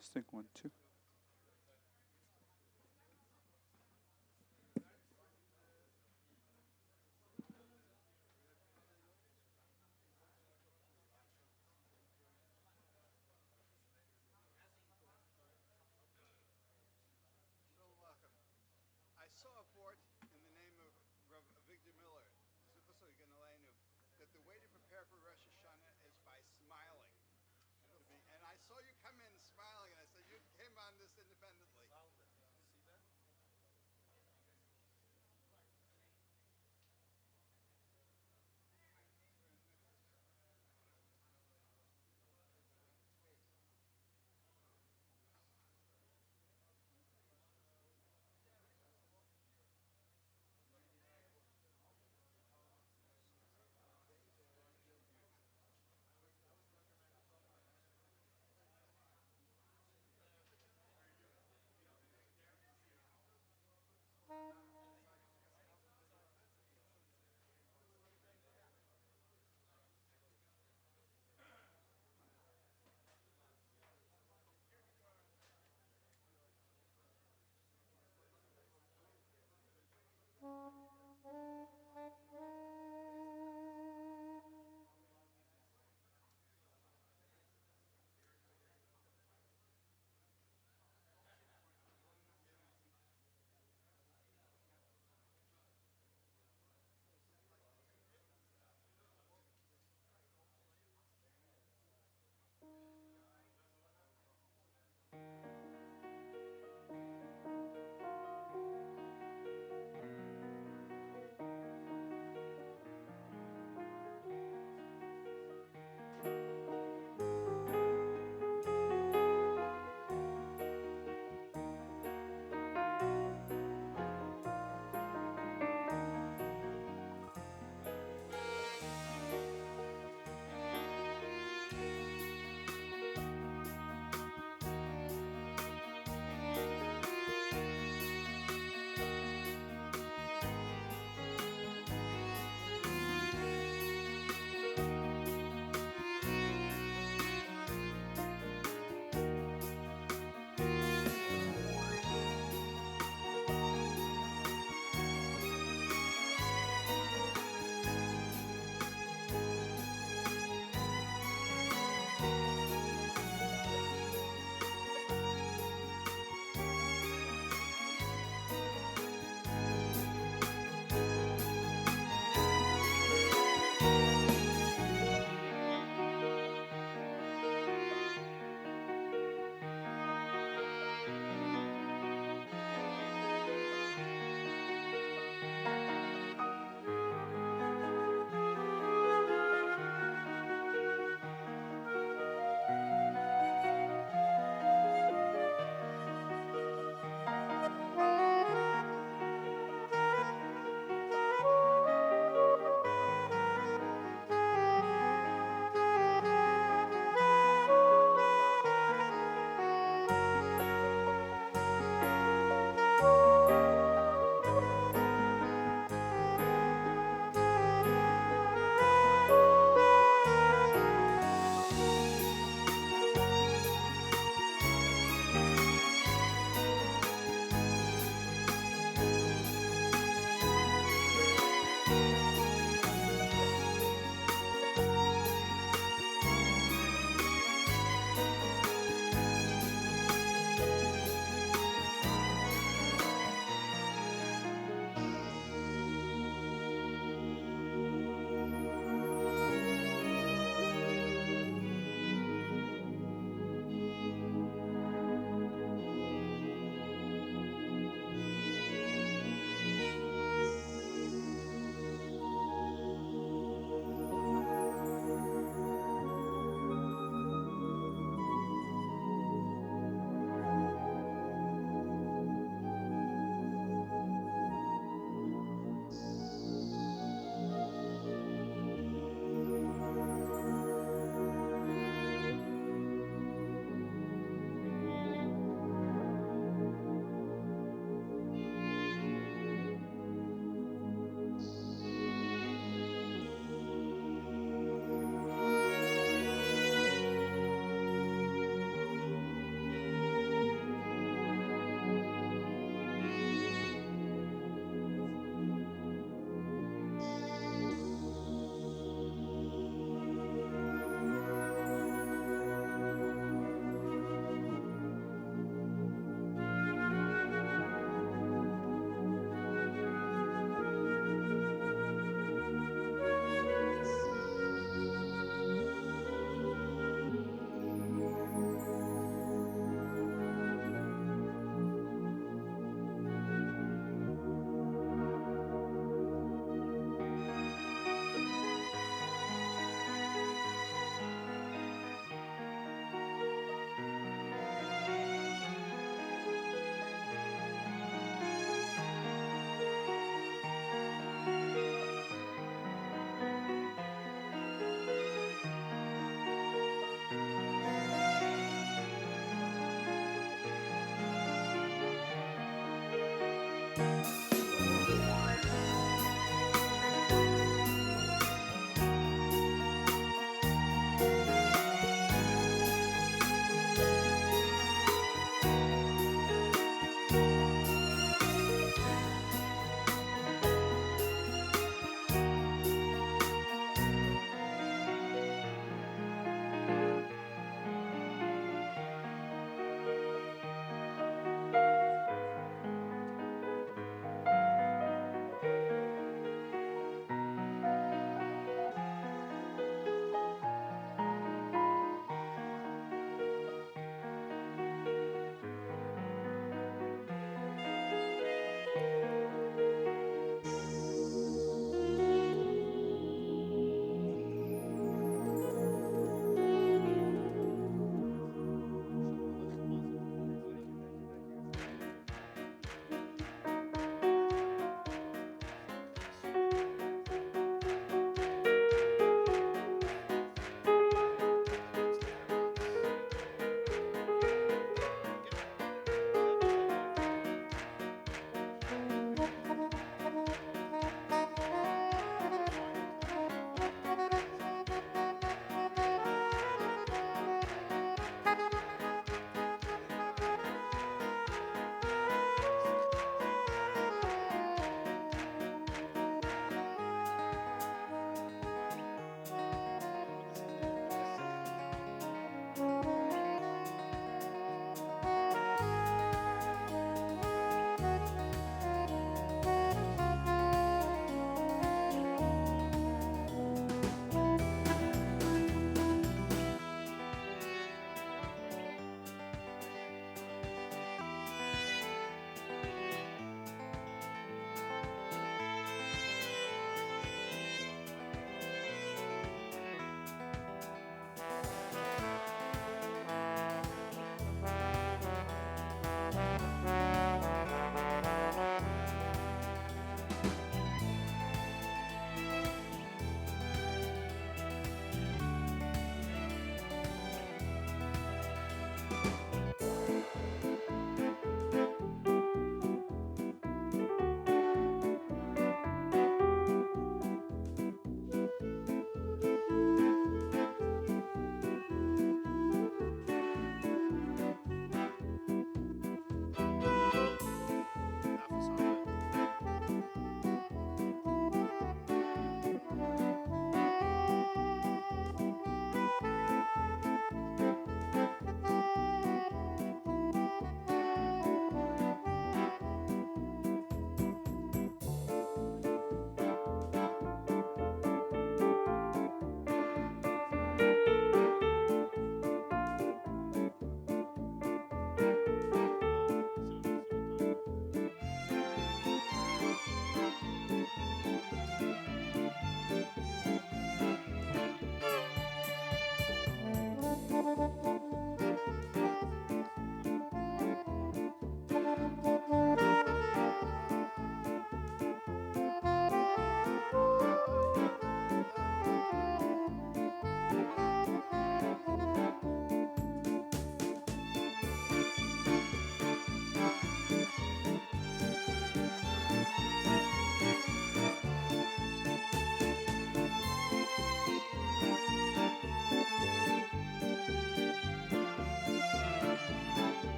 Testing 1, 2. I saw a report in the name of Rav Victor Miller, that the way to prepare for Rosh Hashanah is by smiling. And I saw you come in smiling, and I said, you came on this independently. See that?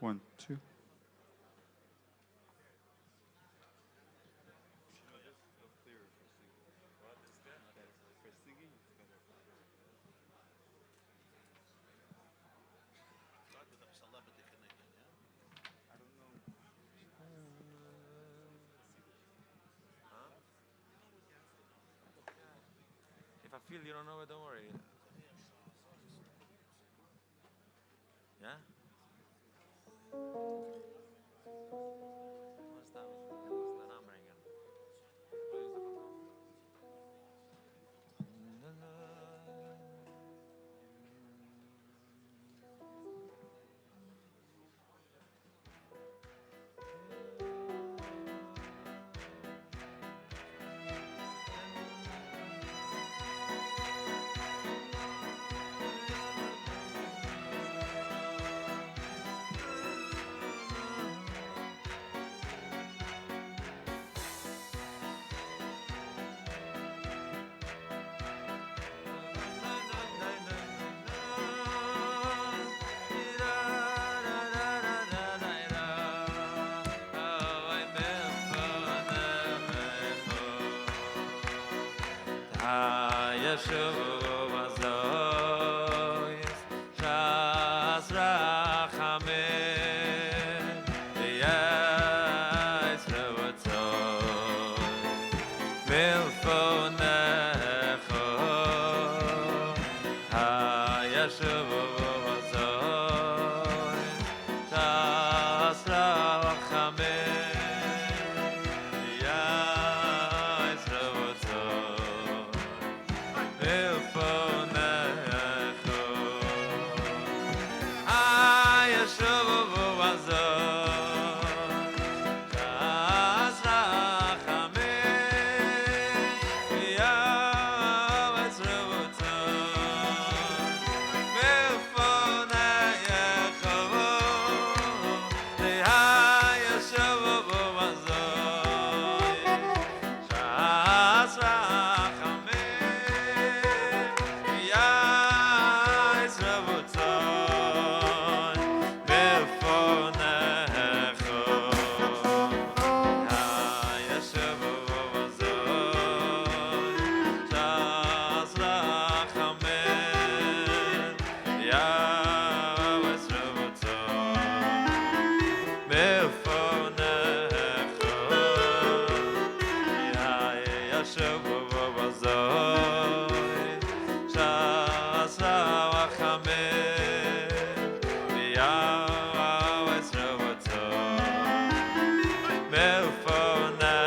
1, 2. If I feel you don't know it, don't worry. Yeah? What's that? What's the number again? What is the phone? TheYeshiva Shas Rachamim TheYeshiva Milfonecho TheYeshiva Shas Rachamim Milfonecho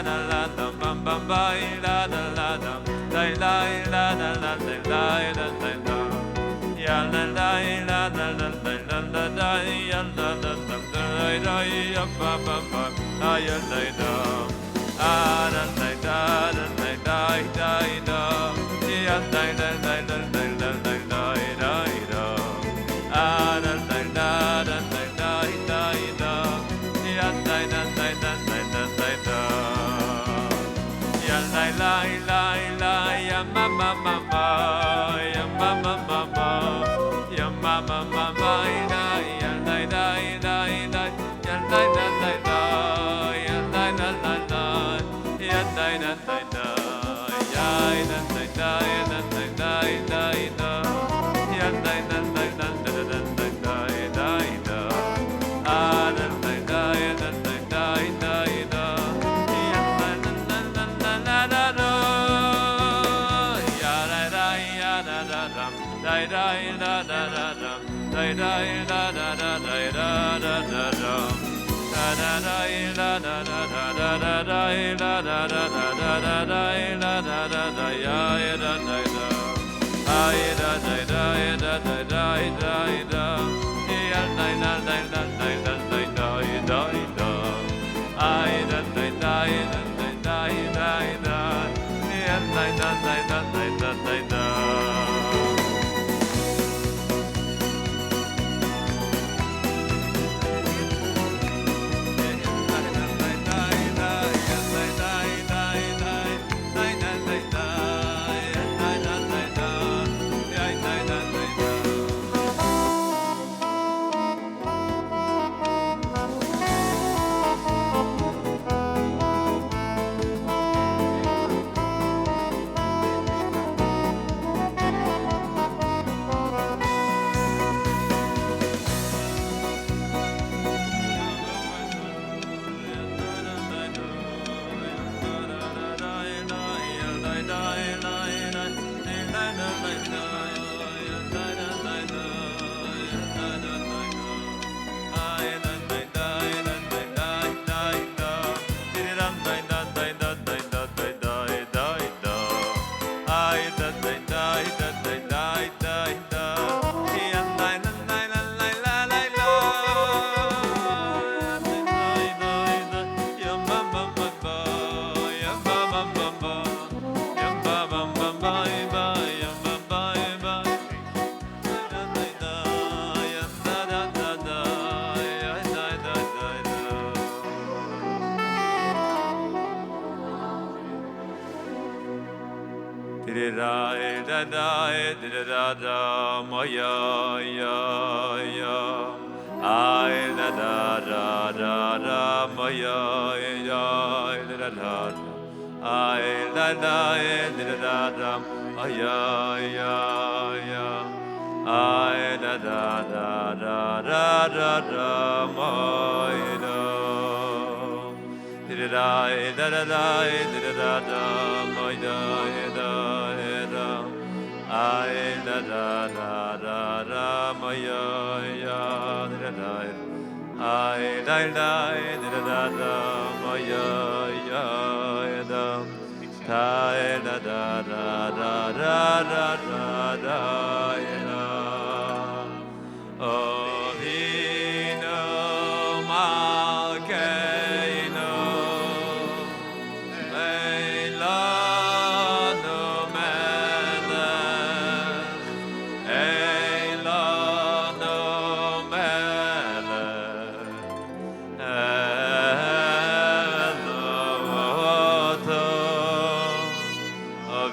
la la dum bum bum bye la la la dum la la la la la la la la la ya la la la la la la la la ya la la la la ya ba ba ba ya la la ah la la la la la la la ya la la la la la la la la la ah la la la la la la la la ya la la la la la la la ya la la la la ya ma ma ma ma ya ma ma ma ma ya ma ma ma ma la ya la la la la ya la la la la ya la la la la ya la la la la ya la la la la la la la ya la la la la la la la la la ah la la la la la la la la ya la la la la la la la ya la la ya la la la la la la la la la la la la la la la la la da da da da da da da da da da da da da da da da da da ya da da da ay da da da da da da da da ya da da da da da da da da da ay da da da da da da da ya da da da da da da da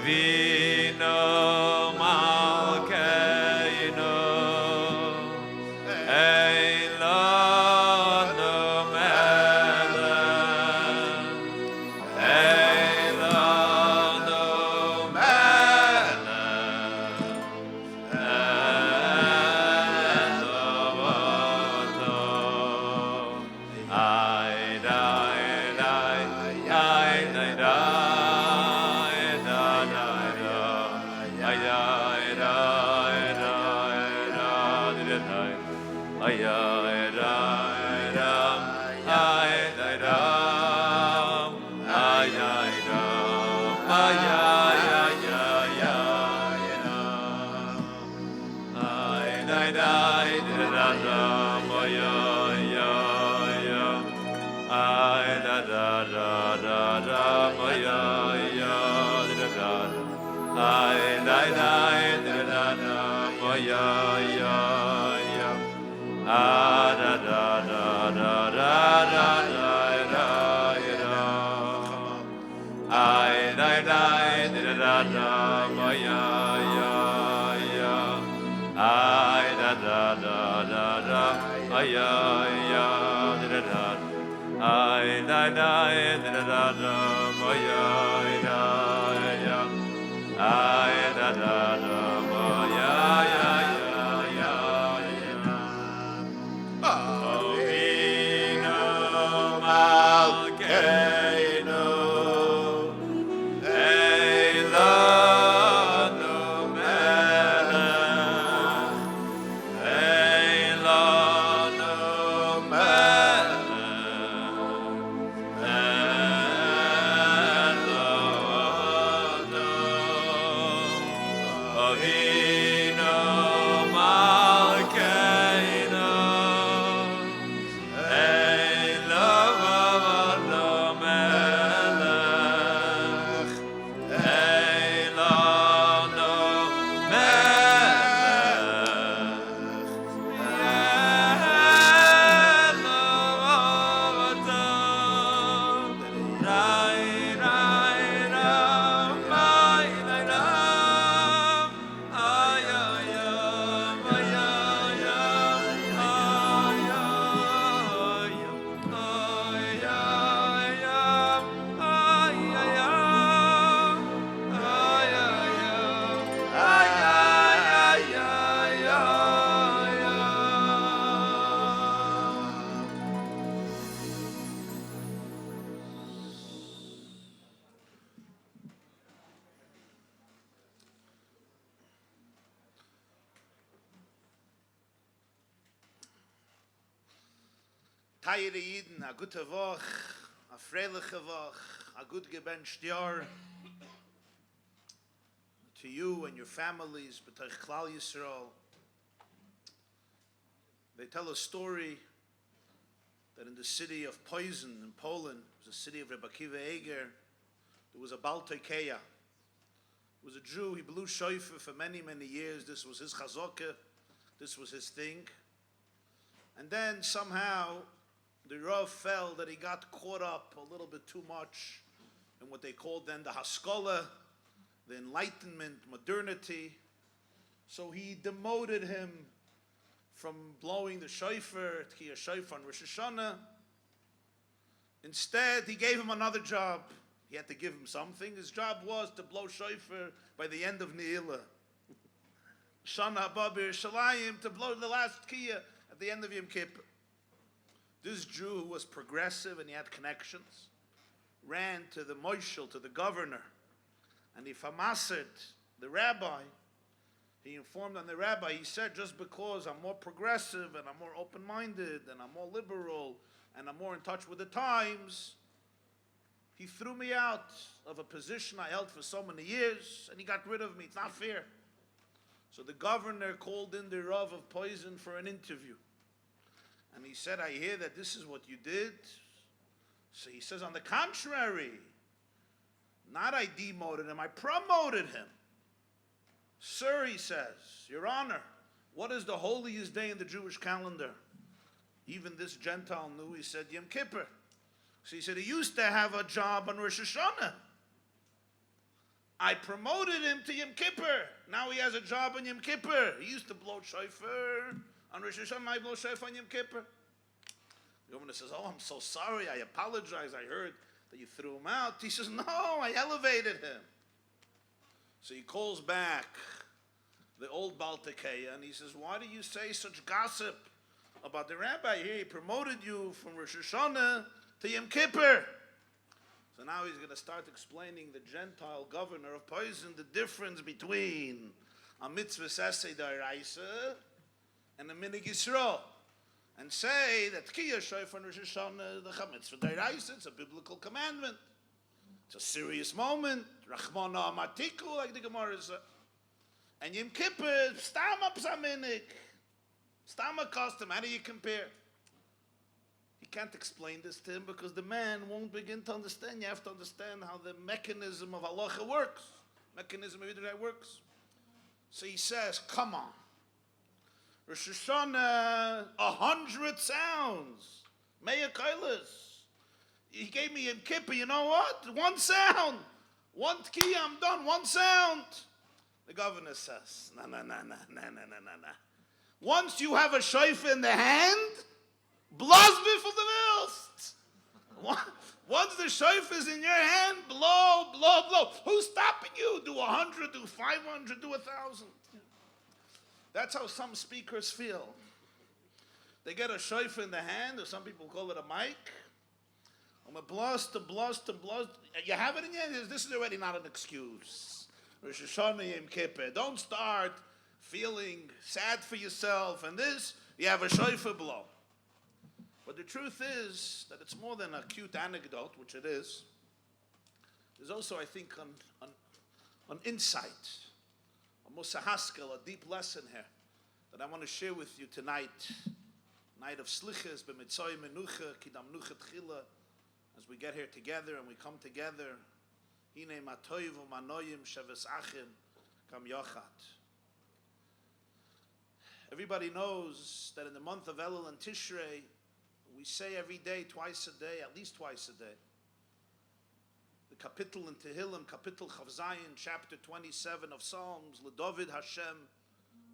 Avino Malkeinu da da da ma ya ya da da ay da da ma ya ya da da ay da ma ya ay da ay ya da ay da ma ya ay da ma ya Avinu Malkeinu Teire Yidden, a gute Woch, a freiliche Woch, a gut gebencht Jahr. To you and your families, b'toich Klal Yisrael. They tell a story that in the city of Posen in Poland, it was a city of Rebbe Akiva Eger, there was a Baltekeya. It was a Jew, he blew shofar for many, many years. This was his chazokah, this was his thing. And then somehow, the Rav felt that he got caught up a little bit too much in what they called then the Haskalah, the Enlightenment, modernity. So he demoted him from blowing the shofar, Tkiyah shofar on Rosh Hashanah. Instead, he gave him another job. He had to give him something. His job was to blow shofar by the end of Ne'ilah. Shana Haba B'Yerushalayim, to blow the last Tkiyah at the end of Yom Kippur. This Jew who was progressive and he had connections, ran to the moshel, to the governor, and he famased the rabbi. He informed on the rabbi, he said, just because I'm more progressive and I'm more open-minded and I'm more liberal and I'm more in touch with the times, he threw me out of a position I held for so many years and he got rid of me. It's not fair. So the governor called in the Rav of Posen for an interview. And he said, I hear that this is what you did. So he says, on the contrary, not I demoted him, I promoted him. Sir, he says, Your Honor, what is the holiest day in the Jewish calendar? Even this Gentile knew, he said, Yom Kippur. So he said, he used to have a job on Rosh Hashanah. I promoted him to Yom Kippur. Now he has a job on Yom Kippur. He used to blow shofar on Rosh Hashanah, I blow shofar on Yom Kippur. The governor says, oh, I'm so sorry, I apologize, I heard that you threw him out. He says, no, I elevated him. So he calls back the old Baltekeya and he says, why do you say such gossip about the rabbi here? He promoted you from Rosh Hashanah to Yom Kippur. So now he's going to start explaining the Gentile governor of Posen the difference between a mitzvah saseh d'oraisa and a minig Yisrael, and say that Tkiyah shofar on Rosh Hashanah, the mitzvah d'oraisa, it's a biblical commandment. It's a serious moment. Rachmana amatiku, like the Gemara says. And Yom Kippur, stam up minig, stam a custom. How do you compare? You can't explain this to him because the man won't begin to understand. You have to understand how the mechanism of halacha works. Mechanism of Yiddishkeit works. So he says, come on. Rosh Hashanah, 100 sounds. Meya Kailas. He gave me Yom Kippur, you know what? One sound. One key, I'm done. One sound. The governor says, no. Once you have a shofar in the hand, blows me for the wills. Once the shofar is in your hand, blow. Who's stopping you? Do 100, do 500, do 1,000. That's how some speakers feel. They get a shofar in the hand, or some people call it a mic. I'm a blast. You have it in your hand. This is already not an excuse. Rosh Hashanah Yom Kippur. Don't start feeling sad for yourself. And this, you have a shofar blow. But the truth is that it's more than a cute anecdote, which it is. There's also, I think, an insight, a musahaskel, a deep lesson here that I want to share with you tonight. Night of slichas, b'mitzoy menucha, kidam nucha tchila. As we get here together and we come together, hine matoiv u'manoyim sheves achim kam yochat. Everybody knows that in the month of Elul and Tishrei, we say every day, twice a day, at least twice a day, the kapitel in Tehillim, kapitel Chav Zayin, chapter 27 of Psalms, LeDavid Hashem,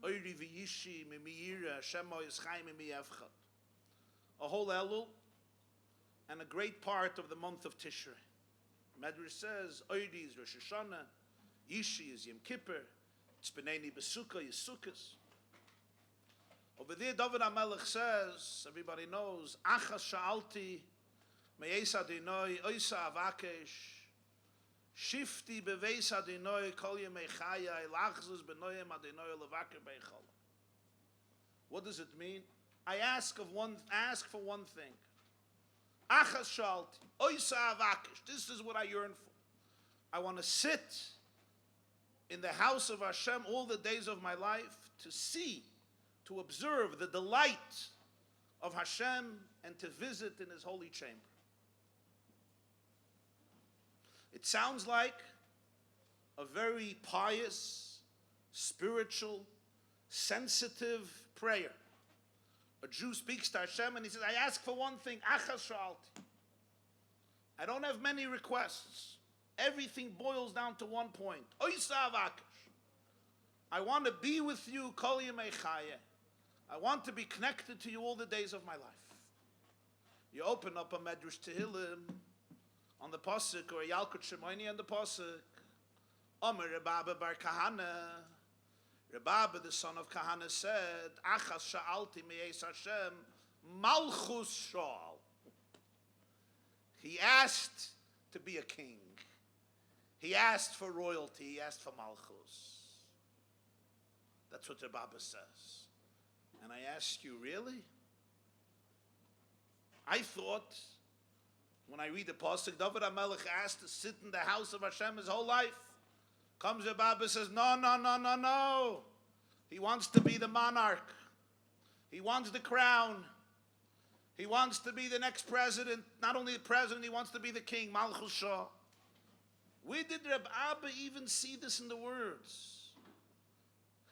Oiri v'yishi mimiyira, Hashem o'yischai mimiyevchat. A whole Elul, and a great part of the month of Tishrei. Medrash says, Oiri is Rosh Hashanah, Yishi is Yom Kippur, Tzpeneni Besukkah is Sukkos. Over there, David HaMelech says, everybody knows, Achas sha'alti, me'es Adonai, oisa avakesh, shifti beveis Adonai, kol yemei chaya, elachzus benoyem Adonai, levaker beichol. What does it mean? I ask for one thing. Achas sha'alti, oisa avakesh. This is what I yearn for. I want to sit in the house of Hashem all the days of my life to see, to observe the delight of Hashem and to visit in His holy chamber. It sounds like a very pious, spiritual, sensitive prayer. A Jew speaks to Hashem and he says, I ask for one thing, achas sha'alti. I don't have many requests. Everything boils down to one point. Oisa avakesh. I want to be with you, kol yemei chayeh. I want to be connected to you all the days of my life. You open up a Medrash Tehillim on the Pasuk, or a Yalkut Shemoni on the Pasuk. Omer Rebaba bar Kahana. Rebaba, the son of Kahana, said, Achas sha'alti me'es Hashem, Malchus sha'al. He asked to be a king. He asked for royalty. He asked for Malchus. That's what Rebaba says. And I ask you, really? I thought, when I read the Pasuk, David HaMelech asked to sit in the house of Hashem his whole life. Comes Rebaba, says, no. He wants to be the monarch. He wants the crown. He wants to be the next president. Not only the president, he wants to be the king, Malchus Shah. Where did Rebaba even see this in the words?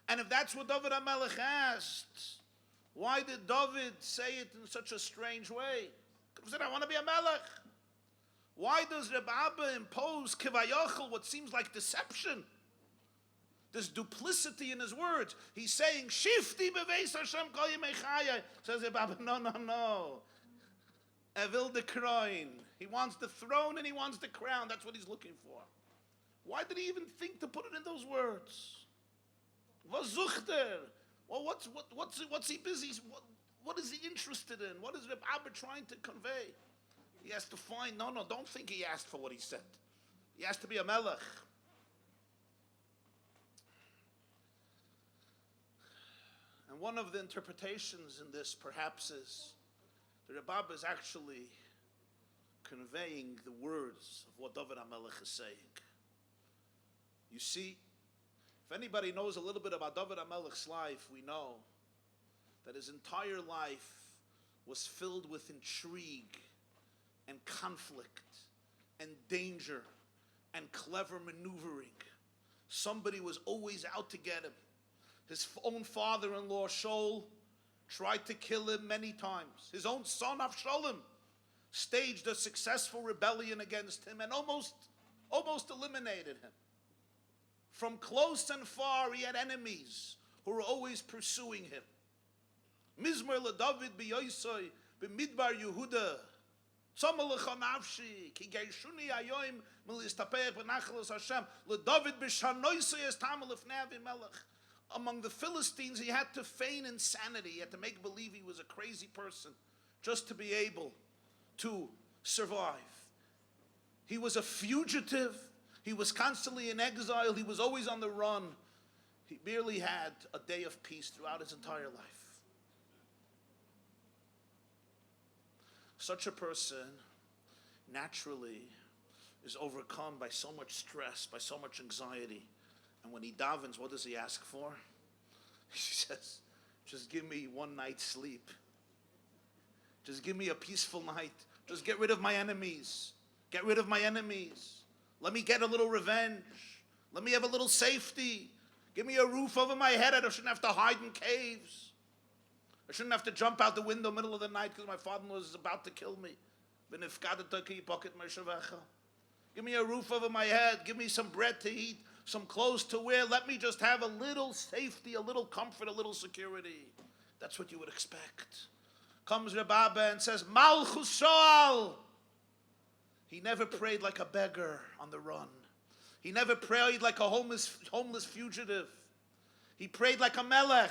And if that's what David HaMelech asked, why did David say it in such a strange way? He said, I want to be a melech. Why does Rebaba impose kivayachal, what seems like deception? There's duplicity in his words. He's saying, Shifti beveis Hashem kol yemei chaya. Says Rebaba, no. Evil the crown. He wants the throne and he wants the crown. That's what he's looking for. Why did he even think to put it in those words? Was zuchter? Well, what's he busy? What is he interested in? What is Rebaba trying to convey? He has to find. No, don't think he asked for what he said. He has to be a melech. And one of the interpretations in this, perhaps, is the Rebaba is actually conveying the words of what David HaMelech is saying. You see, if anybody knows a little bit about David HaMelech's life, we know that his entire life was filled with intrigue and conflict and danger and clever maneuvering. Somebody was always out to get him. His own father-in-law, Shaul, tried to kill him many times. His own son, Avshalom, staged a successful rebellion against him and almost eliminated him. From close and far, he had enemies who were always pursuing him. Mizmor LeDavid b'Yosoi b'Midbar Yehuda Tzomalecha nafshi ki geishuni ayoim milistapeach b'nachalos Hashem LeDavid b'shanoisoi es tamal lefnei Avimelech. Among the Philistines, he had to feign insanity. He had to make believe he was a crazy person just to be able to survive. He was a fugitive. He was constantly in exile. He was always on the run. He barely had a day of peace throughout his entire life. Such a person naturally is overcome by so much stress, by so much anxiety. And when he davens, what does he ask for? He says, just give me one night's sleep. Just give me a peaceful night. Just get rid of my enemies. Get rid of my enemies. Let me get a little revenge. Let me have a little safety. Give me a roof over my head. I shouldn't have to hide in caves. I shouldn't have to jump out the window middle of the night because my father-in-law is about to kill me. Give me a roof over my head. Give me some bread to eat, some clothes to wear. Let me just have a little safety, a little comfort, a little security. That's what you would expect. Comes Rebbe and says, Malchus Shoal. He never prayed like a beggar on the run. He never prayed like a homeless fugitive. He prayed like a melech.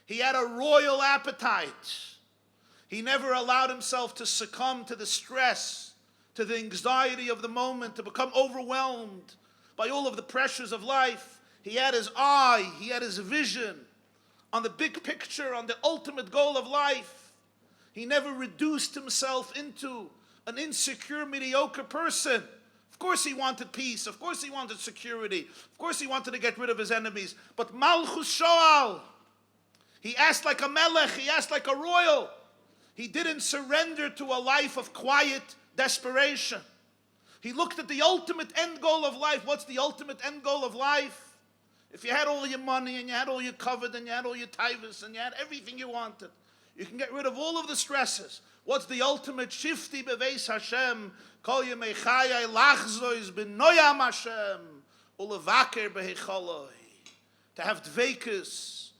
He had a royal appetite. He never allowed himself to succumb to the stress, to the anxiety of the moment, to become overwhelmed by all of the pressures of life. He had his eye, he had his vision on the big picture, on the ultimate goal of life. He never reduced himself into an insecure, mediocre person. Of course he wanted peace. Of course he wanted security. Of course he wanted to get rid of his enemies. But Malchus Shoal, he asked like a melech. He asked like a royal. He didn't surrender to a life of quiet desperation. He looked at the ultimate end goal of life. What's the ultimate end goal of life? If you had all your money and you had all your covet and you had all your tivus and you had everything you wanted, you can get rid of all of the stresses. What's the ultimate? Shifti beveis Hashem, kol yemei chayai lachzois b'noyam Hashem, ulevaker behecholoi. To have dveikus,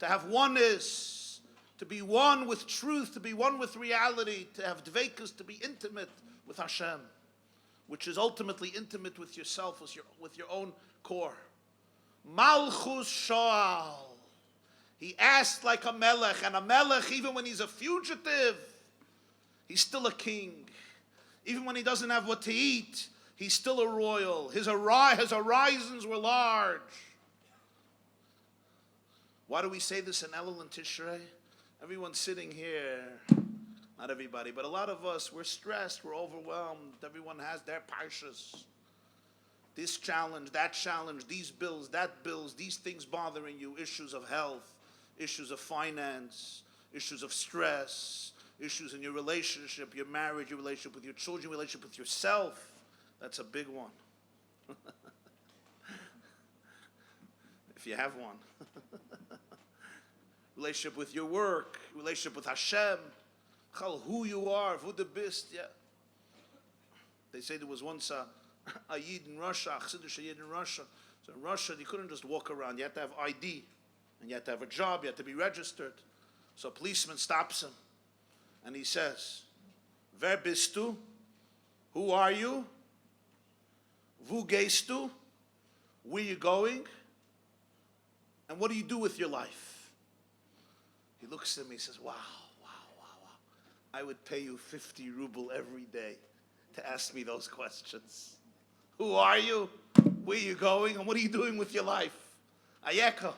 to have oneness, to be one with truth, to be one with reality, to have dveikus, to be intimate with Hashem, which is ultimately intimate with yourself, with your own core. Malchus Shoal. He asked like a melech, and a melech, even when he's a fugitive, he's still a king. Even when he doesn't have what to eat, he's still a royal. His horizons were large. Why do we say this in Elul and Tishrei? Everyone sitting here, not everybody, but a lot of us, we're stressed, we're overwhelmed. Everyone has their parshas. This challenge, that challenge, these bills, that bills, these things bothering you, issues of health, issues of finance, issues of stress, issues in your relationship, your marriage, your relationship with your children, your relationship with yourself. That's a big one. If you have one. Relationship with your work, relationship with Hashem, who you are, who the best, yeah. They say there was once a Yid in Russia, a Chassidish Yid in Russia. So in Russia, you couldn't just walk around. You had to have ID, and you had to have a job. You had to be registered. So a policeman stops him, and he says, "Wer bist du? Who are you? Wo gehst du? Where you going? And what do you do with your life?" He looks at me. He says, "Wow. I would pay you 50 ruble every day to ask me those questions. Who are you? Where are you going? And what are you doing with your life?" Ayeka.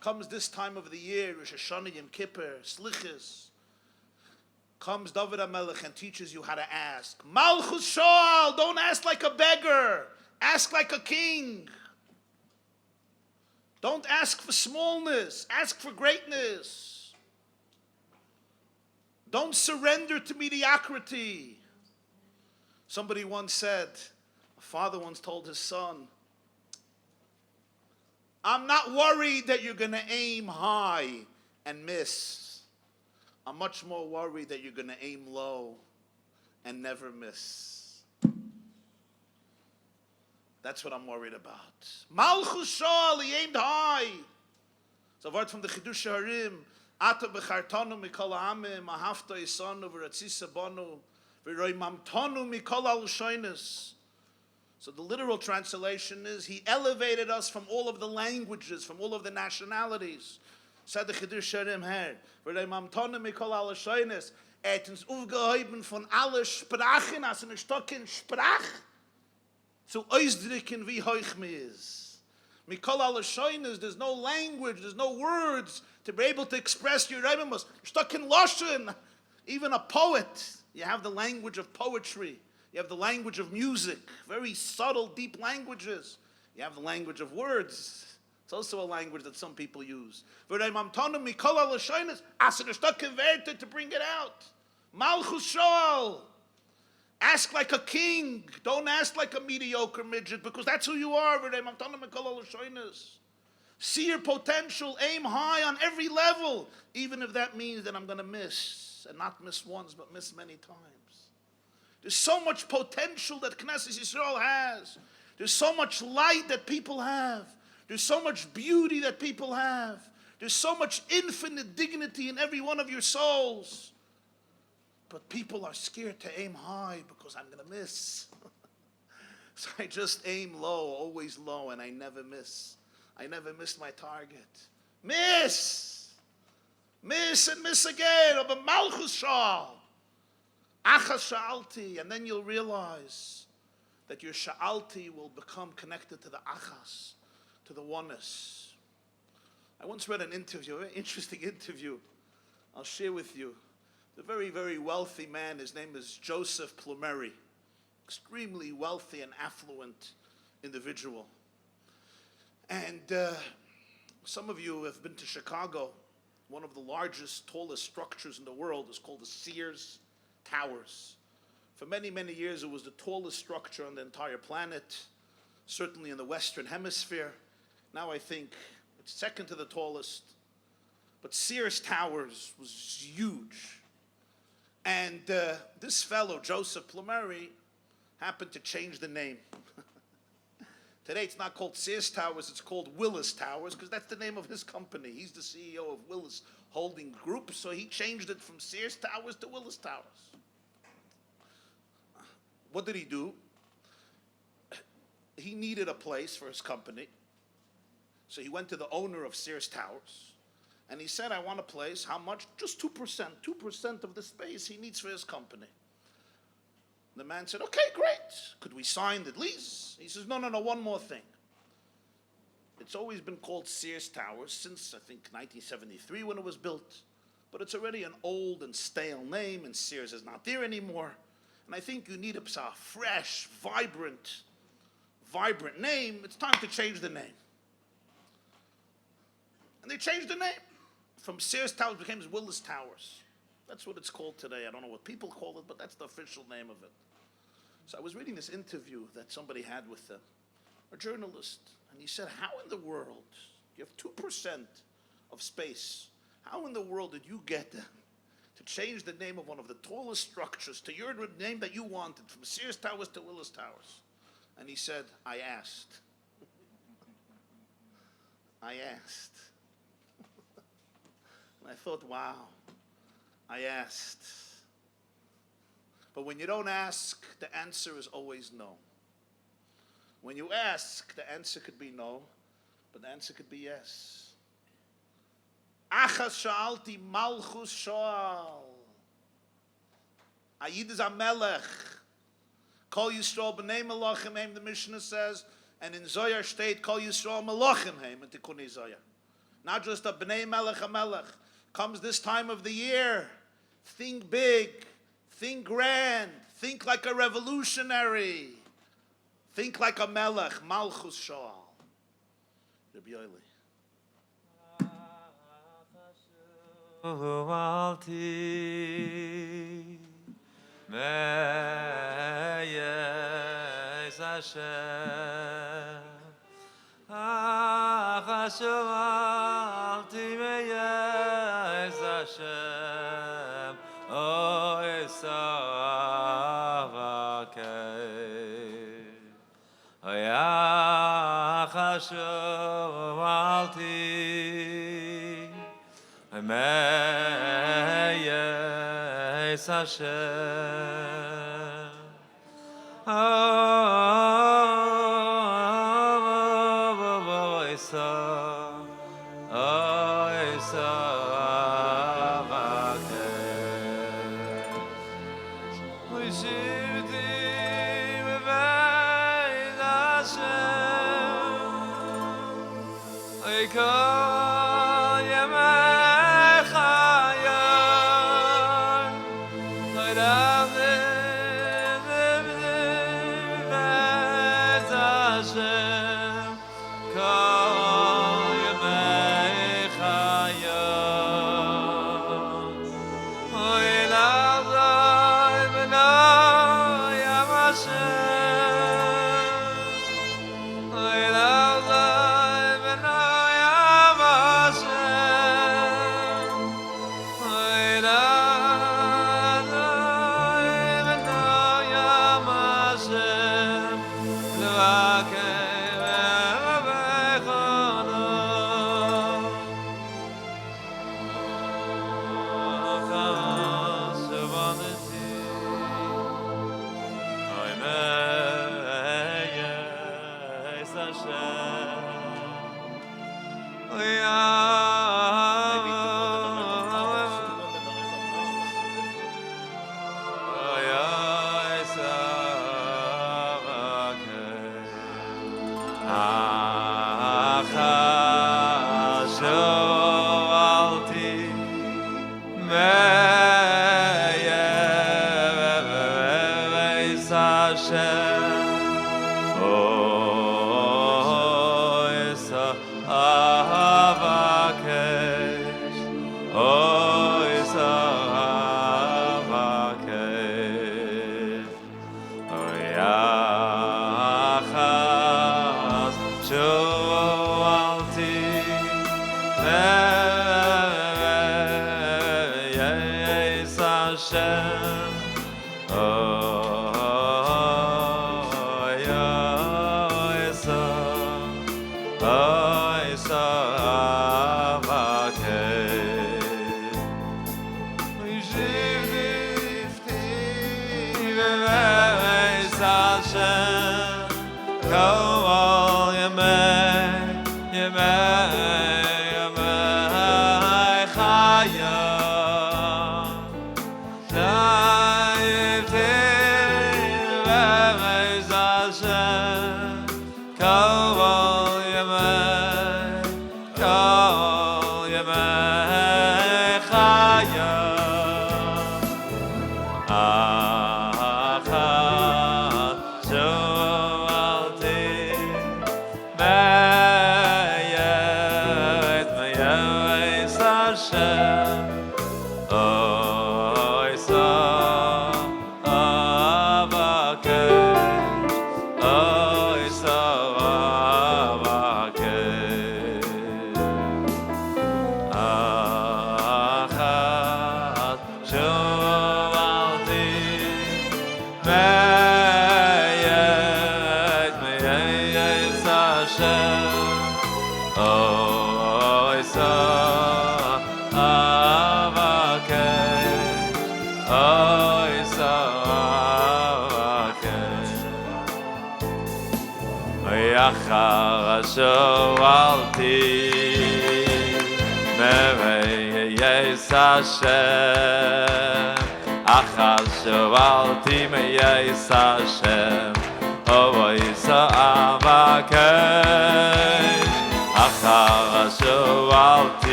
Comes this time of the year, Rosh Hashanah, Yom Kippur, Slichas. Comes David HaMelech and teaches you how to ask. Malchus Shoal, don't ask like a beggar. Ask like a king. Don't ask for smallness. Ask for greatness. Don't surrender to mediocrity. Somebody once said, a father once told his son, I'm not worried that you're going to aim high and miss. I'm much more worried that you're going to aim low and never miss. That's what I'm worried about. Malchus Shal, he aimed high. It's a word from the Chidush Harim. Ata bechartanu mikol ha'amim, ahavta yisanu v'ratzisa banu, v'roi mamtanu mikol al-shoynes. So the literal translation is, he elevated us from all of the languages, from all of the nationalities. Said the Chidush Harim here, v'roi mamtanu mikol al-shoynes, uns aufgehoben von alle Sprachen, as in stocken Sprach, zu ausdrücken wie hoch mir ist. Mikol al-shoynes, there's no language, there's no words to be able to express your Rebbemus. You're stuck in Lashon. Even a poet, you have the language of poetry. You have the language of music, very subtle, deep languages. You have the language of words. It's also a language that some people use. Mikol al-shoynes, as in stuck converted to bring it out. Malchus Shal. Ask like a king. Don't ask like a mediocre midget, because that's who you are. See your potential. Aim high on every level, even if that means that I'm going to miss, and not miss once, but miss many times. There's so much potential that Knesset Yisrael has. There's so much light that people have. There's so much beauty that people have. There's so much infinite dignity in every one of your souls. But people are scared to aim high because I'm going to miss. So I just aim low, always low, and I never miss. I never miss my target. Miss! Miss and miss again. But Malchus Shal. Achas Sha'alti. And then you'll realize that your Sha'alti will become connected to the Achas, to the oneness. I once read an interview, a very interesting interview. I'll share with you. The very, very wealthy man, his name is Joseph Plumeri. Extremely wealthy and affluent individual. And some of you have been to Chicago. One of the largest, tallest structures in the world is called the Sears Towers. For many, many years, it was the tallest structure on the entire planet, certainly in the Western Hemisphere. Now I think it's second to the tallest. But Sears Towers was huge. And this fellow, Joseph Plumeri, happened to change the name. Today it's not called Sears Towers, it's called Willis Towers, because that's the name of his company. He's the CEO of Willis Holding Group, so he changed it from Sears Towers to Willis Towers. What did he do? He needed a place for his company, so he went to the owner of Sears Towers. And he said, I want a place. How much? Just 2%. 2% of the space he needs for his company. The man said, okay, great. Could we sign the lease? He says, no, one more thing. It's always been called Sears Towers since, I think, 1973 when it was built. But it's already an old and stale name, and Sears is not there anymore. And I think you need a fresh, vibrant name. It's time to change the name. And they changed the name. From Sears Towers became Willis Towers. That's what it's called today. I don't know what people call it, but that's the official name of it. So I was reading this interview that somebody had with a journalist, and he said, how in the world, you have 2% of space, how in the world did you get to change the name of one of the tallest structures to your name that you wanted, from Sears Towers to Willis Towers? And he said, I asked. I asked. And I thought, wow, I asked. But when you don't ask, the answer is always no. When you ask, the answer could be no, but the answer could be yes. Achas sha'alti malchus sha'al. Ayid is a melech. Kol Yisrael b'nei melachim heim, the Mishnah says, and in Zohar state, Kol Yisrael melachim heim, in Tikkunei Zohar. Not just a b'nei melech, a melech. Comes this time of the year, think big, think grand, think like a revolutionary, think like a melech, malchus sha'al. Rabbi Yoeli. Alti Meyes Hashem Achashu Alti Meyes Hashem Oy Savakei Achashu Alti Meyes Hashem Oy Savakei Shivti Meyes Hashem Oy Kol Yemei Chayim Oy Meyes Hashem Kol Yemei Chayim Oy Lavdai B'nai Yam Hashem Oy Lavdai B'nai Yam Hashem Oy Lavdai B'nai Yam Hashem L'vakei v'lechono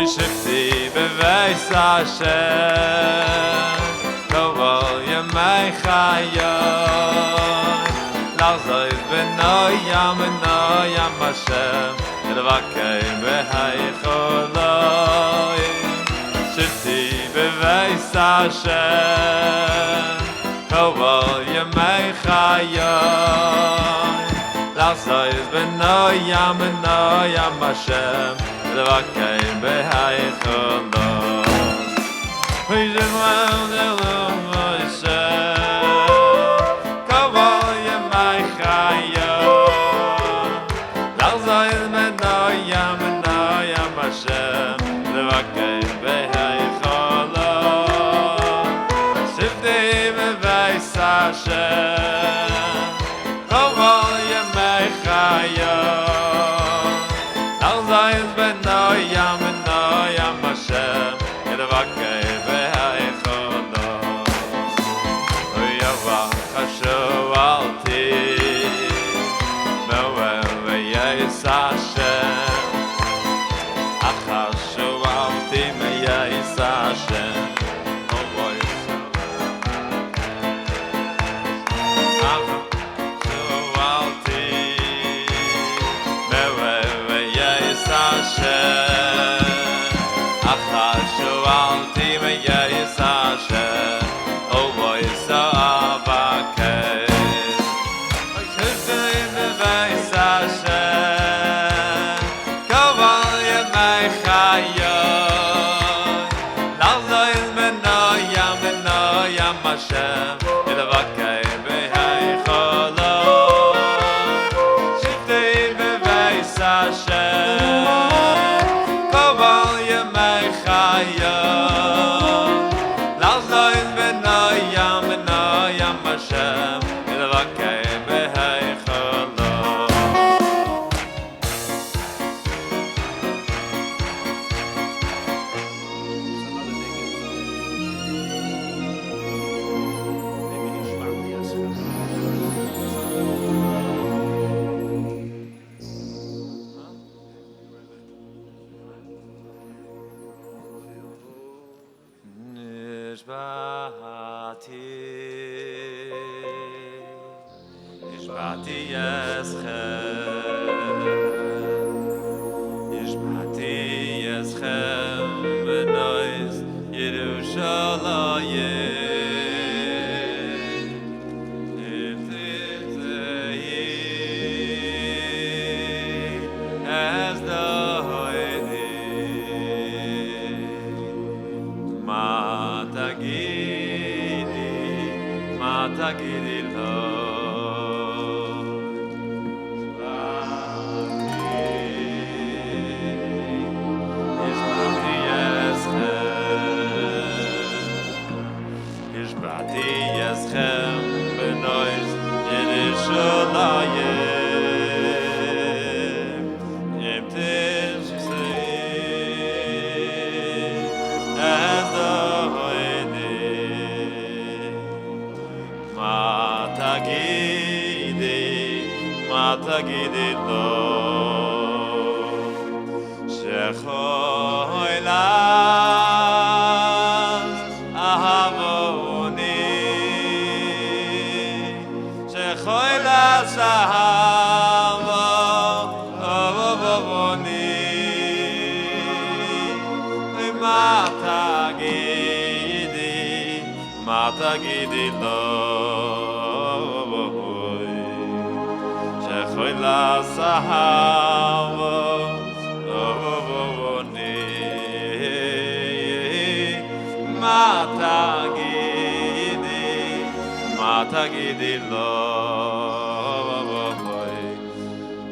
Shifty beveis Hashem Kovol yemei chayoy Lachzois benoyam benoyam Hashem Elvakei behaycholoi Shifty beveis Hashem Kovol yemei chayoy Lachzois benoyam benoyam Hashem Elvakei behaycholoi V'yizimlam delum v'yishem Kovol yemei chayoy Lachzois benoyam benoyam Hashem Elvakei behaycholoi Shiftei beveis Hashem Kovol yemei chayoy Lachzois benoyam benoyam Hashem Elvakei behaycholoi V'yavach hashualti Me'oel v'yais Hashem Ach hashualti me'yais Hashem Hashem, Elvakei behaycholoi Shiftei beveis Hashem Kovol yemei chayoy Lachzois benoyam benoyam Hashem Elvakei behaycholoi Ishbati yeschem b'nois Yerushalayim Iftitzei as the holy Matagidi lo Ishbati yeschem b'nois Yerushalayim Iftitzei as the Matagidi lo Shechoilas ahavoni Shechoilas ahavoni Matagidi lo Shechoilas ahavoni Matagidi lo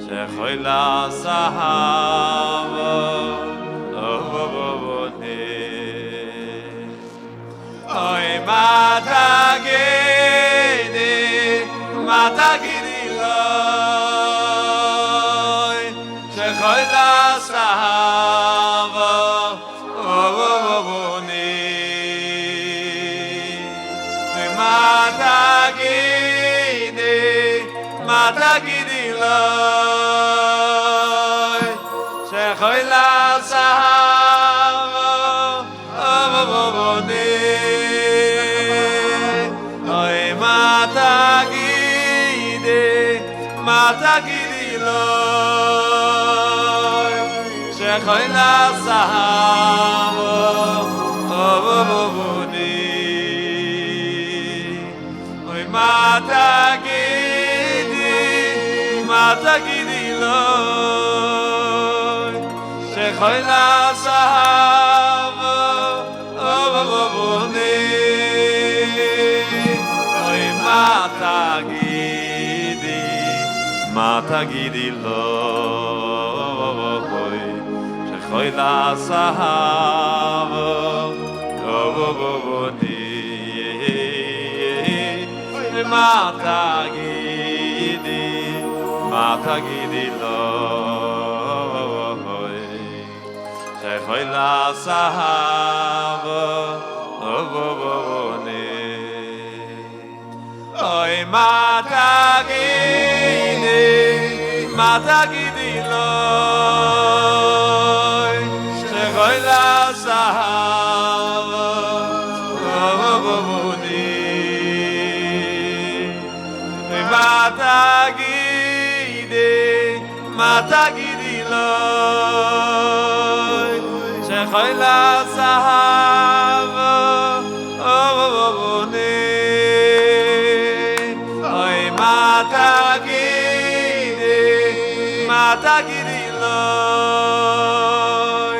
Shechoilas ahavoni Oy Matagidi lo Shechoilas ahavoni Matagidi lo Shechoilas ahavoni mata gidiloi shechoy la sahavo ovovoni oy mata gidiloi shechoy la sahavo ovovoni oy mata gidi loy shechoy la sahavo ovovoni mata gidi loy shechoy la sahavo ovovoni oy mata gidi loy shechoy la sahavo ovovoni mata gidi loy shechoy la sahavo ovovoni oy mata gidi loy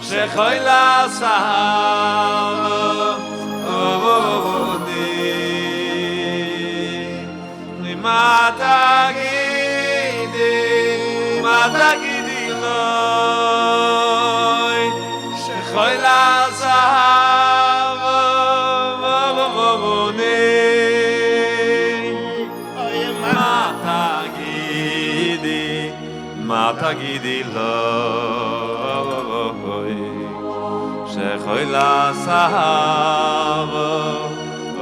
shechoy la sahavo ovovoni mata gidi loy shechoy la sahavo ovovoni mata gidi loy shechoy la sahavo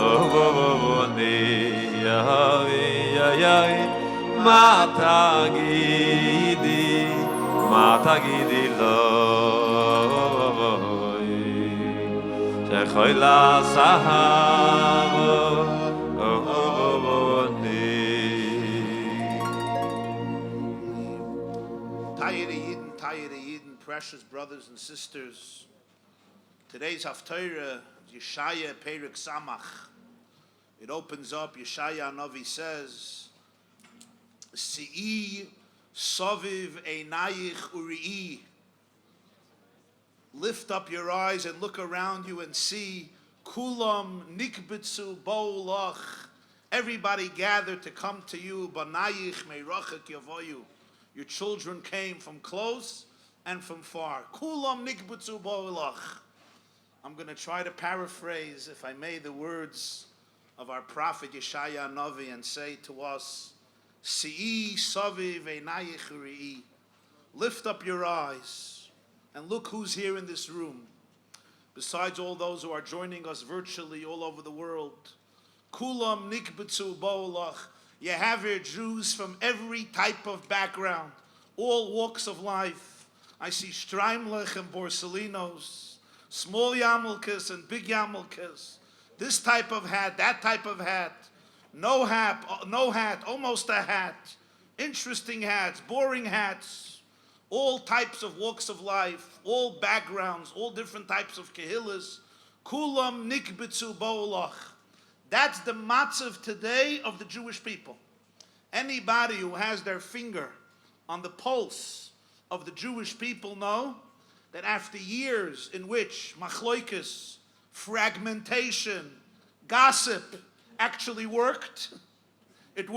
ovovoni mata gidi loy shechoy la sahavo ovovoni Tayir Yidin, precious brothers and sisters. Today's Haftarah is Yeshaya Perek Samach. It opens up, Yeshaya Navi says, Si'i soviv einayich uri'i. Lift up your eyes and look around you and see, Kulam nikbitzu bo'olach. Everybody gathered to come to you, Banayich meirachik yavoyu. Your children came from close and from far. Kulam nikbitzu bo'olach. I'm going to try to paraphrase, if I may, the words of our prophet Yeshaya Navi and say to us, Si'i saviv einayich uri'i. Lift up your eyes and look who's here in this room. Besides all those who are joining us virtually all over the world. Kulam nikbitzu bo'olach. You have here Jews from every type of background, all walks of life. I see Streimlich and Borsalinos, small yarmulkes and big yarmulkes, this type of hat, that type of hat, no hat, almost a hat, interesting hats, boring hats, all types of walks of life, all backgrounds, all different types of kehillas. Kulam nikbitzu bo'olach. That's the matzav today of the Jewish people. Anybody who has their finger on the pulse of the Jewish people know that after years in which machloikis, fragmentation, gossip actually worked, it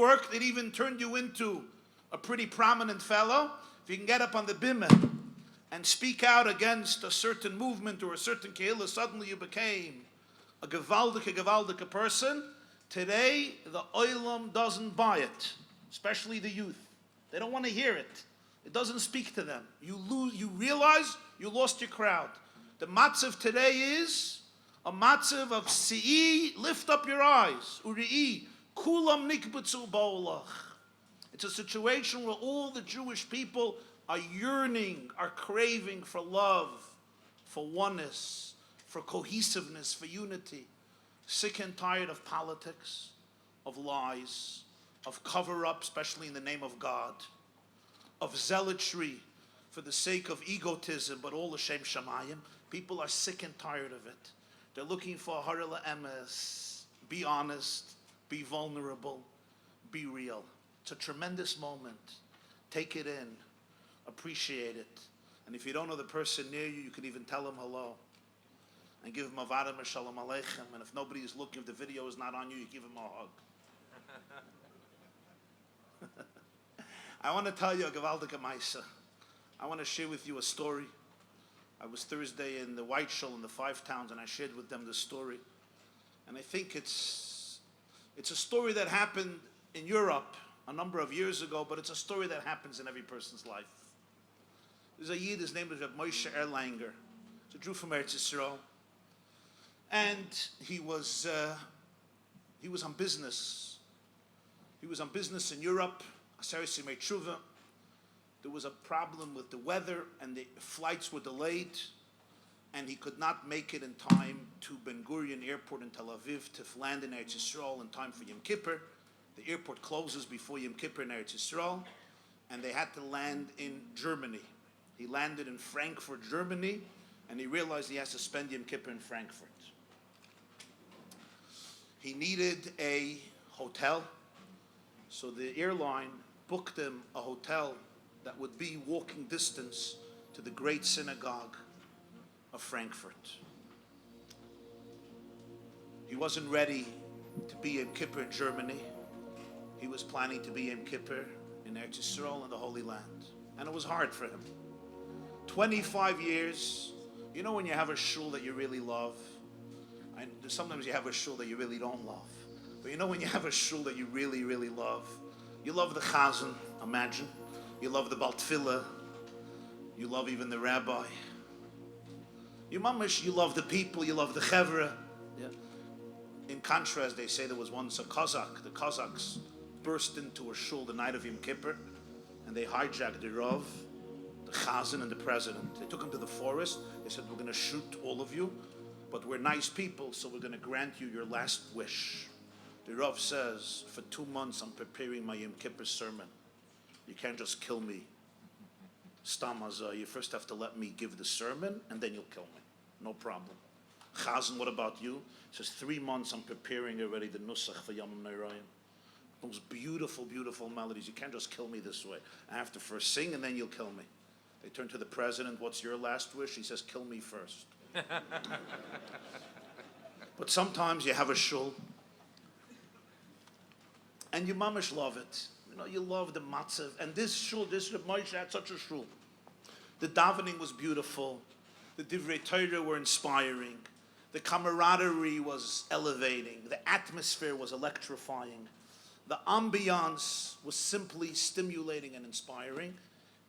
even turned you into a pretty prominent fellow. If you can get up on the bimah and speak out against a certain movement or a certain kehillah, suddenly you became a gewaldike person. Today, the oilam doesn't buy it, especially the youth. They don't want to hear it. It doesn't speak to them. You realize you lost your crowd. The matzav today is a matzav of si'i, lift up your eyes, uri'i, kulam nikbutzu bo'olach. It's a situation where all the Jewish people are yearning, are craving for love, for oneness, for cohesiveness, for unity. Sick and tired of politics, of lies, of cover-up, especially in the name of God, of zealotry for the sake of egotism, but all l'shem shamayim. People are sick and tired of it. They're looking for harila emes. Be honest, be vulnerable, be real. It's a tremendous moment. Take it in, appreciate it. And if you don't know the person near you, you can even tell him hello and give him a vadim and shalom aleichem. And if nobody is looking, if the video is not on you, you give him a hug. I want to tell you a gewaltige Maisa. I want to share with you a story. I was Thursday in the White Shul in the 5 towns, and I shared with them this story. And I think it's a story that happened in Europe a number of years ago, but it's a story that happens in every person's life. There's a Yid, his name is Reb Moshe Erlanger. He's a Jew from Eretz Yisrael. And he was on business. He was on business in Europe. Aseres Yemei Tshuva. There was a problem with the weather, and the flights were delayed, and he could not make it in time to Ben Gurion Airport in Tel Aviv to land in Eretz Yisrael in time for Yom Kippur. The airport closes before Yom Kippur in Eretz Yisrael, and they had to land in Germany. He landed in Frankfurt, Germany, and he realized he has to spend Yom Kippur in Frankfurt. He needed a hotel, so the airline booked him a hotel that would be walking distance to the great synagogue of Frankfurt. He wasn't ready to be Yom Kippur in Germany. He was planning to be Yom Kippur in Eretz Yisrael in the Holy Land. And it was hard for him. 25 years. You know when you have a shul that you really love? Sometimes you have a shul that you really don't love. But you know when you have a shul that you really, really love? You love the chazan, imagine. You love the Bal Tfilah. You love even the rabbi. You mamish, you love the people, you love the chevra. Yeah. In contrast, they say there was once a Cossack. The Cossacks burst into a shul the night of Yom Kippur, and they hijacked the Rav, the Chazan, and the president. They took him to the forest. They said, we're going to shoot all of you, but we're nice people, so we're going to grant you your last wish. The Rav says, for 2 months I'm preparing my Yom Kippur sermon. You can't just kill me. Stamaza, you first have to let me give the sermon, and then you'll kill me. No problem. Chazan, what about you? He says, 3 months I'm preparing already the Nusach for Yom Neirayim. Those beautiful, beautiful melodies. You can't just kill me this way. I have to first sing, and then you'll kill me. They turn to the president, what's your last wish? He says, kill me first. But sometimes you have a shul, and you mamish love it. You know, you love the matzav. And this shul, this Reb Moshe had such a shul. The davening was beautiful. The divrei Torah were inspiring. The camaraderie was elevating. The atmosphere was electrifying. The ambiance was simply stimulating and inspiring.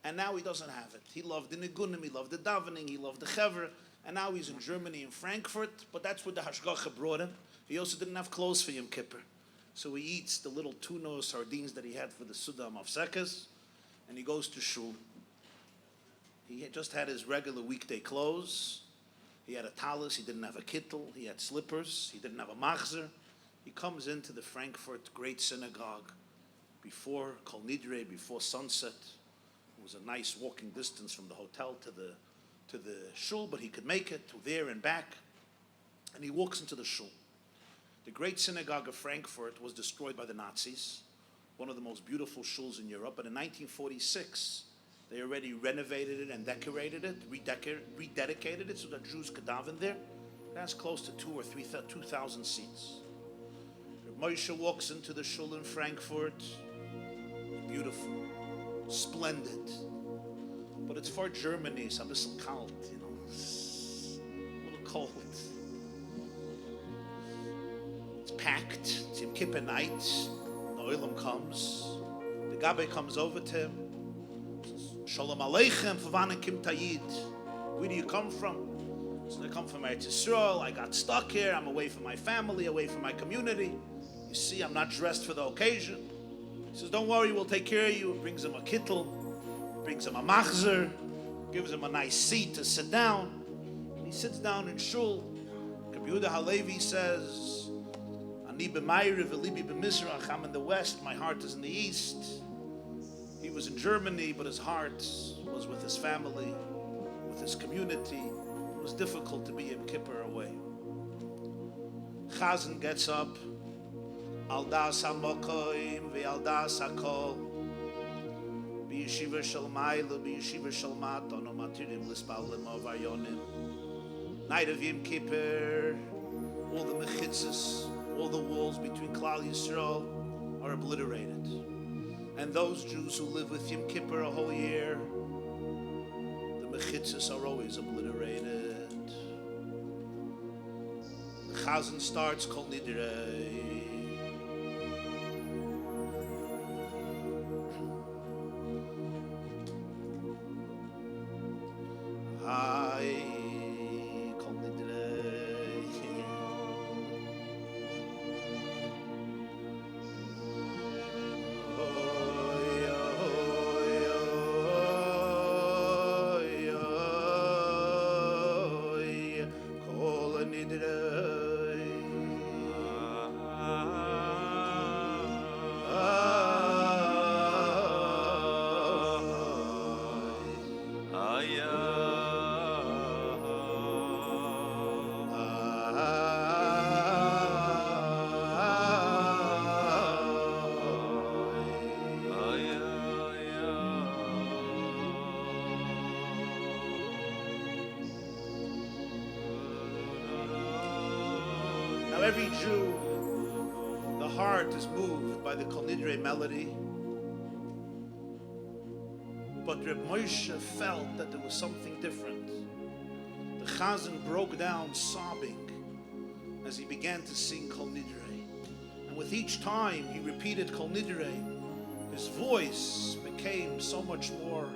And now he doesn't have it. He loved the nigunim, he loved the davening, he loved the chevra. And now he's in Germany, in Frankfurt. But that's where the hashgacha brought him. He also didn't have clothes for Yom Kippur. So he eats the little tuna or sardines that he had for the Suda Mavsekas, and he goes to shul. He had just had his regular weekday clothes. He had a talis, he didn't have a kittel, he had slippers, he didn't have a machzer. He comes into the Frankfurt Great Synagogue before Kol Nidre, before sunset. It was a nice walking distance from the hotel to the shul, but he could make it to there and back. And he walks into the shul. The Great Synagogue of Frankfurt was destroyed by the Nazis, one of the most beautiful shuls in Europe. But in 1946, they already renovated it and decorated it, rededicated it so that Jews could daven there. It has close to 2,000 seats. Moshe walks into the shul in Frankfurt. Beautiful, splendid. But it's for Germany, so it's a little cold, you know. It's a little cold. It's packed. It's Yom Kippur night. The Olam comes. The Gabbai comes over to him. Says, Shalom Aleichem, Favanim Kim Tayid. Where do you come from? So I come from Eretz Yisrael. I got stuck here. I'm away from my family, away from my community. You see, I'm not dressed for the occasion. He says, don't worry, we'll take care of you. Brings him a kittel, brings him a machzer, gives him a nice seat to sit down. And he sits down in shul. Rabbi Yehuda Halevi says, Ani b'mayre v'libi b'mizrach. I'm in the west, my heart is in the east. He was in Germany, but his heart was with his family, with his community. It was difficult to be Yom Kippur away. Chazan gets up, al das hamokoim ve'al das hakol, b'yeshiva shel ma'ila, b'yeshiva shel mata, no matirim l'spal l'mavayonim. Night of Yom Kippur, all the mechitzas, all the walls between Klal Yisrael are obliterated. And those Jews who live with Yom Kippur a whole year, the mechitzas are always obliterated. The Chazan starts Kol Nidrei. Hi, Kol Nidrei. Now every Jew, the heart is moved by the Kol Nidrei melody. But Reb Moshe felt that there was something different. The Chazan broke down sobbing as he began to sing Kol Nidrei. And with each time he repeated Kol Nidrei, his voice became so much more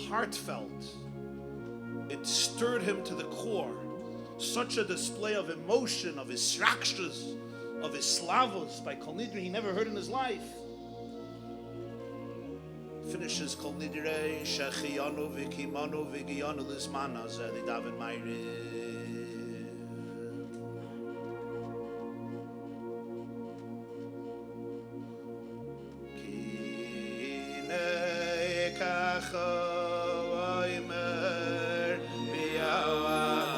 heartfelt. It stirred him to the core. Such a display of emotion, of his srakshas, of his slavos by Kol Nidrei he never heard in his life. Finishes Kol Nidrei, Shechiyanu v'kimanu v'giyanu l'zman hazeh lidaven ma'ariv. Kinei kacha v'omer b'yavadaya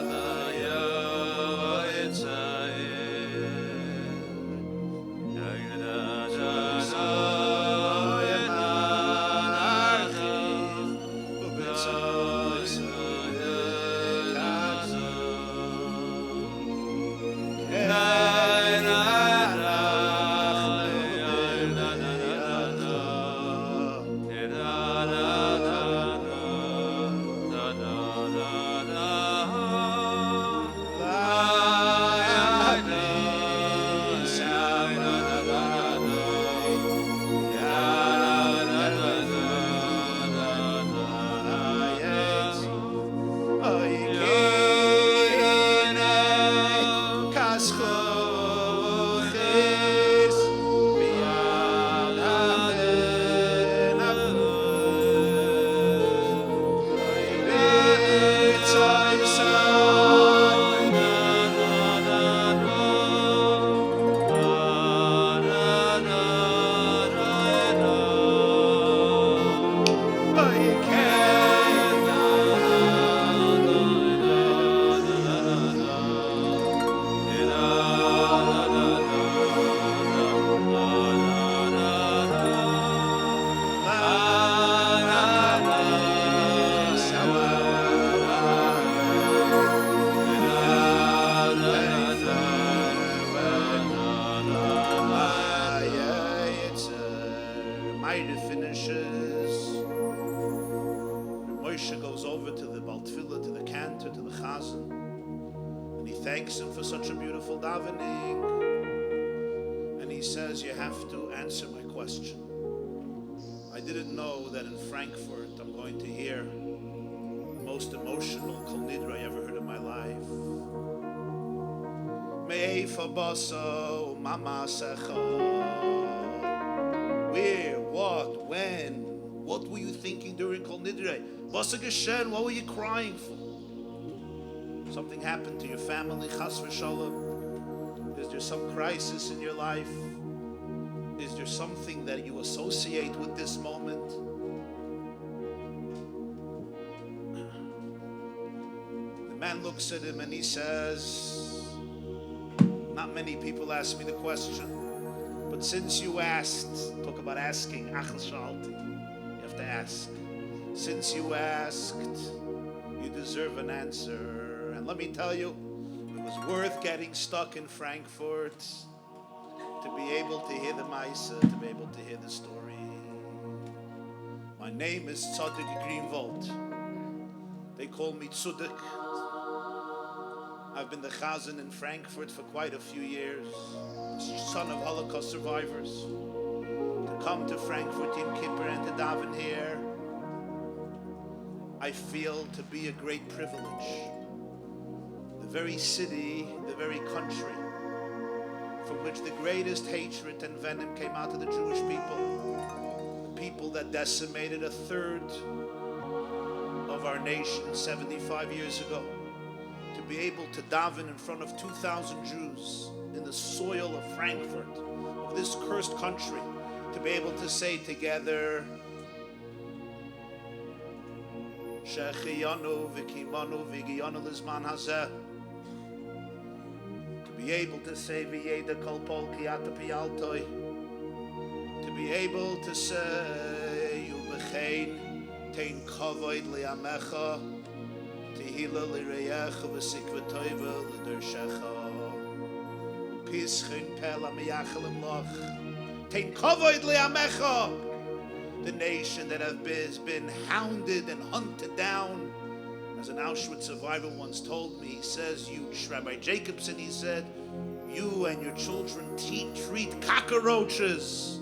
Finishes. Moshe goes over to the Baltfila, to the cantor, to the Chazan, and he thanks him for such a beautiful davening. And he says, "You have to answer my question. I didn't know that in Frankfurt I'm going to hear the most emotional Kol Nidrei I ever heard in my life. Me'efa baso mama secha." Where, what, when, what were you thinking during Kol Nidrei? Basa Geshen, what were you crying for? Something happened to your family, chas v'shalom. Is there some crisis in your life? Is there something that you associate with this moment? The man looks at him and he says, not many people ask me the question, but since you asked, talk about asking, you have to ask. Since you asked, you deserve an answer. And let me tell you, it was worth getting stuck in Frankfurt to be able to hear the Maisa, to be able to hear the story. My name is Tzaddik Greenwald. They call me Tzaddik. I've been the Chazan in Frankfurt for quite a few years, son of Holocaust survivors. To come to Frankfurt Yom Kippur and to daven here, I feel to be a great privilege. The very city, the very country from which the greatest hatred and venom came out of the Jewish people, the people that decimated a third of our nation 75 years ago, to be able to daven in front of 2,000 Jews in the soil of Frankfurt, of this cursed country, to be able to say together, Shechiyanu v'kimanu v'giyanu l'zman hazeh, to be able to say v'yeda kol pol kiyata piyaltoi, to be able to say u'bechein tein kavod li'amecha tehila li'reyecha v'sikva toiva l'dershecha pischin pel amiyachel imloch tein kavod li'amecha, the nation that has been hounded and hunted down. As an Auschwitz survivor once told me, he says, Rabbi Jacobson, he said, you and your children treat cockroaches,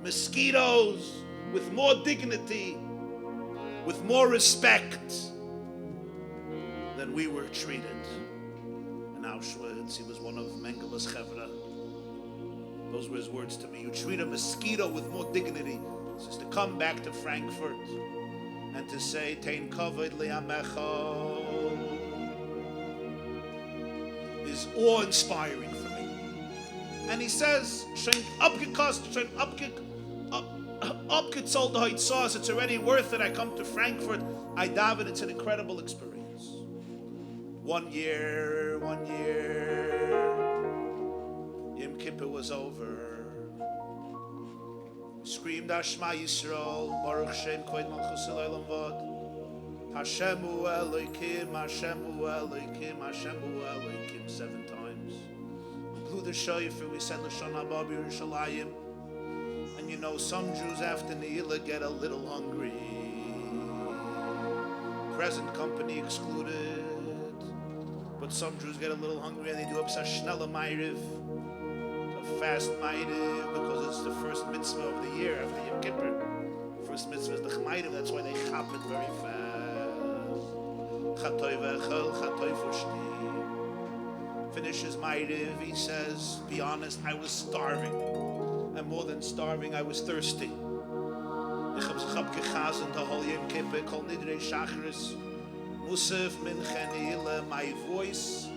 mosquitoes with more dignity, with more respect than we were treated. In Auschwitz, he was one of Mengeles Chevra. Those were his words to me. You treat a mosquito with more dignity. Is to come back to Frankfurt and to say Tein Kavod Li'amecha is awe-inspiring for me. And he says, it's already worth it. I come to Frankfurt, I daven, it's an incredible experience. One year, Yom Kippur was over. Screamed Ashma Yisrael, Baruch Shem Koid Malchus Elolam Vod, Hashemu Elokim, Hashemu Elokim, Hashemu Elokim 7 times. Blew the shofar, we said L'shon Haba B'Yerushalayim. And you know, some Jews after Ne'ilah get a little hungry. Present company excluded. But some Jews get a little hungry and they do up Sashnela Ma'ariv. Fast Ma'ariv, because it's the first mitzvah of the year after Yom Kippur. First mitzvah is the Chma'ariv, that's why they chop it very fast. Chatoy v'echel, chatoy fushti. Finishes Ma'ariv, he says, be honest, I was starving. And more than starving, I was thirsty. Ich hab gechazen the whole Yom Kippur, kol nidrei shacharis, musaf min chanila. My voice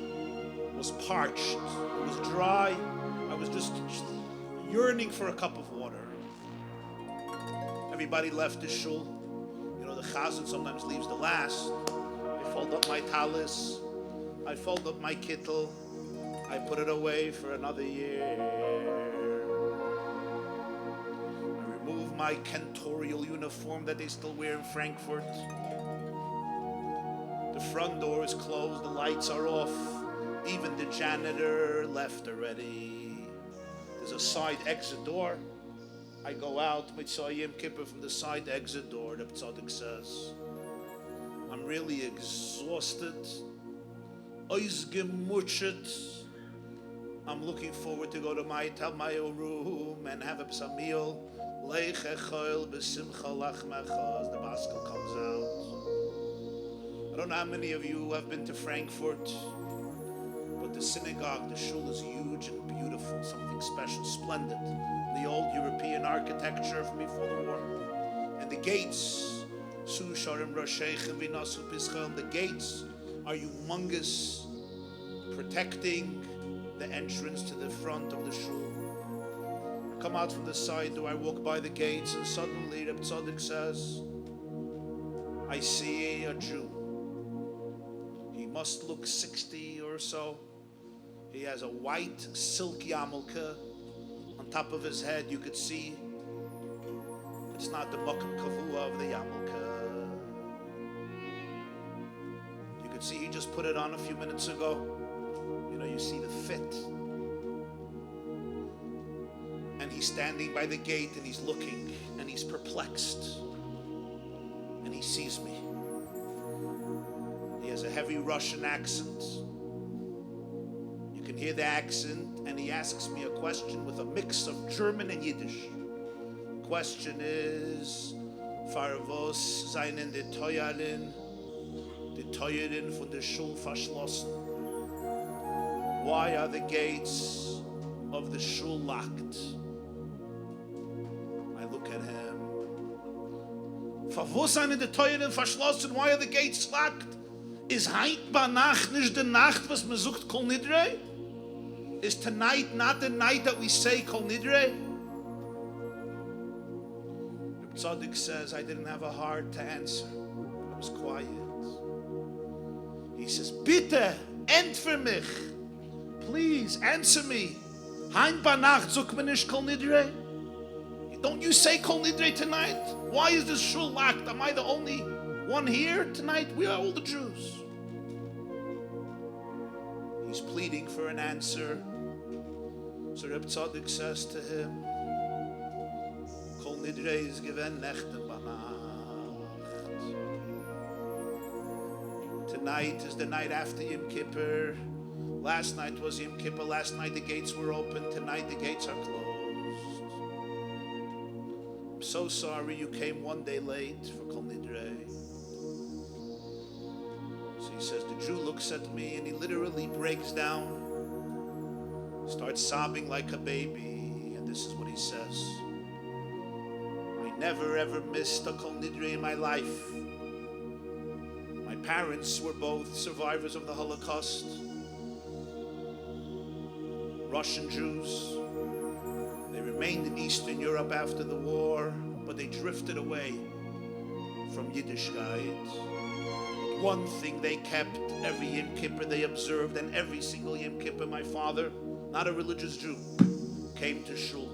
was parched, it was dry. I was just yearning for a cup of water. Everybody left the shul. You know, the chazan sometimes leaves the last. I fold up my talis. I fold up my kittel. I put it away for another year. I remove my cantorial uniform that they still wear in Frankfurt. The front door is closed. The lights are off. Even the janitor left already. There's a side exit door. I go out, Mitzvah Yom Kippur, from the side exit door. The Tzaddik says, I'm really exhausted. Oizgemuchet. I'm looking forward to go to my room and have a meal. Leich echol b'simcha lachmecha, as the baskel comes out. I don't know how many of you have been to Frankfurt. The synagogue, the shul is huge and beautiful, something special, splendid. The old European architecture from before the war. And the gates, the gates are humongous, protecting the entrance to the front of the shul. I come out from the side door, I walk by the gates, and suddenly Reb Tzaddik says, I see a Jew. He must look 60 or so. He has a white silk yarmulke. On top of his head you could see it's not the makom kavua of the yarmulke. You could see he just put it on a few minutes ago. You know, you see the fit. And he's standing by the gate and he's looking and he's perplexed. And he sees me. He has a heavy Russian accent. You can hear the accent, and he asks me a question with a mix of German and Yiddish. Question is, "Far was seinen die Teuerin von der Schule verschlossen? Why are the gates of the shul locked?" I look at him. "Far was seinen die Teuerin verschlossen? Why are the gates locked? Is heint ba Nacht nicht the Nacht was man sucht Kol Nidre? Is tonight not the night that we say Kol Nidre?" Reb Tzaddik says, I didn't have a heart to answer. I was quiet. He says, "Bitte, entfer mich. Please, answer me. Heint ba Nacht sucht man nicht Kol Nidre? Don't you say Kol Nidre tonight? Why is this shul locked? Am I the only one here tonight? We are all the Jews." He's pleading for an answer. So Reb Tzaddik says to him, "Kol Nidre is given nechte banacht. Tonight is the night after Yom Kippur. Last night was Yom Kippur. Last night the gates were open. Tonight the gates are closed. I'm so sorry you came one day late for Kol Nidre." So he says, the Jew looks at me and he literally breaks down, starts sobbing like a baby, and this is what he says: "I never ever missed a Kol Nidre in my life. My parents were both survivors of the Holocaust, Russian Jews. They remained in Eastern Europe after the war, but they drifted away from Yiddishkeit. One thing they kept, every Yom Kippur they observed, and every single Yom Kippur my father, not a religious Jew, came to shul.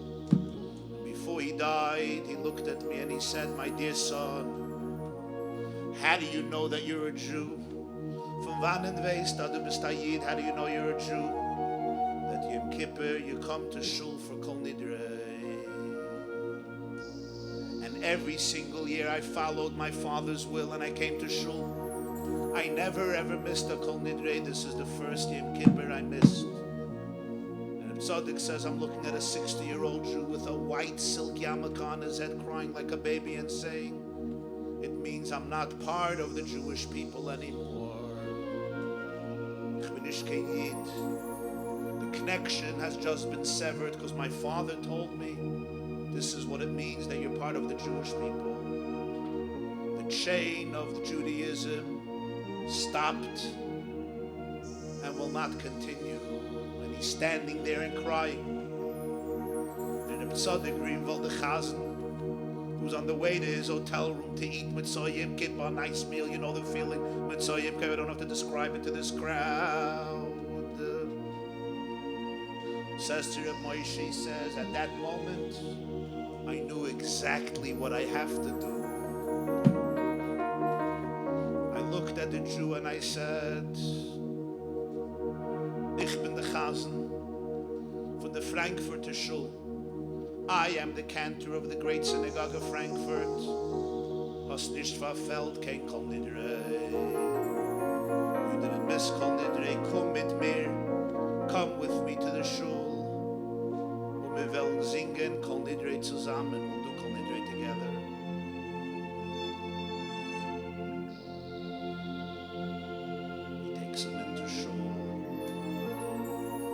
Before he died, he looked at me and he said, 'My dear son, how do you know that you're a Jew? From wanneer wees dat du bist a Yid? How do you know you're a Jew? That Yom Kippur you come to shul for Kol Nidre.' And every single year I followed my father's will and I came to shul. I never ever missed a Kol Nidre. This is the first Yom Kippur I missed." And Reb Tzaddik says, I'm looking at a 60-year-old Jew with a white silk yarmulke on his head, crying like a baby and saying, "It means I'm not part of the Jewish people anymore. Ich bin nicht kein Yid. The connection has just been severed because my father told me this is what it means that you're part of the Jewish people. The chain of Judaism stopped and will not continue." And he's standing there and crying. And Reb Tzaddik Greenwald the Chazan, who's on the way to his hotel room to eat Mitzvah Yom Kippur, a nice meal, you know the feeling, Mitzvah Yom Kippur, I don't have to describe it to this crowd. Says to Reb Moshe, says, at that moment, I knew exactly what I have to do. I looked at the Jew and I said, "Ich bin the Chazan von the Frankfurter Shul. I am the cantor of the great synagogue of Frankfurt. Hast nicht verfällt kein Kol Nidre. You didn't miss Kol Nidre. Komm mit mir. Come with me to the Shul. Und wir wollen singen Kol Nidre zusammen. We'll do Kol Nidre together." He takes him into Shul.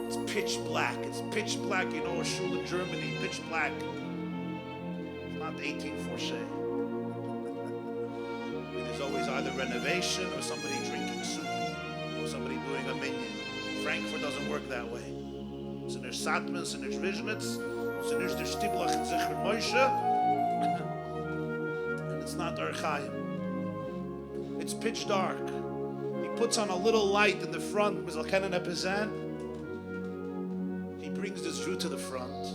It's pitch black. It's pitch black. You know, a shul in Germany, pitch black. It's not 1840. There's always either renovation or somebody drinking soup or somebody doing a minyan. Frankfurt doesn't work that way. sind Satmen, sind Vizhnitz, sind der Stiblach in Zichron Moshe, and it's not Archaim. It's pitch dark. He puts on a little light in the front, he brings this Jew to the front.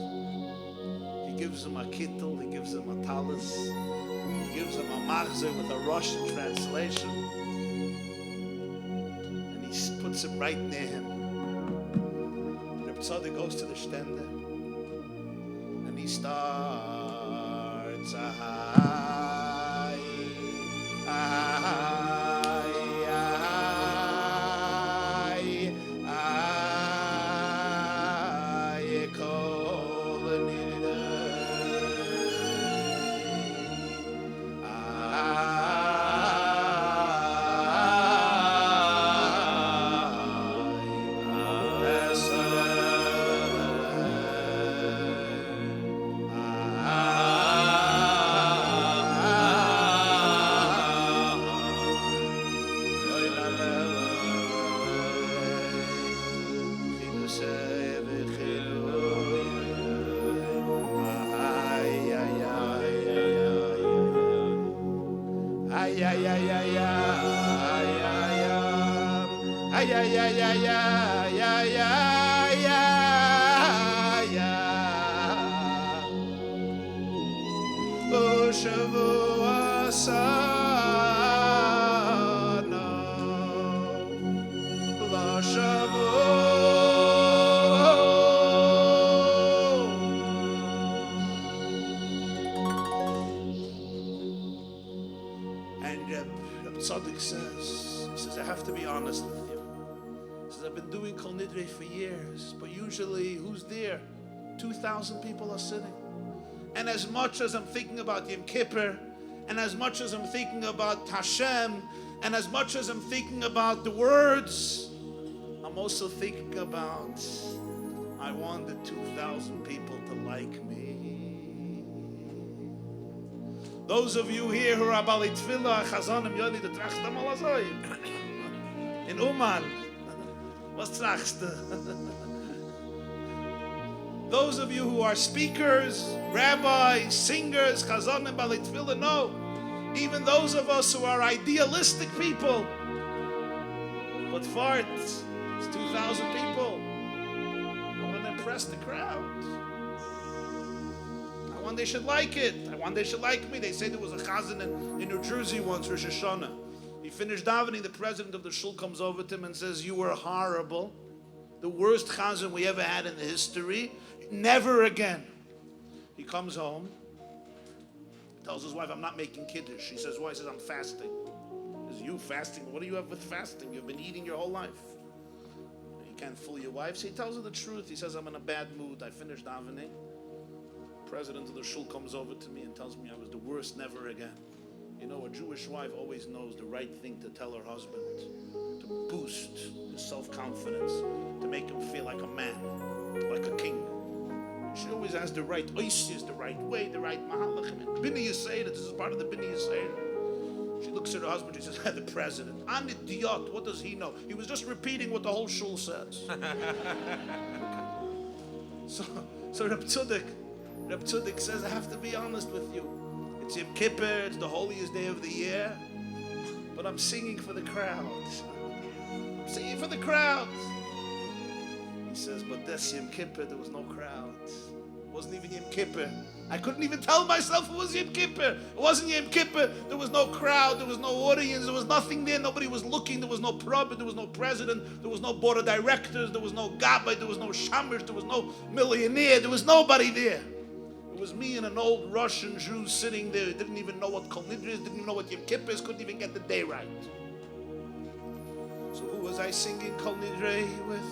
He gives him a kittel, he gives him a talis, he gives him a machzor with a Russian translation, and he puts him right near him. Reb Tzaddik goes to the stender, and he starts, I have to be honest with you. He says, I've been doing Kol Nidre for years, but usually, who's there? 2,000 people are sitting. And as much as I'm thinking about Yom Kippur, and as much as I'm thinking about Hashem, and as much as I'm thinking about the words, I'm also thinking about, I want the 2,000 people to like me. Those of you here who are Bali Tfilah, Chazanim, Yoni, the Trachtam Alazoi. In Uman, was trachst? Those of you who are speakers, rabbis, singers, Chazanim, Bali Tfilah, no. Even those of us who are idealistic people, but fart, it's 2,000 people. I want to impress the crowd. I want they should like it. I want they should like me. They say there was a chazan in New Jersey once, Rosh Hashanah. He finished davening, the president of the shul comes over to him and says, you were horrible. The worst chazan we ever had in the history. Never again. He comes home, tells his wife, I'm not making kiddush. She says, why? He says, I'm fasting. He says, you fasting? What do you have with fasting? You've been eating your whole life. You can't fool your wife. So he tells her the truth. He says, I'm in a bad mood. I finished davening. President of the shul comes over to me and tells me I was the worst, never again. You know, a Jewish wife always knows the right thing to tell her husband, to boost his self-confidence, to make him feel like a man, like a king. She always has the right oisis, the right way, the right mahalachim. Bini Yisrael, this is part of the Bini Yisrael. She looks at her husband, she says, the president, an idiot, what does he know? He was just repeating what the whole shul says. So Reb Tzaddik says, I have to be honest with you. It's Yom Kippur, it's the holiest day of the year, but I'm singing for the crowd. I'm singing for the crowd. He says, but this Yom Kippur, there was no crowd. It wasn't even Yom Kippur. I couldn't even tell myself it was Yom Kippur. It wasn't Yom Kippur. There was no crowd. There was no audience. There was nothing there. Nobody was looking. There was no prophet. There was no president. There was no board of directors. There was no gabbai. There was no shamish. There was no millionaire. There was nobody there. It was me and an old Russian Jew sitting there. Didn't even know what Kol Nidre is. Didn't even know what Yom Kippur is. Couldn't even get the day right. So who was I singing Kol Nidre with?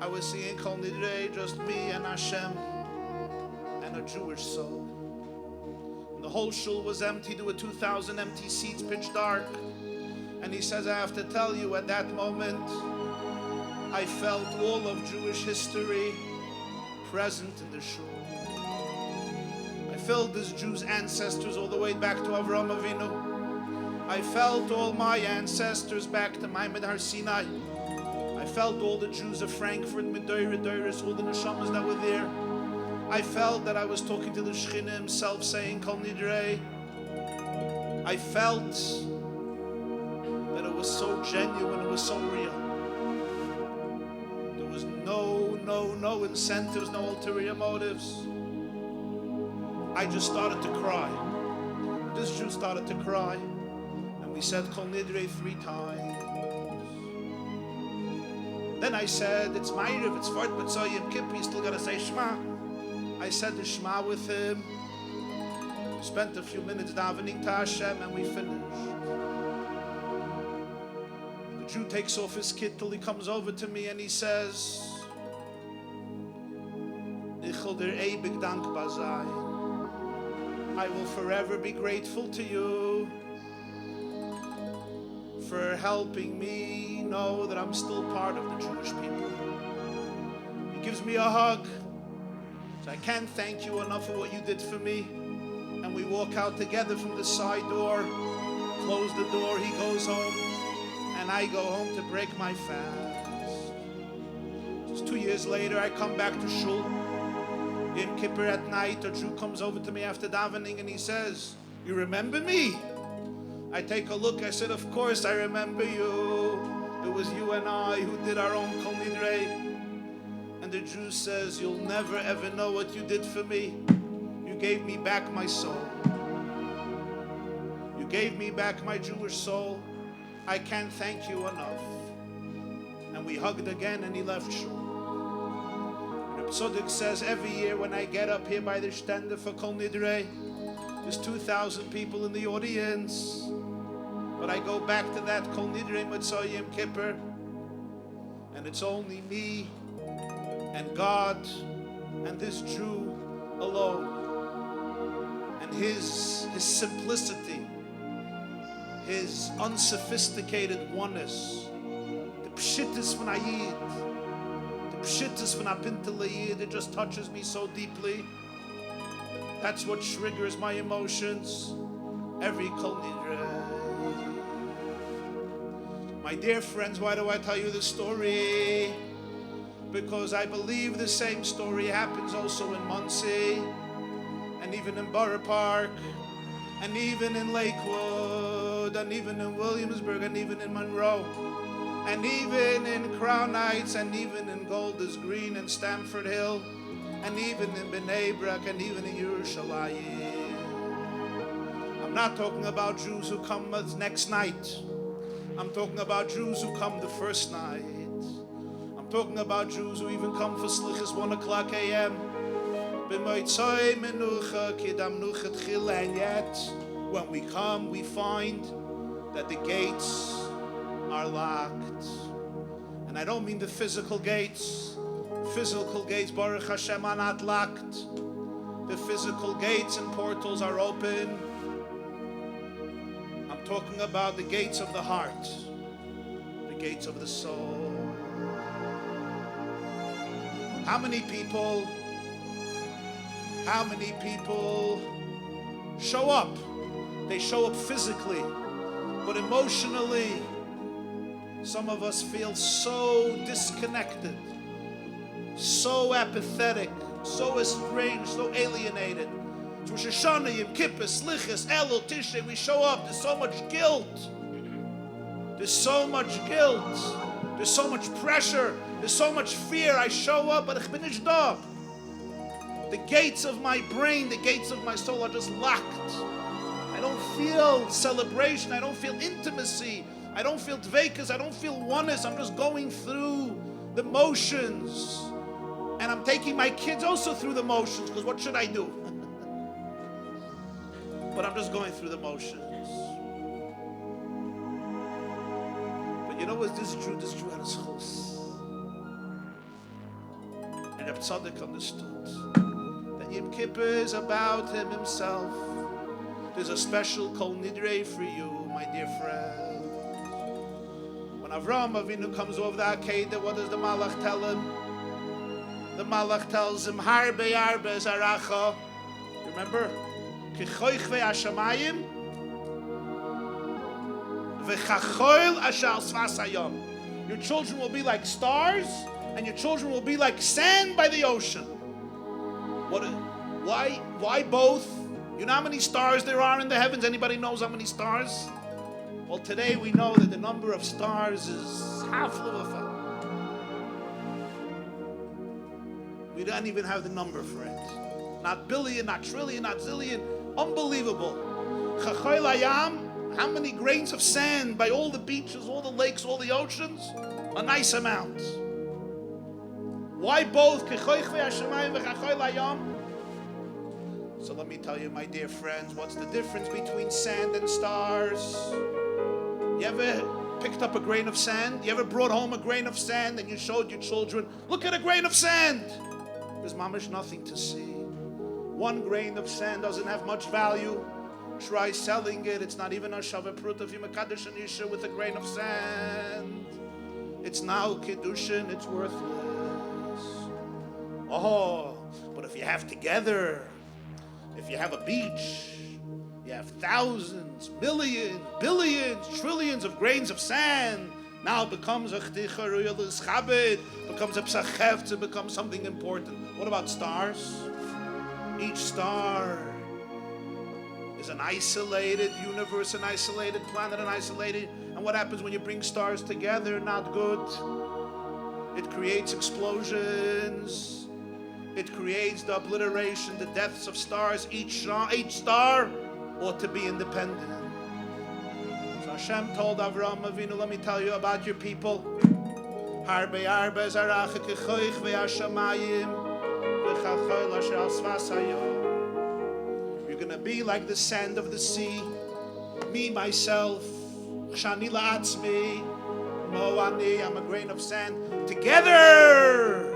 I was singing Kol Nidre, just me and Hashem and a Jewish soul. And the whole shul was empty. There were 2,000 empty seats, pitch dark. And he says, I have to tell you, at that moment, I felt all of Jewish history present in the shul. I felt this Jew's ancestors all the way back to Avraham Avinu. I felt all my ancestors back to Maimon Har Sinai. I I felt all the Jews of Frankfurt, Medoira, Doiris, all the neshamas that were there. I felt that I was talking to the Shechina himself, saying Kol Nidrei. I felt that it was so genuine, it was so real. There was no incentives, no ulterior motives. I just started to cry. This Jew started to cry. And we said Kol Nidrei 3 times. Then I said, it's Ma'ariv, it's Fort B'Tzoyim Kippur, you still got to say Shema. I said the Shema with him. We spent a few minutes davening to Hashem and we finished. The Jew takes off his kittel, he comes over to me and he says, Ich will dir ewig dankbar sein. I will forever be grateful to you for helping me know that I'm still part of the Jewish people. He gives me a hug. So I can't thank you enough for what you did for me. And we walk out together from the side door, close the door, he goes home, and I go home to break my fast. Just 2 years later, I come back to Shul. Yom Kippur at night, a Jew comes over to me after davening and he says, you remember me? I take a look, I said, of course I remember you. It was you and I who did our own Kol Nidrei. And the Jew says, you'll never ever know what you did for me. You gave me back my soul. You gave me back my Jewish soul. I can't thank you enough. And we hugged again and he left Shul. Tzoddik says every year when I get up here by the stender for Kol Nidrei, there's 2,000 people in the audience. But I go back to that Kol Nidrei Motzei Yom Kippur, and it's only me and God and this Jew alone. And his simplicity, his unsophisticated oneness, the pshittis von Ayid, the pshittis von Apintelayid, it just touches me so deeply. That's what triggers my emotions every Kol Nidrei. My dear friends, why do I tell you this story? Because I believe the same story happens also in Muncie, and even in Borough Park, and even in Lakewood, and even in Williamsburg, and even in Monroe, and even in Crown Heights, and even in Golders Green and Stamford Hill, and even in Bnei Brak, and even in Yerushalayim. I'm not talking about Jews who come the next night. I'm talking about Jews who come the first night. I'm talking about Jews who even come for Slichas 1 o'clock a.m. And yet, when we come, we find that the gates are locked. And I don't mean the physical gates. Physical gates, Baruch Hashem, are not locked. The physical gates and portals are open. I'm talking about the gates of the heart, the gates of the soul. How many people show up? They show up physically, but emotionally, some of us feel so disconnected, so apathetic, so estranged, so alienated. Rosh Hashanah, Yom Kippur, Slichas, Elul, Tishrei, we show up. There's so much guilt. There's so much guilt. There's so much pressure. There's so much fear. I show up, but ich bin nicht da. The gates of my brain, the gates of my soul are just locked. I don't feel celebration. I don't feel intimacy. I don't feel dveikus. I don't feel oneness. I'm just going through the motions. And I'm taking my kids also through the motions, because what should I do? But I'm just going through the motions. But you know what this Jew had his chus. And Reb Tzaddik understood that Yom Kippur is about him himself. There's a special Kol Nidrei for you, my dear friend. When Avraham Avinu comes over the Akedah, what does the Malach tell him? The Malach tells him, Harbe Arbe Zaracha. Remember? Kichoichve Hashamayim V'chachoil Ashal Svas Hayom. Your children will be like stars, and your children will be like sand by the ocean. Why both? You know how many stars there are in the heavens? Anybody knows how many stars? Well, today we know that the number of stars is half of a. We don't even have the number for it. Not billion, not trillion, not zillion. Unbelievable. How many grains of sand by all the beaches, all the lakes, all the oceans? A nice amount. Why both? So let me tell you, my dear friends, what's the difference between sand and stars? You ever picked up a grain of sand? You ever brought home a grain of sand and you showed your children, look at a grain of sand? There's mamish nothing to see. One grain of sand doesn't have much value. Try selling it. It's not even a shava prut if you mekadosh an isha with a grain of sand. It's now kiddushin. It's worthless. Oh, but if you have together, if you have a beach, you have thousands, millions, billions, trillions of grains of sand. Now it becomes a chabed, becomes a psacheft, it becomes something important. What about stars? Each star is an isolated universe, an isolated planet, an isolated. And what happens when you bring stars together? Not good. It creates explosions. It creates the obliteration, the deaths of stars. Each star ought to be independent. So Hashem told Avraham Avinu, let me tell you about your people. You're going to be like the sand of the sea. Me, myself, I'm a grain of sand. Together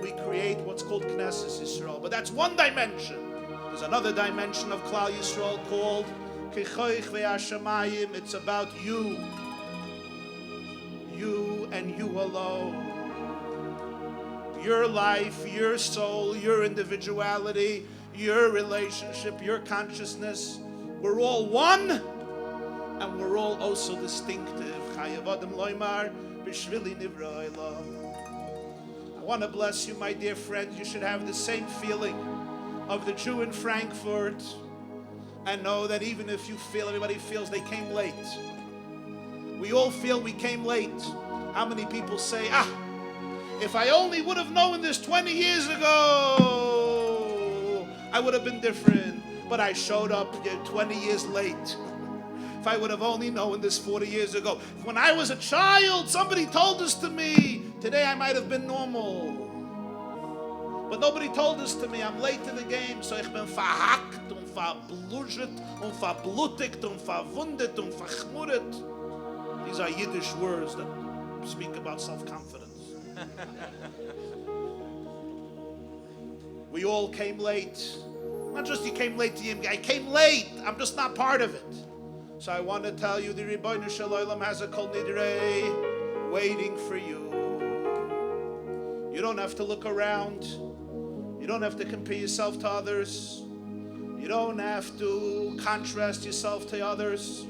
we create what's called Knesset Yisrael. But that's one dimension. There's another dimension of Klal Yisrael called Kechoich Ve'ashamayim. It's about you. You and you alone. Your life, your soul, your individuality, your relationship, your consciousness. We're all one, and we're all also distinctive. Chayav Adam Loimar B'Shvili Nivra Elam. I want to bless you, my dear friends. You should have the same feeling of the Jew in Frankfurt, and know that even if you feel, everybody feels they came late. We all feel we came late. How many people say, if I only would have known this 20 years ago, I would have been different. But I showed up 20 years late. If I would have only known this 40 years ago. When I was a child, somebody told this to me. Today I might have been normal. But nobody told this to me. I'm late to the game. So ich bin verhackt und verblutet und verblutigt und verwundet und verchmuret. These are Yiddish words that speak about self-confidence. We all came late. Not just you came late to Yim, I came late. I'm just not part of it. So I want to tell you, the Ribbono Shel Olam has a Kol Nidrei waiting for you. You don't have to look around. You don't have to compare yourself to others. You don't have to contrast yourself to others.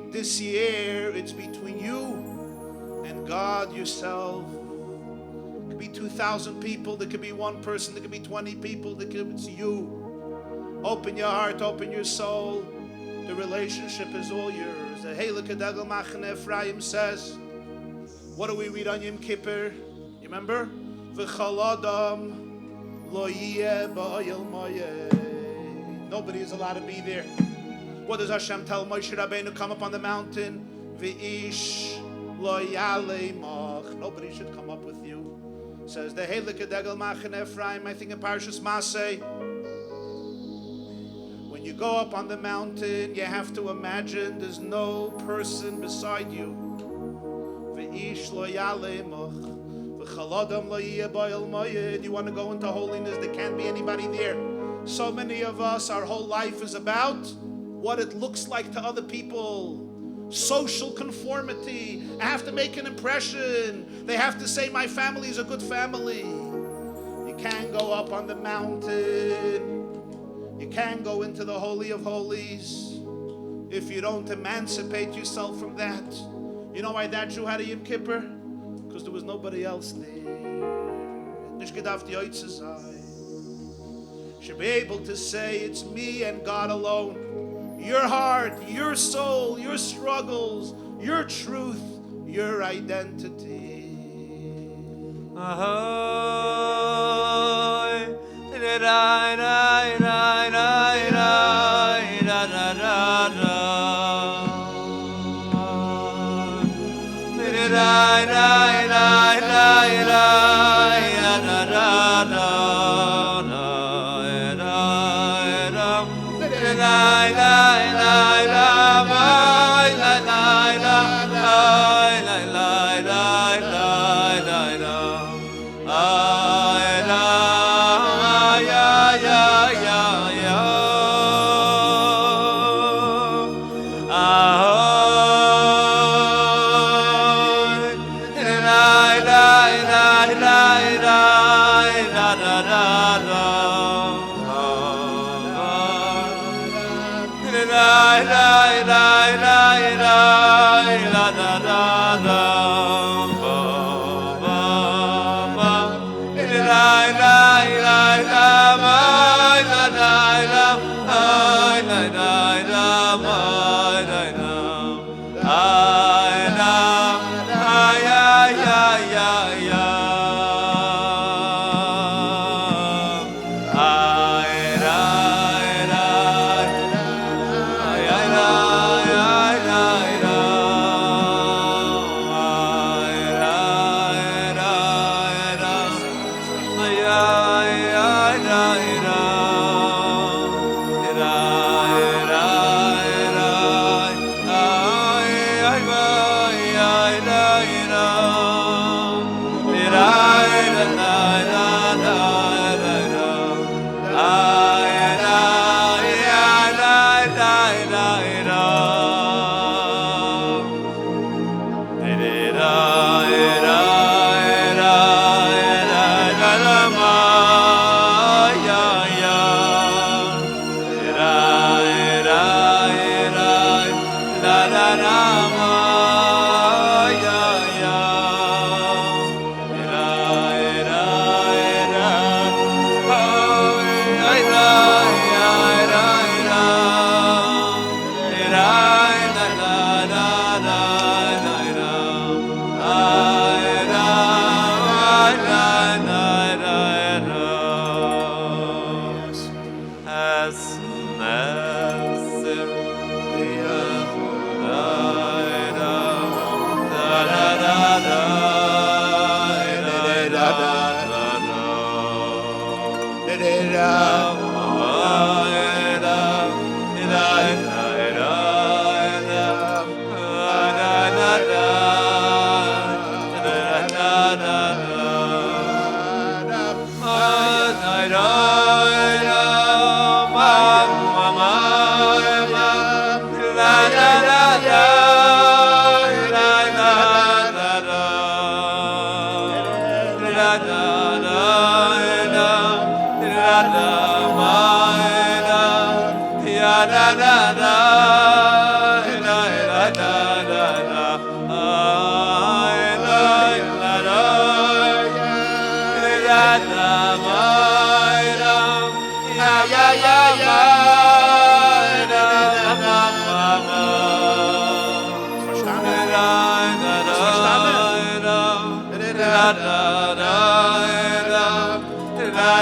This year, it's between you and God yourself. It could be 2,000 people. There could be one person. There could be 20 people. It's you. Open your heart. Open your soul. The relationship is all yours. The Heilige Degel Machane Ephraim says, what do we read on Yom Kippur? You remember? V'chol adam lo yeh ba'oyel moyeh. Nobody is allowed to be there. What does Hashem tell Moshe Rabbeinu? Come up on the mountain. V'ish lo yalei mach. Nobody should come up with you. Says the Heilige Degel Machane Ephraim, I think in Parshas Maseh. When you go up on the mountain, you have to imagine there's no person beside you. V'ish lo yalei mach. V'chol adam lo yeh ba'oyel moyeh. You want to go into holiness? There can't be anybody there. So many of us, our whole life is about what it looks like to other people. Social conformity. I have to make an impression. They have to say my family is a good family. You can't go up on the mountain. You can't go into the Holy of Holies if you don't emancipate yourself from that. You know why that Jew had a Yom Kippur? Because there was nobody else there. Nicht gedacht die Oitze sei. Should be able to say it's me and God alone. Your heart, your soul, your struggles, your truth, your identity. Ahoy, da da da da da da da da da. Da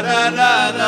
da da da da da.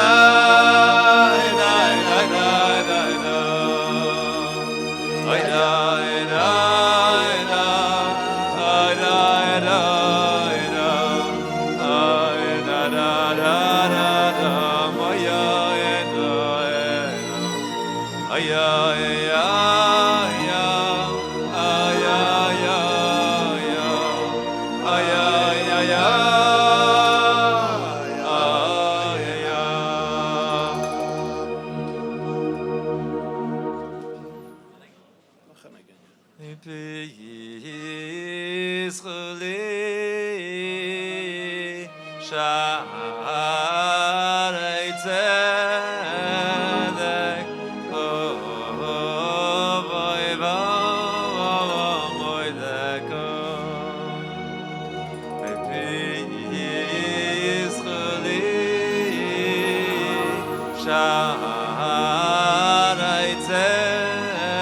tzedek,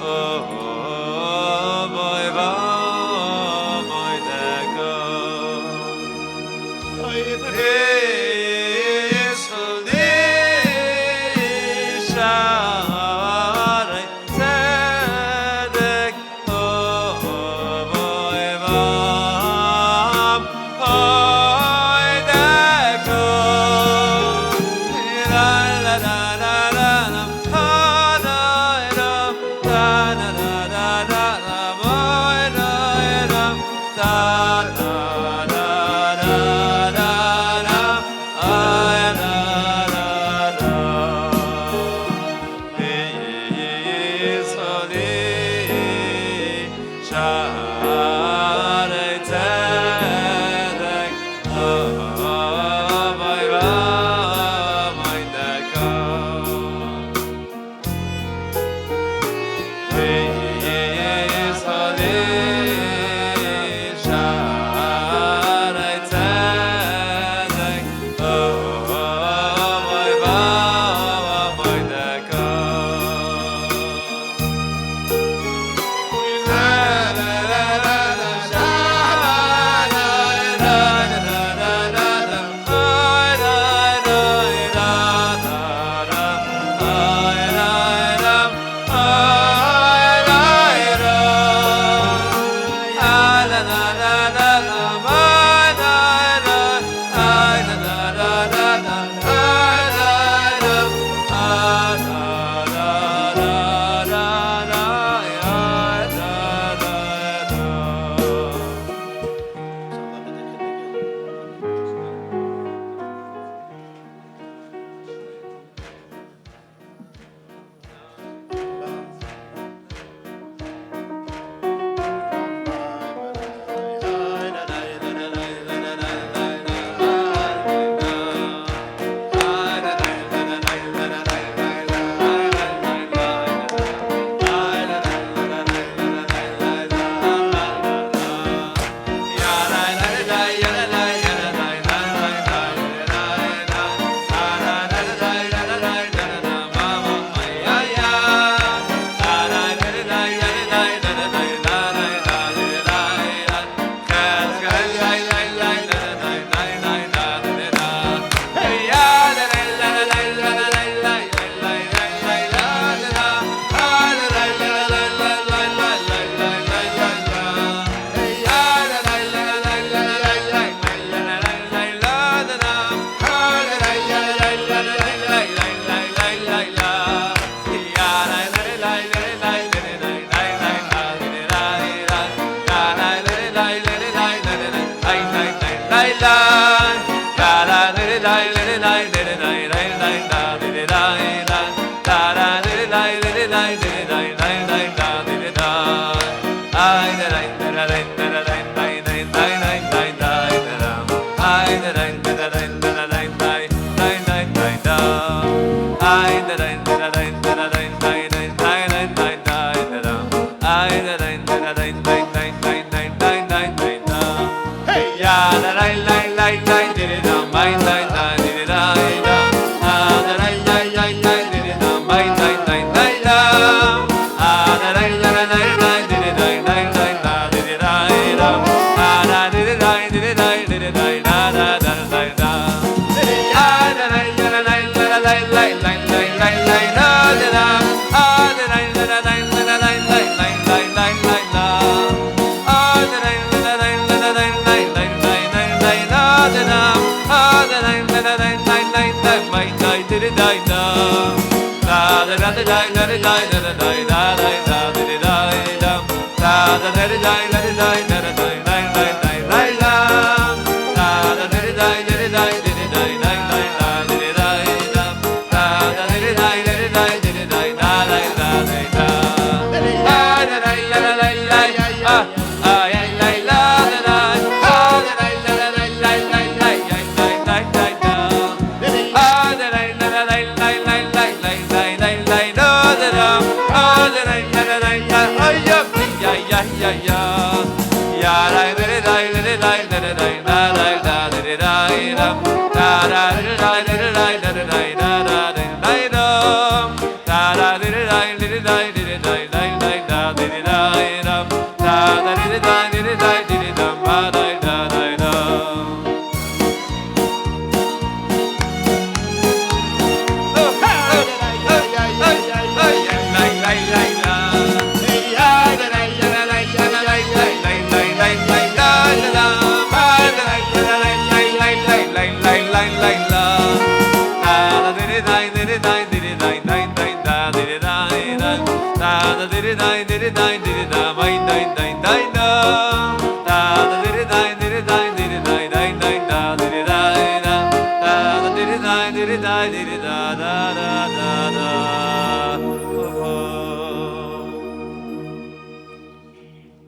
oh boy boy deko. Peacefully share tzedek, oh boy boy deko. La la la la la la, da da da da da da da da, boy da da da da da da da da, ay da da da. Peacefully share tzedek, oh my deko. Peacefully share tzedek, oh my deko.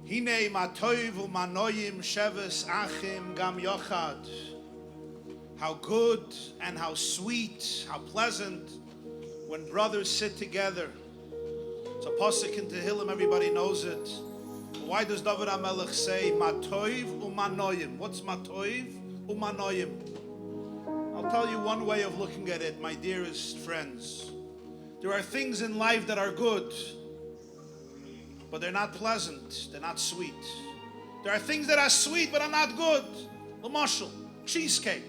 Hine matoiv umanoyim sheves achim gam yochad. How good and how sweet, how pleasant when brothers sit together. It's a pasuk in Tehillim, everybody knows it. Why does David HaMelech say matoiv umanoyim? What's matoiv umanoyim? I'll tell you one way of looking at it, my dearest friends. There are things in life that are good, but they're not pleasant, they're not sweet. There are things that are sweet but are not good. L'mashal, cheesecake.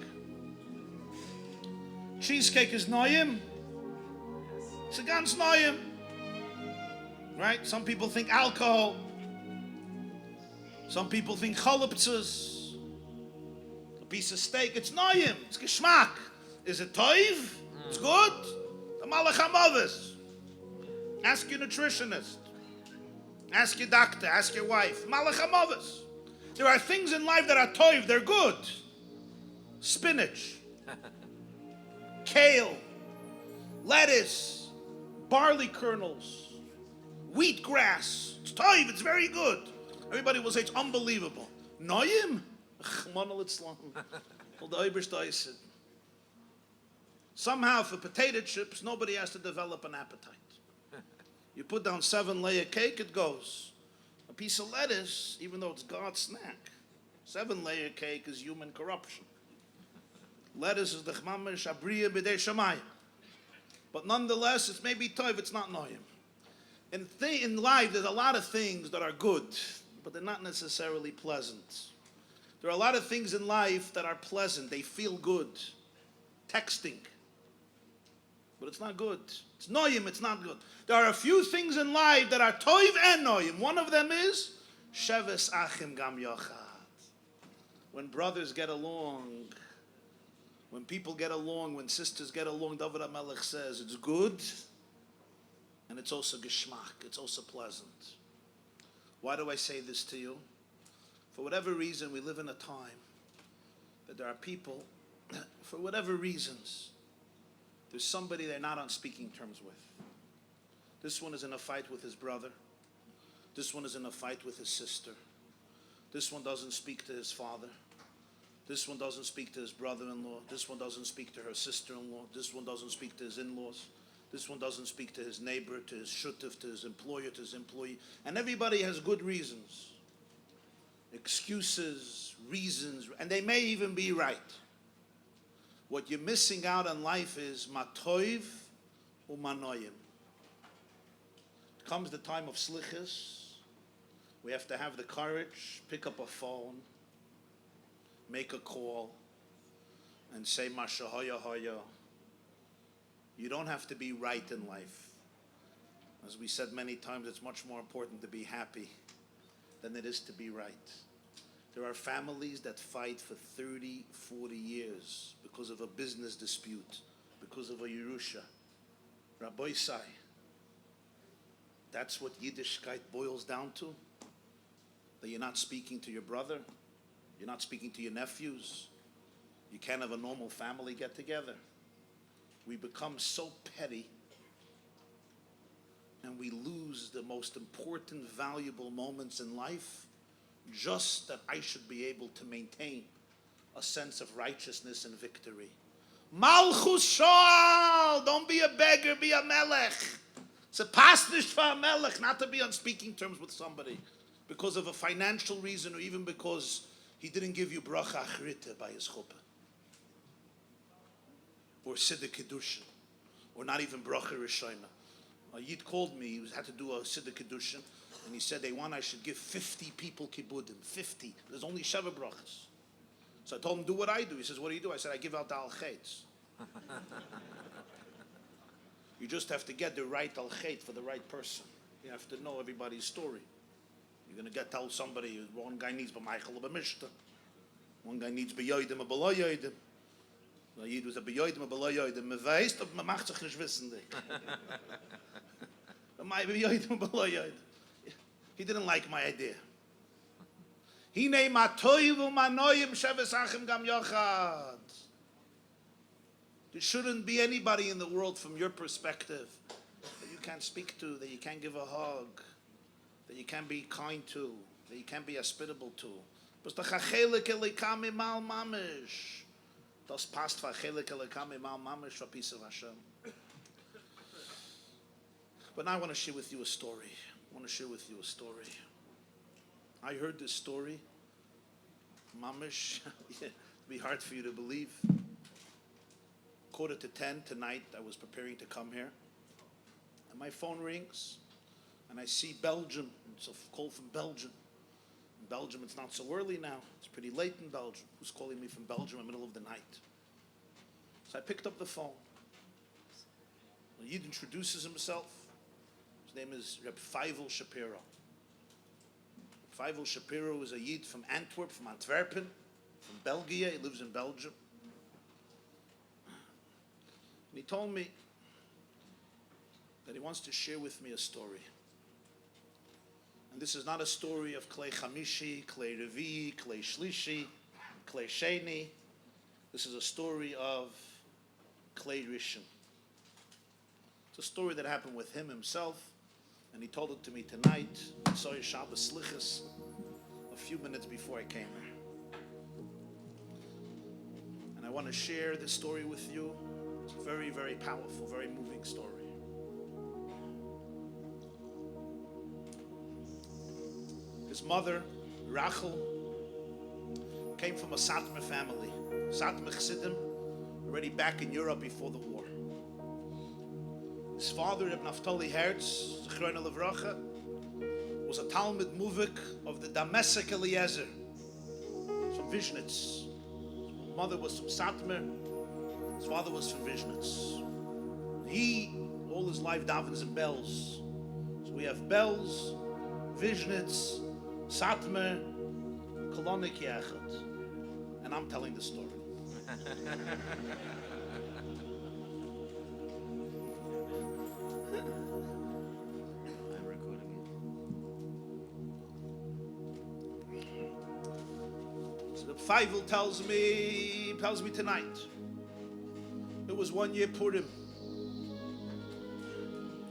Cheesecake is noyim. It's a ganz noyim. Right? Some people think alcohol. Some people think chaluptzas. A piece of steak, it's noyim. It's geschmack. Is it toiv? It's good. The malach hamavis. Ask your nutritionist. Ask your doctor. Ask your wife. Malach hamavis. There are things in life that are toiv. They're good. Spinach. Kale, lettuce, barley kernels, wheatgrass. It's toiv, it's very good. Everybody will say it's unbelievable. Noyim? Somehow for potato chips, nobody has to develop an appetite. You put down 7-layer cake, it goes. A piece of lettuce, even though it's God's snack, 7-layer cake is human corruption. Lettuce is the chmamish abriya b'dei shamayim. But nonetheless, it's maybe toiv, it's not noyim. In life, there's a lot of things that are good, but they're not necessarily pleasant. There are a lot of things in life that are pleasant. They feel good. Texting. But it's not good. It's noyim, it's not good. There are a few things in life that are toiv and noyim. One of them is sheves achim gam yochad. When brothers get along, when people get along, when sisters get along, David HaMelech says it's good and it's also geschmack, it's also pleasant. Why do I say this to you? For whatever reason, we live in a time that there are people, for whatever reasons, there's somebody they're not on speaking terms with. This one is in a fight with his brother. This one is in a fight with his sister. This one doesn't speak to his father. This one doesn't speak to his brother-in-law. This one doesn't speak to her sister-in-law. This one doesn't speak to his in-laws. This one doesn't speak to his neighbor, to his shutuf, to his employer, to his employee. And everybody has good reasons. Excuses, reasons, and they may even be right. What you're missing out on life is matoiv umanoyim. Comes the time of slichus. We have to have the courage, pick up a phone, make a call, and say masha hoya hoya. You don't have to be right in life. As we said many times, it's much more important to be happy than it is to be right. There are families that fight for 30, 40 years because of a business dispute, because of a Yerusha. Rabbi Sai, that's what Yiddishkeit boils down to? That you're not speaking to your brother, you're not speaking to your nephews, you can't have a normal family get together. We become so petty and we lose the most important, valuable moments in life just that I should be able to maintain a sense of righteousness and victory. Malchus Shal! Don't be a beggar, be a melech. It's a pasnish for a melech, not to be on speaking terms with somebody because of a financial reason or even because he didn't give you bracha achrita by his chuppah. Or siddur kedushin. Or not even bracha rishayna. A Yid called me, he had to do a siddur kedushin, and he said they want I should give 50 people kibbudim. 50. There's only 7 brachas. So I told him, do what I do. He says, what do you do? I said, I give out the al-chetz. You just have to get the right al-chet for the right person. You have to know everybody's story. You're going to tell somebody, one guy needs b'maichel or b'mishta. One guy needs b'yoydim or b'lo yoydim. Na Yid was a beyoid, ma below yoid. Me weiß, ob man macht sich nicht wissen. My beyoid, ma below yoid. He didn't like my idea. Hine ma toiv ma noyim shevesachim gam yochad. There shouldn't be anybody in the world from your perspective that you can't speak to, that you can't give a hug, that you can't be kind to, that you can't be hospitable to. Das passt for chelik elekam imal mamish for piece of Hashem. But now I want to share with you a story. I heard this story. Mamish, it'd be hard for you to believe. 9:45 tonight, I was preparing to come here. And my phone rings. And I see Belgium. It's a call from Belgium. In Belgium, it's not so early now. It's pretty late in Belgium. Who's calling me from Belgium in the middle of the night? So I picked up the phone. The Yid introduces himself. His name is Reb Feivel Shapiro. Feivel Shapiro is a Yid from Antwerp, from Antwerpen, from Belgium. He lives in Belgium. And he told me that he wants to share with me a story. And this is not a story of Klei Chamishi, Klei Revi, Klei Shlishi, Klei Sheni. This is a story of Klei Rishon. It's a story that happened with him himself, and he told it to me tonight. I saw his Shabbos Slichas a few minutes before I came here. And I want to share this story with you. It's a very, very powerful, very moving story. His mother, Rachel, came from a Satmar family. Satmar Chassidim, already back in Europe before the war. His father, Reb Naftali Herz, Zechrona Levracha, was a Talmud Muvik of the Damasek Eliezer from Vishnitz. His mother was from Satmar. His father was from Vishnitz. He, all his life, davens in bells. So we have bells, Vishnitz, Satmar, Kolonik Yachad. And I'm telling the story. I'm recording it. So the Feivel tells me tonight. It was 1 year Purim.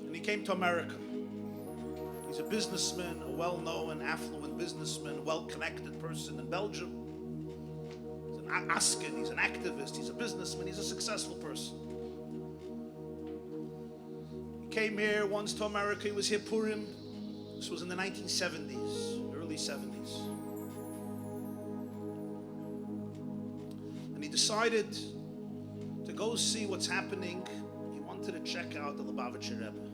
And he came to America. He's a businessman, a well-known, affluent businessman, a well-connected person in Belgium. He's an askin, he's an activist, he's a businessman, he's a successful person. He came here once to America, he was here Purim. This was in the 1970s, early 70s. And he decided to go see what's happening. He wanted to check out the Lubavitcher Rebbe.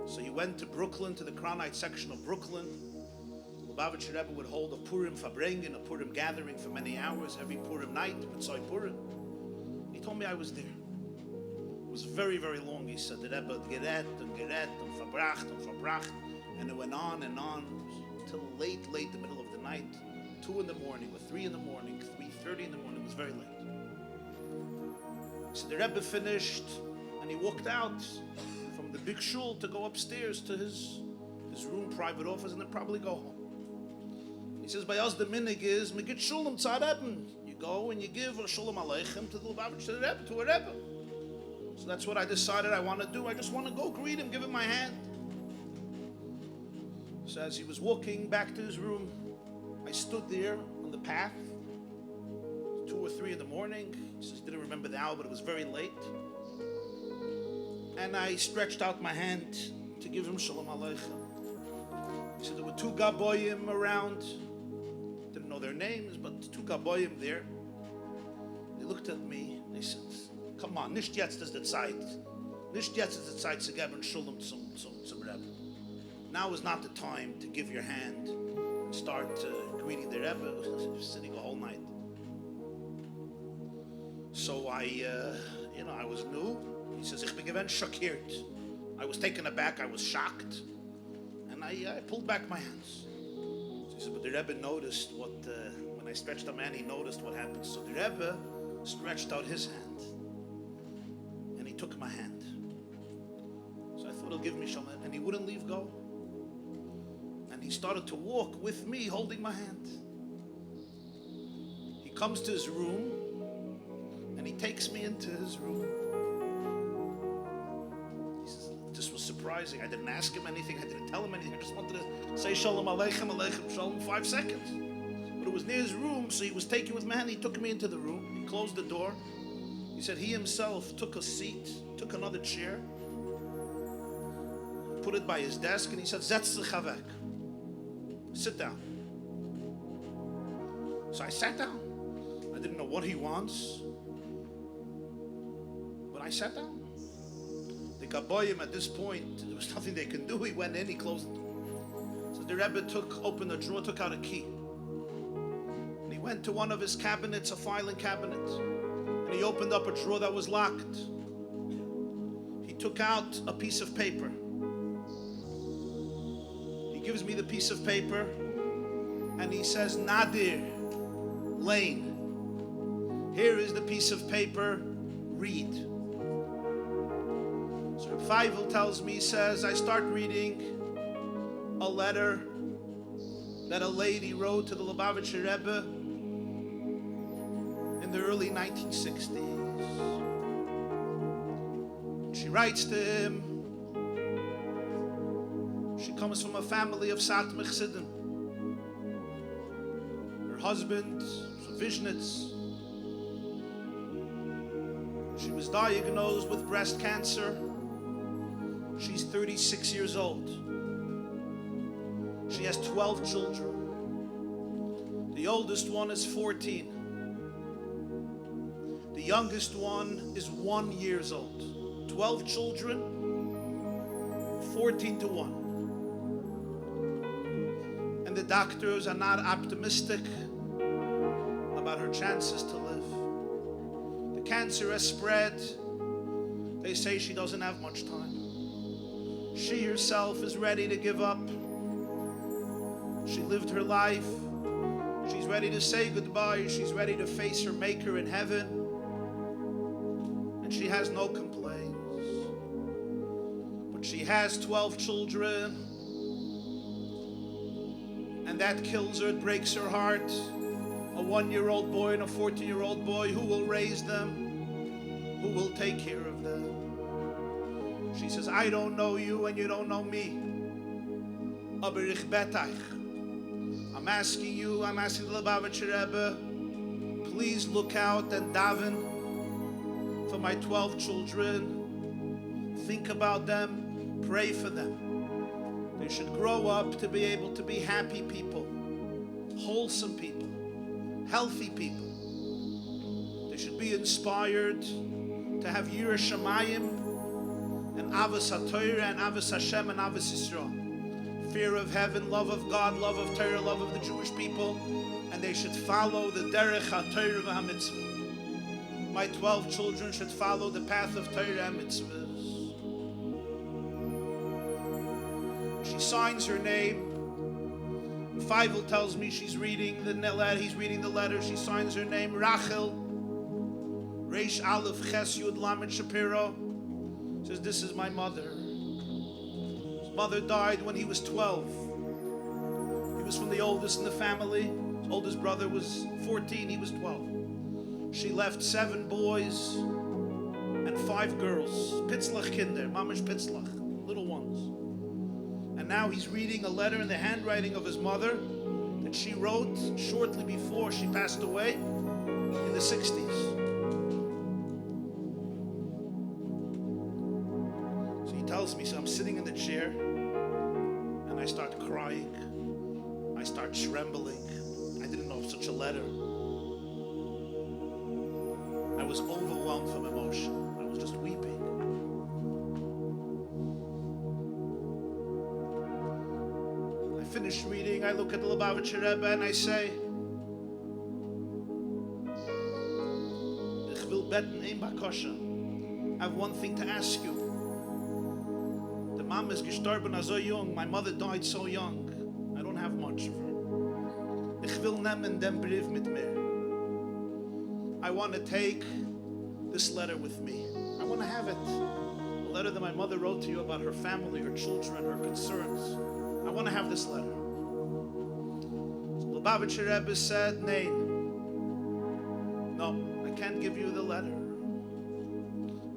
So he went to Brooklyn, to the Kronite section of Brooklyn. The Lubavitcher Rebbe would hold a Purim Fabrengen, a Purim gathering for many hours every Purim night, Mitzvah Purim. He told me I was there. It was very, very long. He said the Rebbe geret and verbracht, and it went on until late, the middle of the night, 2 in the morning, or 3 in the morning, 3:30 in the morning. It was very late. So the Rebbe finished, and he walked out from the big shul to go upstairs to his room, private office, and then probably go home. He says, by us the minig is, me get shulam tzad Rebbe. You go and you give a shulam aleichem to the Lubavitcher Rebbe, to a Rebbe. So that's what I decided I want to do. I just want to go greet him, give him my hand. So as he was walking back to his room, I stood there on the path, 2 or 3 in the morning. He says, didn't remember the hour, but it was very late. And I stretched out my hand to give him shalom aleichem. He said there were 2 gaboyim around. Didn't know their names, but 2 gaboyim there. They looked at me and they said, come on, nicht jetzt ist die Zeit. Nicht jetzt ist die Zeit zu geben shalom zum Rebbe. Now is not the time to give your hand and start greeting the Rebbe. Sitting a whole night. So I was new. He says, ich bin gewinn schockiert. I was taken aback, I was shocked. And I pulled back my hands. So he said, but the Rebbe noticed when I stretched out my hand, he noticed what happened. So the Rebbe stretched out his hand, and he took my hand. So I thought he'll give me some, and he wouldn't leave go. And he started to walk with me, holding my hand. He comes to his room, and he takes me into his room. He says, this was surprising. I didn't ask him anything. I didn't tell him anything. I just wanted to say Shalom Aleichem, Aleichem Shalom, 5 seconds. But it was near his room, so he was taking with my hand. He took me into the room. He closed the door. He said he himself took a seat, took another chair, put it by his desk, and he said, Setz dich weg. Sit down. So I sat down. I didn't know what he wants, but I sat down. The Gaboyim at this point, there was nothing they could do. He went in, he closed the door. So the Rebbe opened a drawer, took out a key. And he went to one of his cabinets, a filing cabinet. And he opened up a drawer that was locked. He took out a piece of paper. He gives me the piece of paper and he says, Nadir Lane, here is the piece of paper, read. So Reb Feivel tells me, he says, I start reading a letter that a lady wrote to the Lubavitcher Rebbe in the early 1960s. She writes to him. She comes from a family of Satmar Chassidim. Her husband was from Vishnitz. She was diagnosed with breast cancer. She's 36 years old. She has 12 children. The oldest one is 14. The youngest one is 1 year old. 12 children, 14 to 1. And the doctors are not optimistic about her chances to live. The cancer has spread. They say she doesn't have much time. She herself is ready to give up. She lived her life. She's ready to say goodbye. She's ready to face her Maker in heaven. And she has no complaints. But she has 12 children. And that kills her, it breaks her heart. A 1-year-old boy and a 14-year-old boy. Who will raise them? Who will take care of them? She says, I don't know you and you don't know me. Aber ich betach. I'm asking you, I'm asking the Lubavitcher Rebbe, please look out and daven for my 12 children. Think about them, pray for them. They should grow up to be able to be happy people, wholesome people, healthy people. They should be inspired to have Yirah Shamayim and Avos HaTorah and Avos Hashem and Avos Yisrael. Fear of heaven, love of God, love of Torah, love of the Jewish people, and they should follow the derech HaTorah v'HaMitzvah. My 12 children should follow the path of Torah and mitzvahs. She signs her name. Feivel tells me she's reading the letter. He's reading the letter. She signs her name, Rachel. Reish Aleph Ches Yud Lamed Shapiro. Says, this is my mother. His mother died when he was 12. He was from the oldest in the family. His oldest brother was 14, he was 12. She left 7 boys and 5 girls. Pitzlach Kinder, Mamish Pitzlach, little ones. And now he's reading a letter in the handwriting of his mother that she wrote shortly before she passed away in the 60s. Tells me, so I'm sitting in the chair and I start crying. I start trembling. I didn't know of such a letter. I was overwhelmed from emotion. I was just weeping. I finished reading. I look at the Lubavitcher Rebbe and I say, Ich will beten ein bakosha. I have one thing to ask you. Mom is gestorben so young. My mother died so young. I don't have much of her. Ich will nehmen den Brief mit mir. I want to take this letter with me. I want to have it. The letter that my mother wrote to you about her family, her children, her concerns. I want to have this letter. So Lubavitcher Rebbe said, "Nay, no, I can't give you the letter."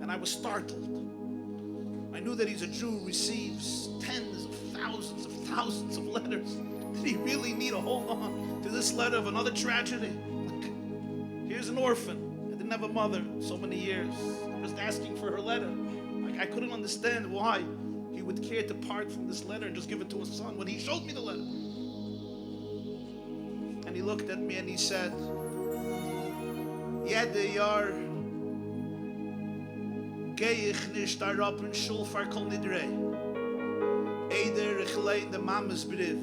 And I was startled. I knew that he's a Jew who receives tens of thousands of letters. Did he really need to hold on to this letter of another tragedy? Like, here's an orphan. I didn't have a mother so many years. I'm just asking for her letter. Like, I couldn't understand why he would care to part from this letter and just give it to his son when he showed me the letter. And he looked at me and he said, "Jede Jahr gehe ich nicht darauf in Schul für kol nidrei. Eider ich lein de Mama's brief."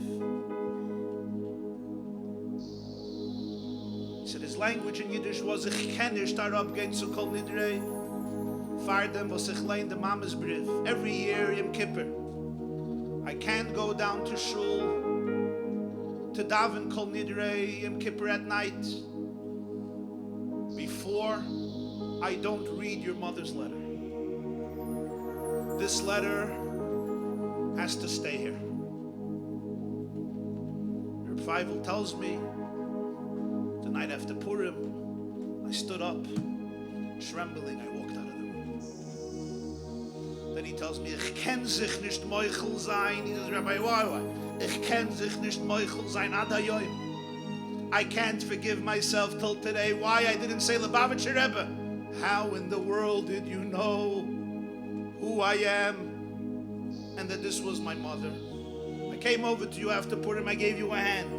He said his language in Yiddish was, "Ich kann nicht darauf gehen zu kol nidrei. Fahr dem was ich lein de Mama's brief." Every year Yom Kippur, I can't go down to Shul to daven kol nidrei Yom Kippur at night before I don't read your mother's letter. This letter has to stay here. Reb Feivel tells me the night after Purim, I stood up, trembling. I walked out of the room. Then he tells me, "Ich kann sich nicht moichel sein." He says, "Rabbi, why? Ich kann sich nicht moichel sein ad hayoim. I can't forgive myself till today. Why I didn't say Lubavitcher Rebbe? How in the world did you know who I am and that this was my mother? I came over to you after Purim. I gave you a hand.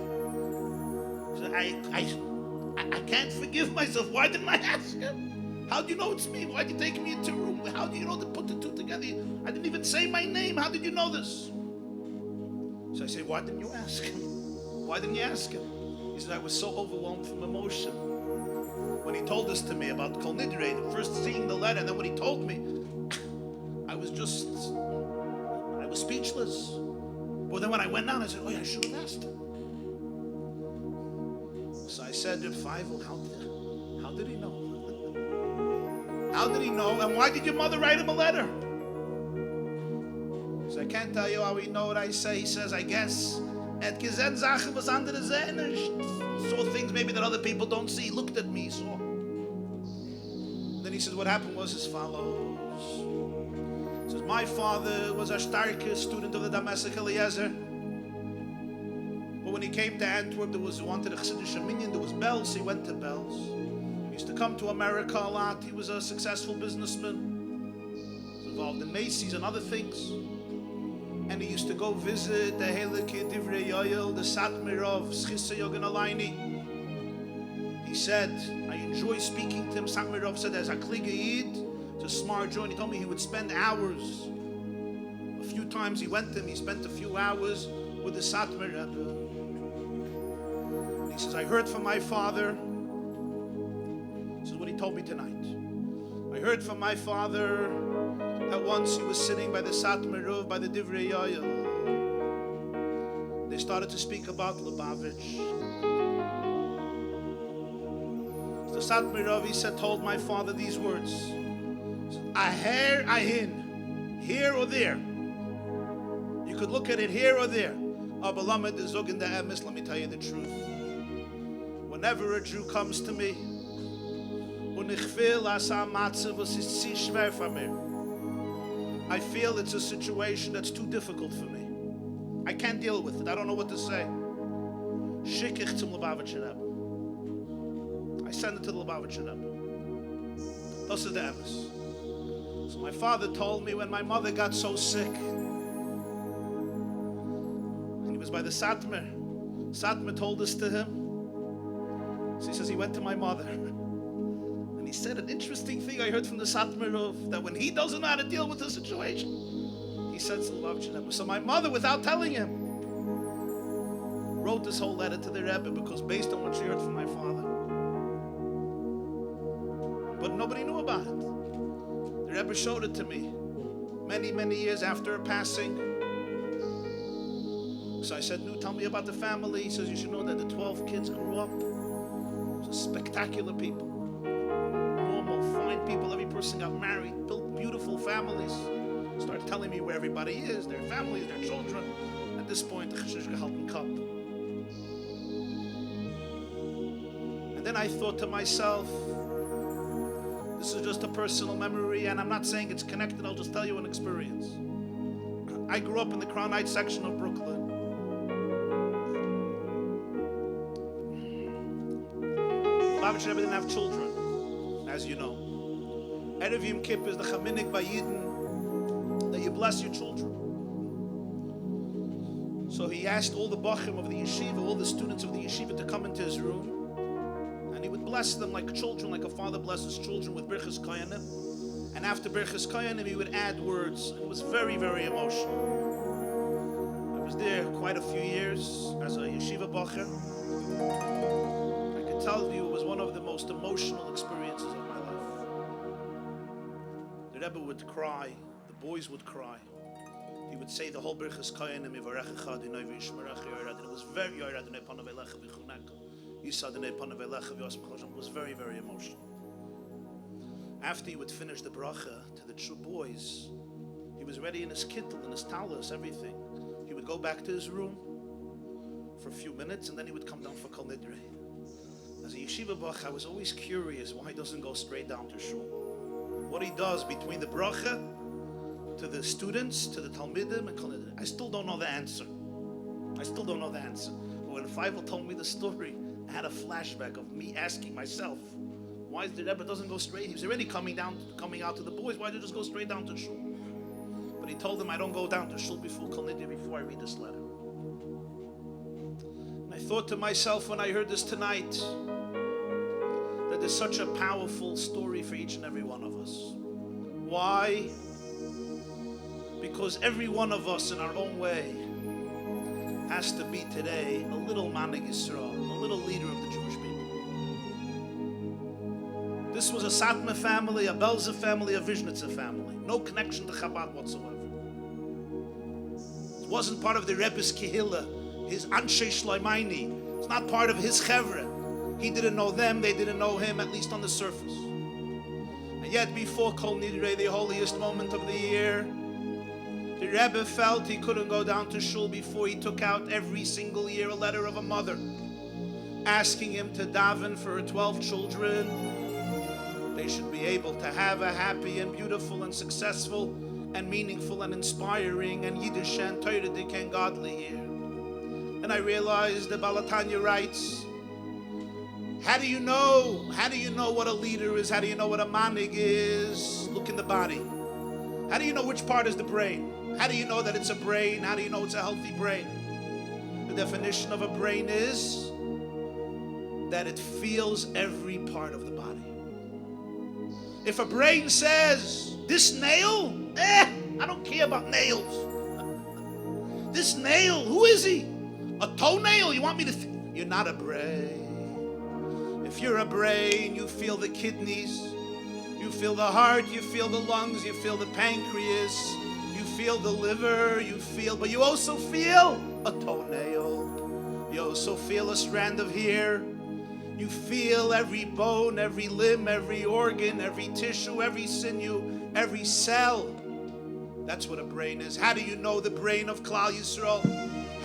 I can't forgive myself. Why didn't I ask him? How do you know it's me? Why did you take me into a room? How do you know to put the two together? I didn't even say my name. How did you know this?" So I say, "Why didn't you ask him? Why didn't you ask him?" He said, "I was so overwhelmed from emotion. When he told this to me about Kol Nidrei, first seeing the letter, and then when he told me, I was speechless. But then when I went down, I said, oh yeah, I should have asked him." So I said to Feivel, how did he know? How did he know? And why did your mother write him a letter? So I can't tell you how he know what I say. He says, "I guess et gesehen Sachen was andere sehen." Saw things maybe that other people don't see. He looked at me, he saw. Then he says, what happened was as follows. He says, "My father was a starke student of the Damascus Eliezer. But when he came to Antwerp, he wanted a Chassidish minyan. There was Bells. He went to Bells. He used to come to America a lot. He was a successful businessman. He was involved in Macy's and other things. And he used to go visit the Helike Divrei Yoel, the Satmar of Schisse Yogan Alayni. He said, I enjoy speaking to him. Satmar Rav said, as a Kligeid, it's a smart joint. He told me he would spend hours. A few times he went to him, he spent a few hours with the Satmar Rebbe. He says, I heard from my father. This is what he told me tonight. I heard from my father that once he was sitting by the Satmar Rav, by the Divrei Yoel. They started to speak about Lubavitch. The Satmar Rav, he said, told my father these words. Aher ahin, here or there. You could look at it here or there. Let me tell you the truth. Whenever a Jew comes to me, I feel it's a situation that's too difficult for me. I can't deal with it. I don't know what to say. I send it to the Lubavitcher Rebbe. This is the emes. So my father told me when my mother got so sick, and he was by the Satmar. Satmar told this to him. So he says he went to my mother. And he said an interesting thing I heard from the Satmar of that when he doesn't know how to deal with the situation, he sends to the Lubavitcher Rebbe. So my mother, without telling him, wrote this whole letter to the Rebbe because based on what she heard from my father. But nobody knew about it. The Rebbe showed it to me many, many years after her passing. So I said, "No, tell me about the family." He says, "You should know that the 12 kids grew up. It was spectacular people. person got married, built beautiful families, started telling me where everybody is, their families, their children. At this point, the Chashish gehalten cup. And then I thought to myself, this is just a personal memory, and I'm not saying it's connected, I'll just tell you an experience. I grew up in the Crown Heights section of Brooklyn. Lubavitcher Rebbe didn't have children, as you know. Erev Yom Kippur is the Chaminik by Yidden that you bless your children. So he asked all the Bachim of the Yeshiva, all the students of the Yeshiva to come into his room, and he would bless them like children, like a father blesses children with Birchas Koyanim. And after Birchas Koyanim, he would add words. It was very, very emotional. I was there quite a few years as a Yeshiva Bacher. I can tell you it was one of the most emotional experiences of my life. The Rebbe would cry, the boys would cry. He would say the whole Birchas Koyanim, and it was very, it was very, very emotional. After he would finish the bracha to the two boys, he was ready in his kittel, in his talis, everything. He would go back to his room for a few minutes, and then he would come down for Kol Nidre. As a yeshiva bach, I was always curious why he doesn't go straight down to shul. What he does between the bracha to the students, to the talmidim, and Kol Nidre. I still don't know the answer. But when Feivel told me the story, I had a flashback of me asking myself, why is the Rebbe doesn't go straight? He was already coming out to the boys. Why did he just go straight down to shul? But he told them, I don't go down to shul before Kol Nidre, before I read this letter. And I thought to myself when I heard this tonight, that there's such a powerful story for each and every one of us. Why? Because every one of us in our own way has to be today a little Manig Yisrael, a little leader of the Jewish people. This was a Satmar family, a Belzer family, a Vishnitzer family. No connection to Chabad whatsoever. It wasn't part of the Rebbe's Kehillah, his Anshe Shloimaini. It's not part of his Chevra. He didn't know them, they didn't know him, at least on the surface. And yet before Kol Nidre, the holiest moment of the year, the Rebbe felt he couldn't go down to shul before he took out every single year a letter of a mother asking him to daven for her 12 children. They should be able to have a happy and beautiful and successful and meaningful and inspiring and Yiddish and Torah and godly year. And I realized the Balatanya writes, how do you know what a leader is? How do you know what a manig is? Look in the body. How do you know which part is the brain? How do you know that it's a brain? How do you know it's a healthy brain? The definition of a brain is that it feels every part of the body. If a brain says, this nail, I don't care about nails. This nail, who is he? A toenail? You want me to you're not a brain. If you're a brain, you feel the kidneys, you feel the heart, you feel the lungs, you feel the pancreas, you feel the liver, but you also feel a toenail. You also feel a strand of hair. You feel every bone, every limb, every organ, every tissue, every sinew, every cell. That's what a brain is. How do you know the brain of Klal Yisrael?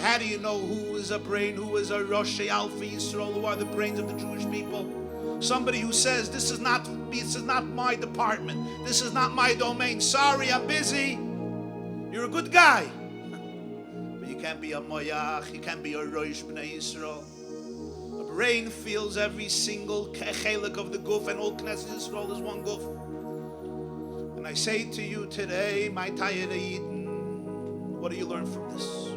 How do you know who is a brain, who is a Rosh Alpha Yisrael, who are the brains of the Jewish people? Somebody who says, this is not my department, this is not my domain, sorry, I'm busy. You're a good guy. But you can't be a Moyach, you can't be a Rosh Bnei Yisrael. A brain feels every single chelik of the guf, and all Knesset Yisrael is one guf. And I say to you today, my Tayed Yidden, what do you learn from this?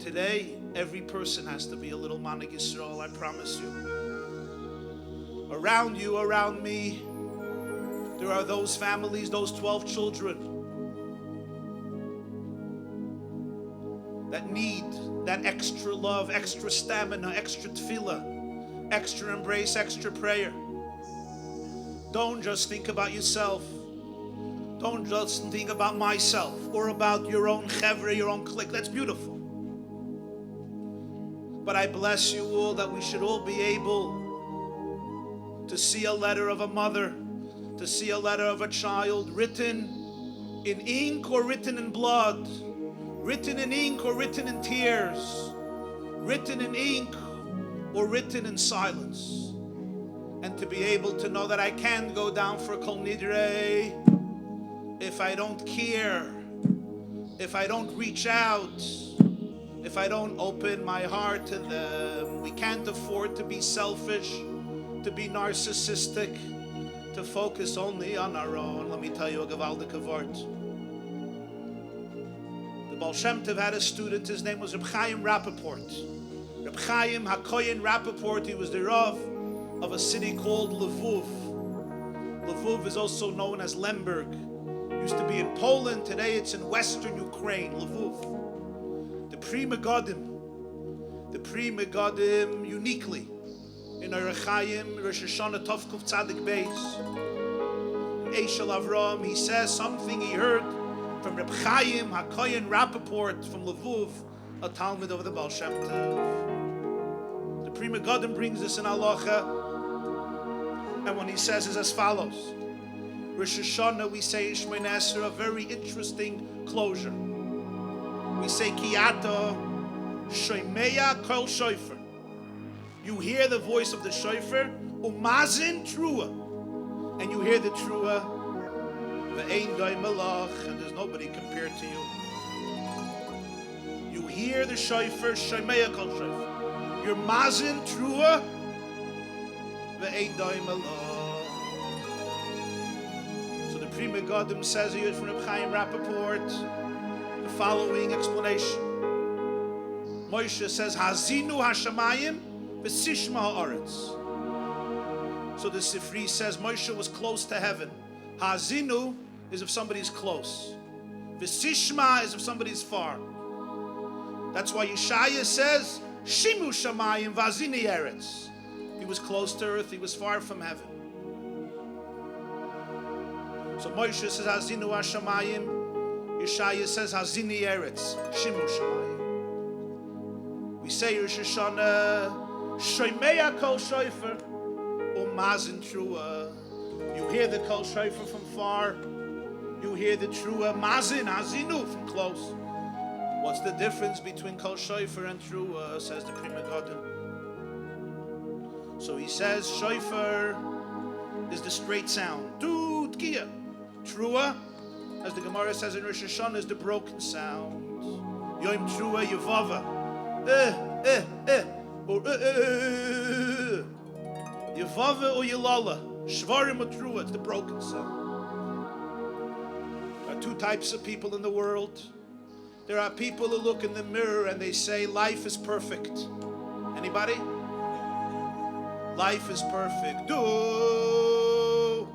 Today, every person has to be a little Manig Yisrael, I promise you. Around you, around me, there are those families, those 12 children that need that extra love, extra stamina, extra tefillah, extra embrace, extra prayer. Don't just think about yourself. Don't just think about myself or about your own chevra, your own clique. That's beautiful. But I bless you all that we should all be able to see a letter of a mother, to see a letter of a child written in ink or written in blood, written in ink or written in tears, written in ink or written in silence. And to be able to know that I can't go down for Kol Nidre if I don't care, if I don't reach out, if I don't open my heart to them. We can't afford to be selfish, to be narcissistic, to focus only on our own. Let me tell you a gewaldige word. The Baal Shem Tov had a student, his name was Reb Chaim Rappaport. Reb Chaim HaKoyen Rappaport, he was the Rav of a city called Lviv. Lviv is also known as Lemberg. Used to be in Poland, today it's in western Ukraine, Lviv. The Pri Megadim uniquely in Orach Chaim, Rosh Hashanah Tov Kuf Tzadik Beis, Eshel Avram, he says something he heard from Reb Chaim HaKoyen Rappaport from Lviv, a Talmud of the Baal Shem Tov. The Pri Megadim brings this in halacha, and what he says is as follows. Rosh Hashanah, we say in Shmoneh Esrei, a very interesting closure. We say Kiyata Shomeya Kol Shofar. You hear the voice of the shofar, Umazin Trua, and you hear the Trua, Ve'ein Doi Melach, and there's nobody compared to you. You hear the shofar, Shomeya Kol Shofar. Your Mazin Trua, Ve'ein Doi Melach. So the Pri Megadim says here from Reb Chaim Rappaport the following explanation. Moshe says, Hazinu Hashamayim v'sishma ha'aretz. So the Sifri says Moshe was close to heaven. Hazinu is if somebody's close. V'sishma is if somebody's far. That's why Yeshaya says, Shimu Shamayim v'azini eretz. He was close to earth, he was far from heaven. So Moshe says, Hazinu Hashamayim. Yeshaya says, Hazini eretz. Shimu Shamayim. We say Rosh Hashanah, Shomeya Kol Shofar, Umazin Trua. You hear the Kol Shofar from far. You hear the Trua, Mazin, Hazinu from close. What's the difference between Kol Shofar and Trua, says the Pri Megadim. So he says, Shofar is the straight sound. Du Tkiya. Trua, as the Gemara says in Rosh Hashanah, is the broken sound. Yom Trua Yevava. Or Yevava or Yelala. Shvarim or Trua, it's the broken sound. There are two types of people in the world. There are people who look in the mirror and they say, life is perfect. Anybody? Life is perfect. Do.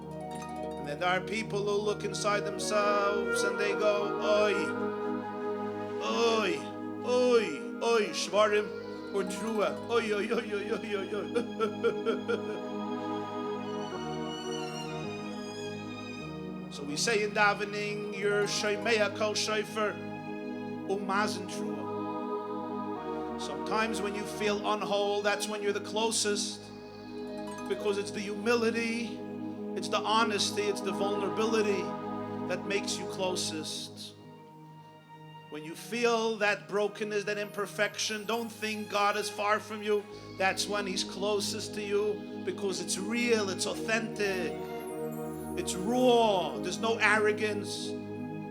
And then there are people who look inside themselves and they go, oi, oi, oi, oi, shvarim or trua, oi, oi, oi, oi, oi, oi, oi. So we say in davening, you're shomeya kol shofar, umazin trua. Sometimes when you feel unwhole, that's when you're the closest, because it's the humility, it's the honesty, it's the vulnerability that makes you closest. When you feel that brokenness, that imperfection, don't think God is far from you. That's when He's closest to you, because it's real, it's authentic, it's raw. There's no arrogance,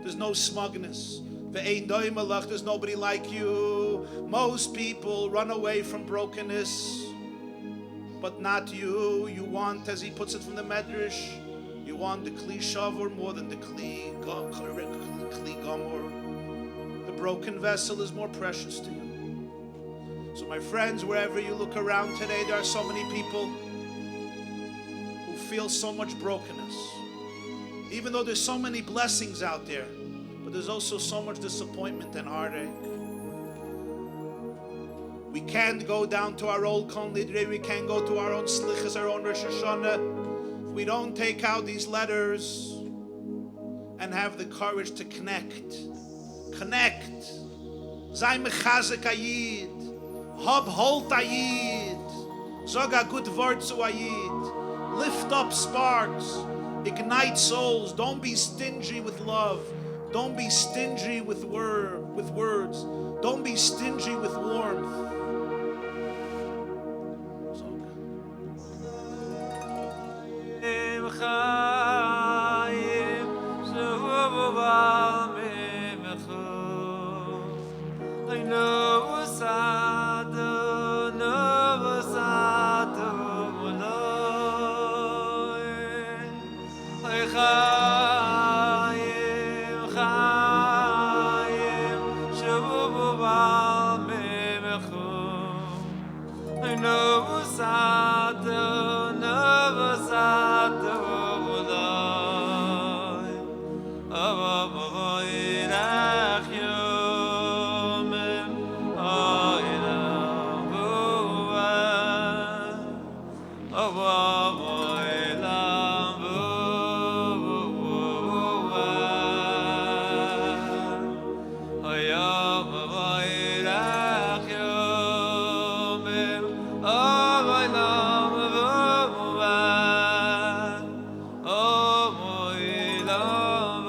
there's no smugness. There's nobody like you. Most people run away from brokenness, but not you. You want, as he puts it from the Medrash, you want the Kli Shavor more than the Kli Gomor. The broken vessel is more precious to you. So my friends, wherever you look around today, there are so many people who feel so much brokenness. Even though there's so many blessings out there, but there's also so much disappointment and heartache. We can't go down to our old Kol Nidre, we can't go to our own Slichas, our own Rosh Hashanah. If we don't take out these letters and have the courage to connect. Sei mechazek ayid. Hab holt ayid. Sag a good word zu ayid. Lift up sparks. Ignite souls. Don't be stingy with love. Don't be stingy with words. Don't be stingy with warmth. Join us.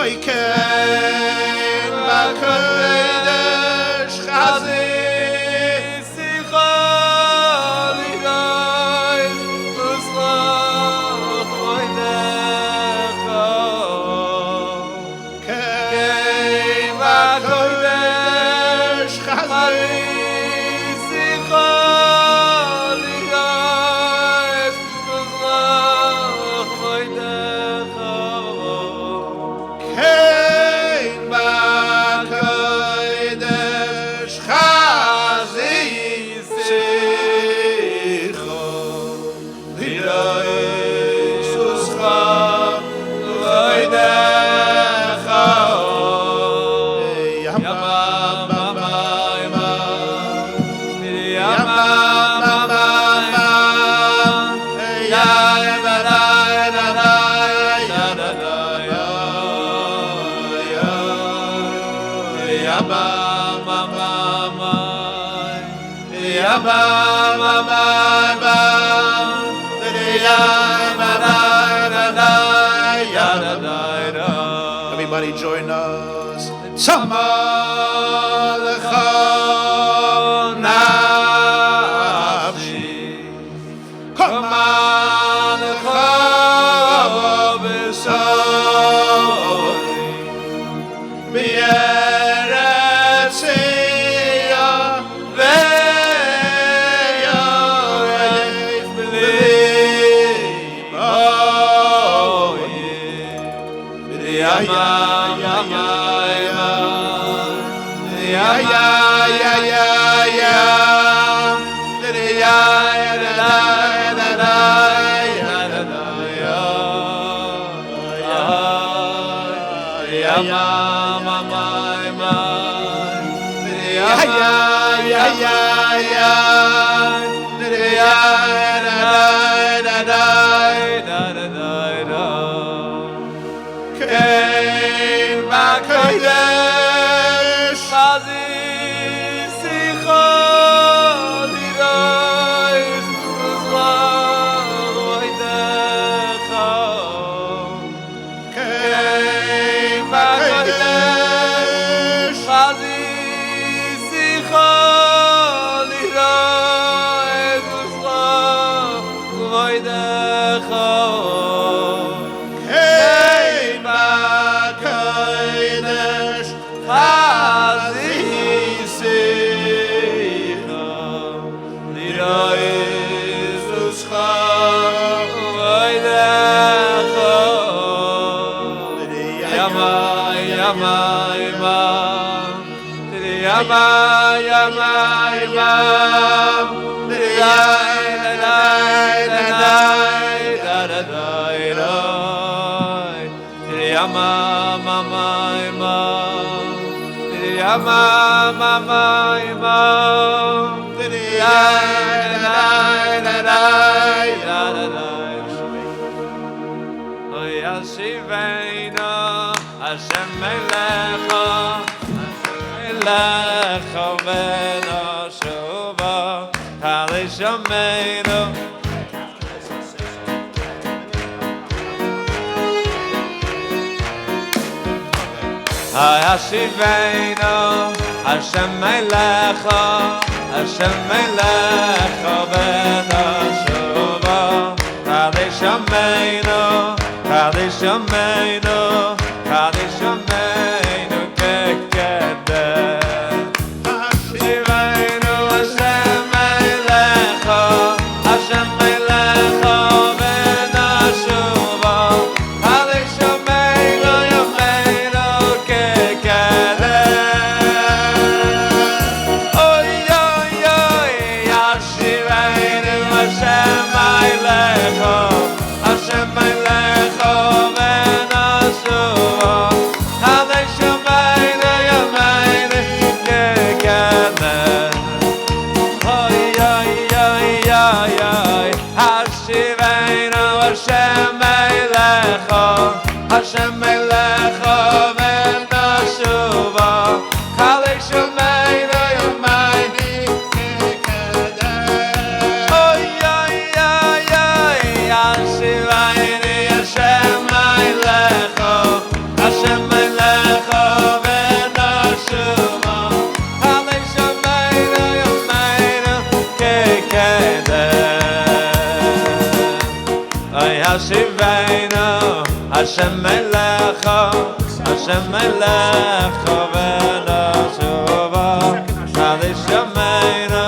I came back Everybody join us. Hey, my kindness, Hashem Melecha, Melecha v'noshuva, Halishameinu. Hayashiveinu, Hashem Melecha, Hashem Melecha v'noshuva, Halishameinu, Halishameinu. Kadishameinu kekeder Hashiveinu Hashem Melecha Hashem Melecha v'noshuva Kadishameinu Yameinu kekeder Oy oy oy Hashiveinu Hashem Melecha Hashem Melecha Hashem Melecha v'noshuva Kalishameinu Yameinu kekeder Oy oy oy oy Hashiveinu Hashem Melecha Hashem Melecha v'noshuva Kalishameinu Yameinu kekeder Oy Hashiveinu Hashem Melecha, Hashem Melecha v'noshuva Kadishameinu,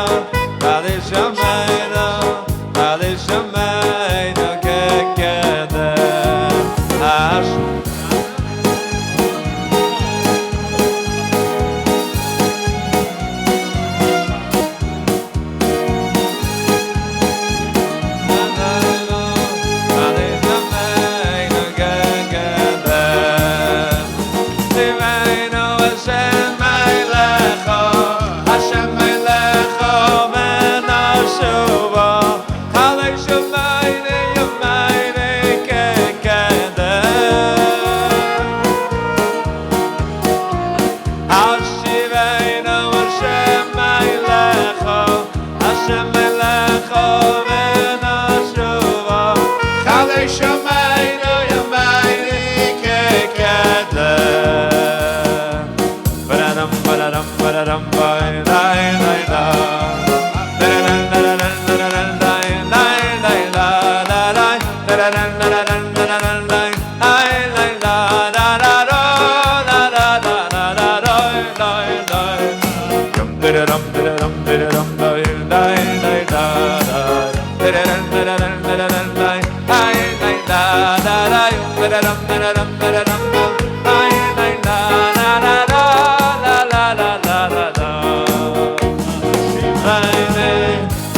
Kadishameinu, Kadishameinu kekeder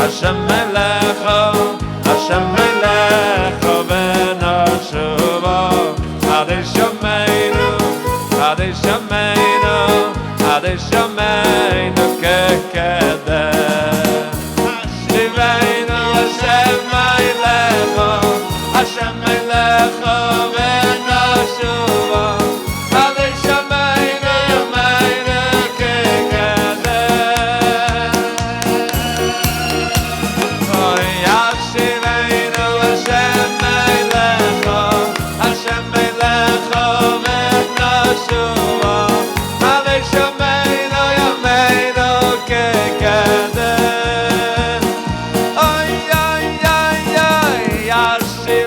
Hashem Melecha, Hashem Melecha v'noshuva Kadishameinu, Kadishameinu, Kadishameinu kekeder Hashiveinu Hashem Melecha, Hashem Melecha v'noshuva Kadishameinu Yameinu kekeder Oy Hashiveinu Hashem Melecha, Hashem Melecha v'noshuva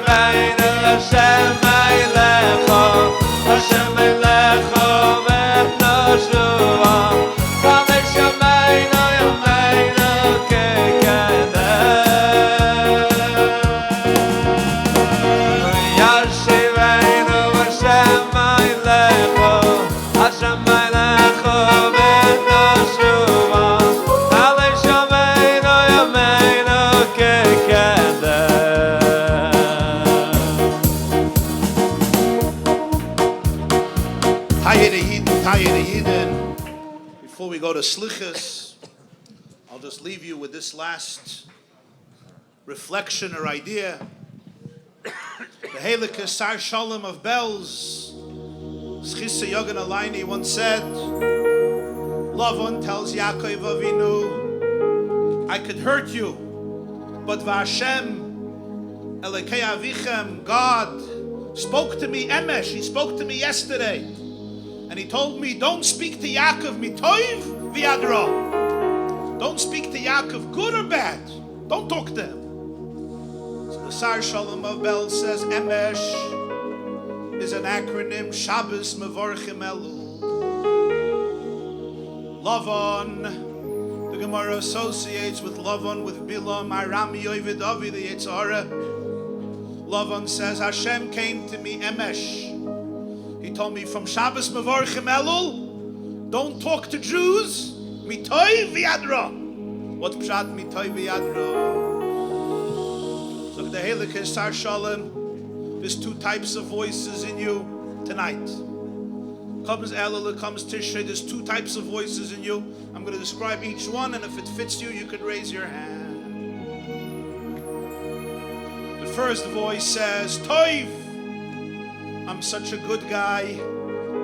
Yashivenu Hashem Eilecho Hashem Eilecho V'Noshua Kamesh Yameinu Yameinu Kekedem Yashivenu Hashem Eilecho Hashem Eilecho V'Noshua Kamesh Yameinu Yameinu Kekedem. Before we go to Slichas, I'll just leave you with this last reflection or idea. The Helikas Sar Shalom of Bells, Schissa Yogan Alaini once said, Lavan tells Yaakov Avinu, I could hurt you, but Vashem Elekei Avichem, God, spoke to me emesh, he spoke to me yesterday. And he told me, don't speak to Yaakov mitoiv v'yadro. Don't speak to Yaakov good or bad. Don't talk to him. So the Sar Shalom of Bel says, Emesh is an acronym, Shabbos Mevorchim Elul. Lavan, the Gemara associates with Lavan, with Bilam, Aram Yovid Avi, the Yetzirah. Lavan says, Hashem came to me, Emesh. He told me from Shabbos Mevorchim Elul, don't talk to Jews. Mitoy v'yadro. What's pshat mitoy v'yadro? So the Helikas Sar Shalom, there's two types of voices in you tonight. Comes Elul, comes Tishrei. There's two types of voices in you. I'm going to describe each one, and if it fits you, you could raise your hand. The first voice says, Toiv. I'm such a good guy.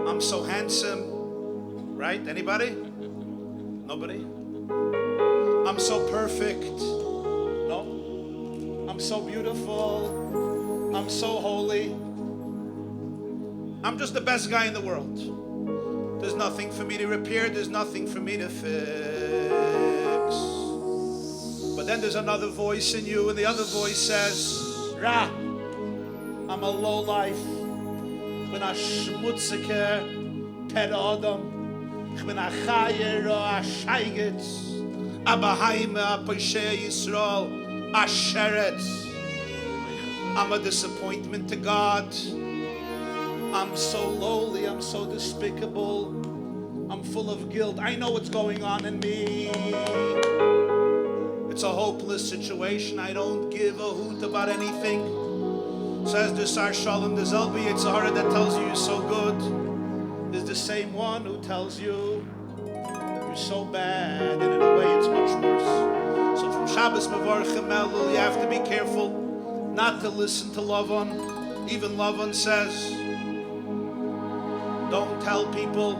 I'm so handsome. Right? Anybody? Nobody? I'm so perfect. No? I'm so beautiful. I'm so holy. I'm just the best guy in the world. There's nothing for me to repair. There's nothing for me to fix. But then there's another voice in you, and the other voice says, Ra, I'm a lowlife. Ich bin a schmutziger Adam. Ich bin a chayer o a sheigetz. A bahaime a poshei Yisrael. A sheretz. I'm a disappointment to God. I'm so lowly. I'm so despicable. I'm full of guilt. I know what's going on in me. It's a hopeless situation. I don't give a hoot about anything. Says the Sar Shalom, the Zelbi Yetzirah that tells you you're so good is the same one who tells you you're so bad, and in a way it's much worse. So from Shabbos Mevorchim Elul, you have to be careful not to listen to Lavan. Even Lavan says, don't tell people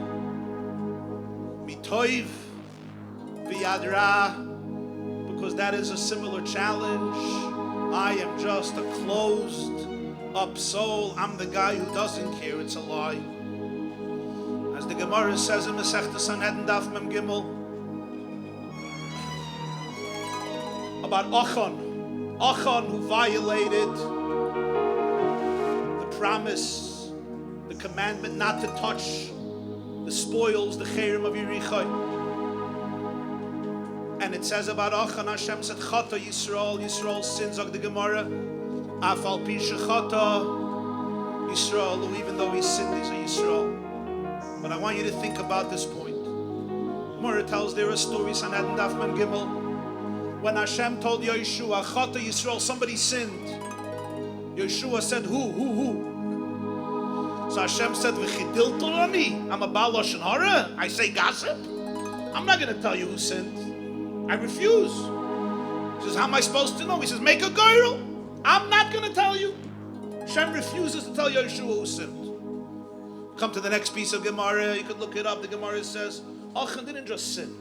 mitoiv v'yadra, because that is a similar challenge. I am just a closed up soul. I'm the guy who doesn't care. It's a lie. As the Gemara says in Masechta Sanhedrin Daf Mem Gimel about Achan who violated the promise, the commandment not to touch the spoils, the cherem of Yericho. And it says about Achan, Hashem said, Chata Yisrael, Yisrael sins, of the Gemara, Afal Pisha Chata Yisrael, even though he sinned, he's a Yisrael. But I want you to think about this point. Gemara tells there are stories, Sanhedrin Daf Mem Gimel, when Hashem told Yeshua, Chata Yisrael, somebody sinned. Yeshua said, who? So Hashem said, V'chidiltorani, I'm a Baal Lashon Hara, I say gossip. I'm not going to tell you who sinned. I refuse. He says, how am I supposed to know? He says, make a girl. I'm not going to tell you. Hashem refuses to tell Yeshua who sinned. Come to the next piece of Gemara. You could look it up. The Gemara says, Achan didn't just sin.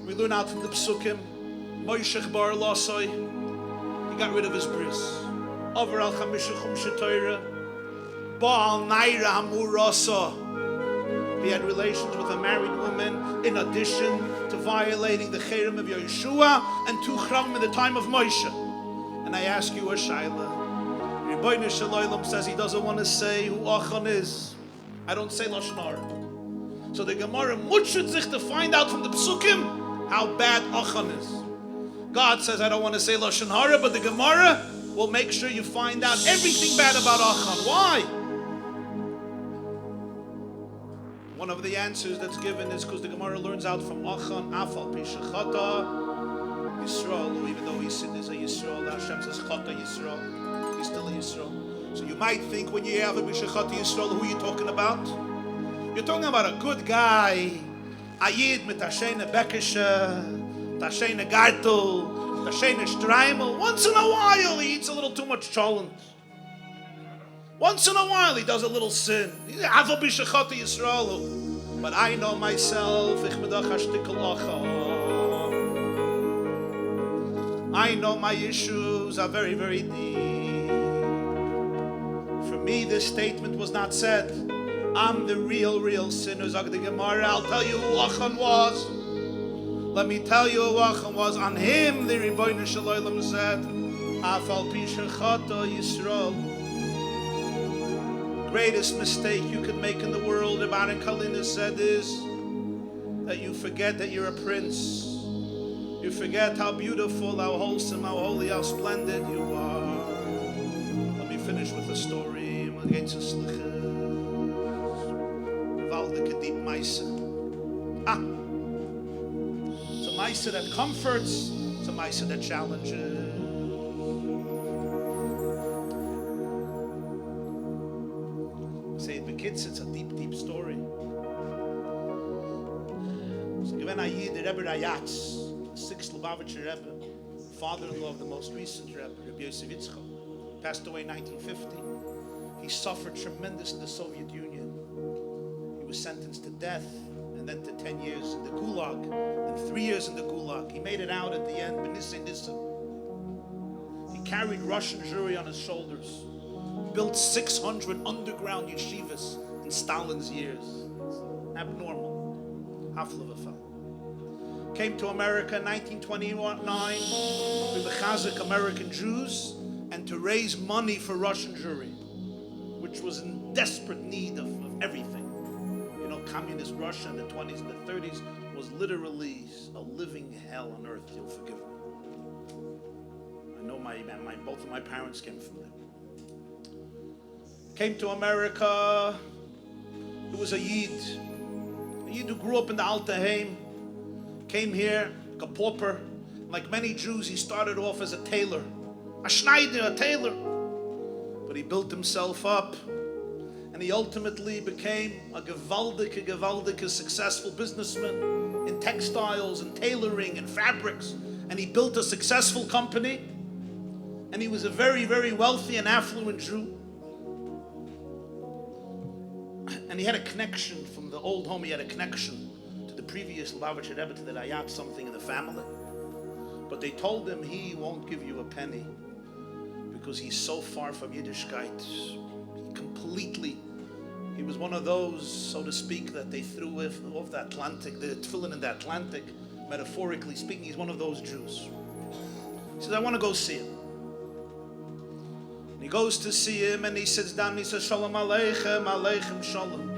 We learn out from the Psukim. Moishech bar Lasoi. He got rid of his bris. Over al Chamishachum Shetoira. Baal Naira Hamurasa. He had relations with a married woman in addition to violating the cherem of Yeshua and 2 chram in the time of Moshe. And I ask you a shaila. Rebbeinu Shalom says he doesn't want to say who Achan is. I don't say Lashon Hara. So the Gemara mutschert sich to find out from the Psukim how bad Achan is. God says I don't want to say Lashon Hara, but the Gemara will make sure you find out everything bad about Achan. Why? One of the answers that's given is because the Gemara learns out from Achan, Afal Pishachata Yisrael, even though he sinned is a Yisrael, Hashem says Chata Yisrael, he's still a Yisrael. So you might think when you have a Pishachata Yisrael, who are you talking about? You're talking about a good guy, Ayid mit Tashena Bekesha, Tashena Gartel, Tashena Streimel. Once in a while he eats a little too much cholent. Once in a while he does a little sin. Afal Pishachata Yisrael. But I know myself, ich medach hashtikol Achan. I know my issues are very, very deep. For me, this statement was not said. I'm the real sinner. Zog the Gemara. I'll tell you who Achan was. Let me tell you who Achan was. On him, the Rebbeinu Shalom said, Afal Pishachata Yisrael. Greatest mistake you could make in the world, Rebbeinu Kalina said, is that you forget that you're a prince. You forget how beautiful, how wholesome, how holy, how splendid you are. Let me finish with a story. It's a deep maisa. It's a maisa that comforts. It's a maisa that challenges. Say it, the kids. It's a deep story. So given Ayid, the Rebbe Rayatz, sixth Lubavitcher Rebbe, father-in-law of the most recent Rebbe, Rabbi Yosef Yitzchak, passed away in 1950. He suffered tremendous in the Soviet Union. He was sentenced to death and then to 10 years in the Gulag and 3 years in the Gulag. He made it out at the end, B'nisei Nissen. He carried Russian Jewry on his shoulders, built 600 underground yeshivas in Stalin's years. Abnormal. Haflavafal. Came to America in 1929 to the Chazak American Jews and to raise money for Russian Jewry, which was in desperate need of everything. You know, communist Russia in the 20s and the 30s was literally a living hell on earth. You'll forgive me. I know both of my parents came from there. Came to America. He was a Yid who grew up in the Alta Heim. Came here, like a pauper. Like many Jews, he started off as a tailor. A Schneider, a tailor. But he built himself up. And he ultimately became a gewaldige, successful businessman in textiles and tailoring and fabrics. And he built a successful company. And he was a very, very wealthy and affluent Jew. And he had a connection from the old home. He had a connection to the previous Lubavitcher Rebbe, to the Rayat, something in the family. But they told him he won't give you a penny because he's so far from Yiddishkeit. He was one of those, so to speak, that they threw off the Atlantic, the tefillin in the Atlantic, metaphorically speaking. He's one of those Jews. He says, I want to go see him. And he goes to see him and he sits down and he says, Shalom Aleichem, Aleichem Shalom.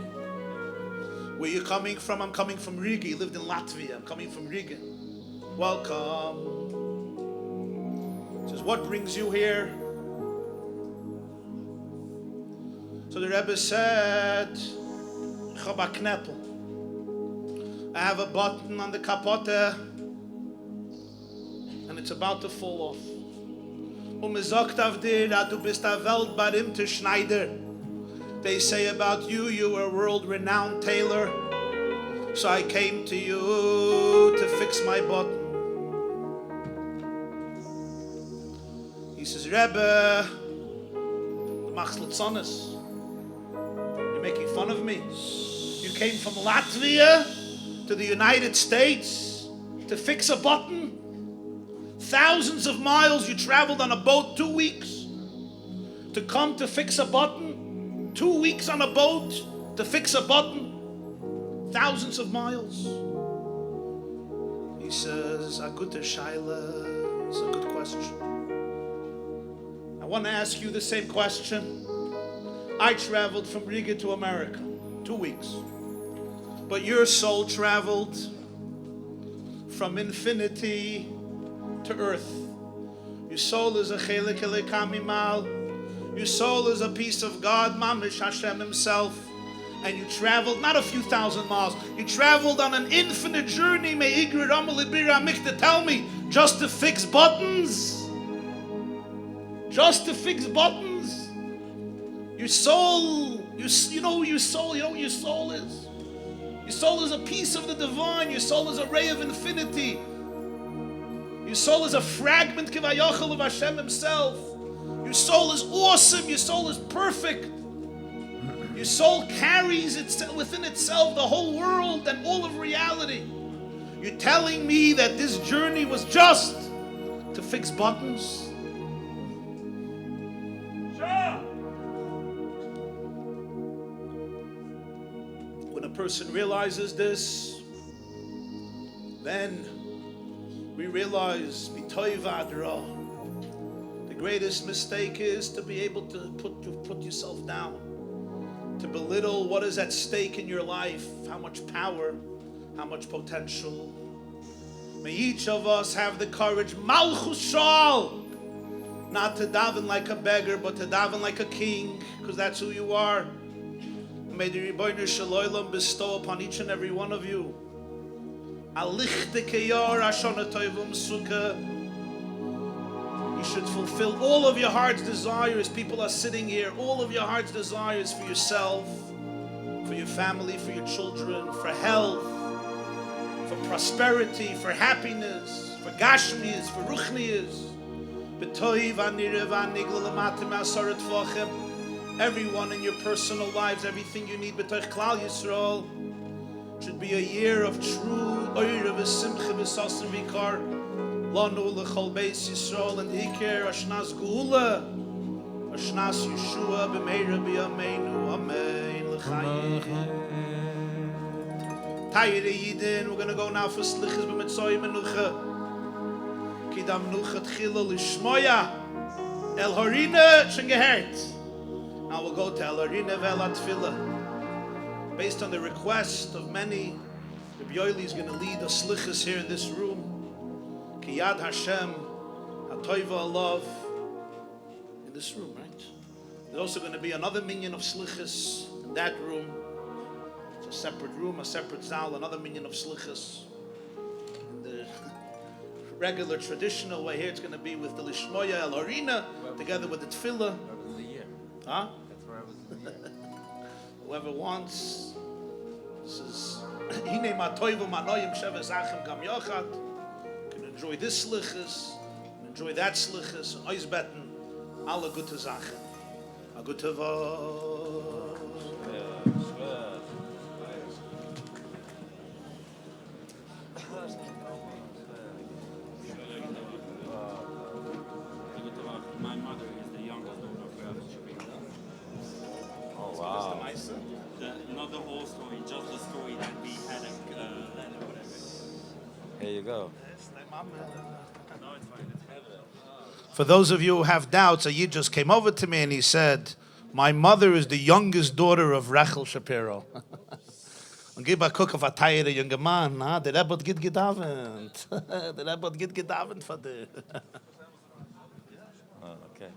Where are you coming from? I'm coming from Riga. He lived in Latvia. I'm coming from Riga. Welcome. He says, what brings you here? So the Rebbe said, I have a button on the kapote and it's about to fall off. They say about you, you are a world-renowned tailor. So I came to you to fix my button. He says, Rebbe, you're making fun of me. You came from Latvia to the United States to fix a button? Thousands of miles you traveled on a boat, 2 weeks to come to fix a button? 2 weeks on a boat to fix a button? Thousands of miles. He says, a good shaila, it's a good question. I want to ask you the same question. I traveled from Riga to America, 2 weeks. But your soul traveled from infinity to earth. Your soul is a chelik elekamimal. Your soul is a piece of God, Mamish Hashem himself. And you traveled not a few thousand miles. You traveled on an infinite journey. Tell me, just to fix buttons? Just to fix buttons? Your soul, you know what your soul is? Your soul is a piece of the divine. Your soul is a ray of infinity. Your soul is a fragment kivayachal of Hashem himself. Your soul is awesome. Your soul is perfect. Your soul carries within itself the whole world and all of reality. You're telling me that this journey was just to fix buttons? When a person realizes this, then we realize the greatest mistake is to be able to put yourself down, to belittle what is at stake in your life, how much power, how much potential. May each of us have the courage, Malchus Shal, not to daven like a beggar, but to daven like a king, because that's who you are. May the Rebbeinu Shalom bestow upon each and every one of you you should fulfill all of your heart's desires. People are sitting here. All of your heart's desires for yourself, for your family, for your children, for health, for prosperity, for happiness, for gashmias, for ruchnias. Everyone in your personal lives, everything you need, b'toich Klal Yisrael, should be a year of true oire v'simcha v'sasim v'ikar lanu l'chol beis Yisrael and hikir ashnas geula ashnas Yeshua b'meira b'yameinu amen l'chayim. Tayre Yidin, we're going to go now for slichas b'mitzoy menucha kidam nucha tchila l'shmoya el harina schon gehört. Now we'll go to El Harina Ve'el Tefillah. Based on the request of many, Rabbi Yoeli is going to lead a slichas here in this room. Ki Yad Hashem HaToiva Alav in this room, right? There's also going to be another minyan of slichas in that room. It's a separate room, a separate zal, another minyan of slichas. In the regular traditional way here, it's going to be with the Lishmoya El Harina together with the Tefillah. Huh? That's where I was in the year. Whoever wants, this is Hine Matoivu Manoyim Sheves Achem Gam Yochad. Can enjoy this slichas, enjoy that slichas, and oizbeten alle gute Sachen. A gute Wort. My mother is the youngest daughter of Rabbi Shapiro. Oh, wow. Not the whole story, just the story that we had a whatever. Here you go. No, it's fine. For those of you who have doubts, a Yid just came over to me and he said, my mother is the youngest daughter of Rachel Shapiro. Und gib a cook of a tire younger man, huh? The Rebbe get gedavent. The Rebbe get gedavent for the... Oh, okay.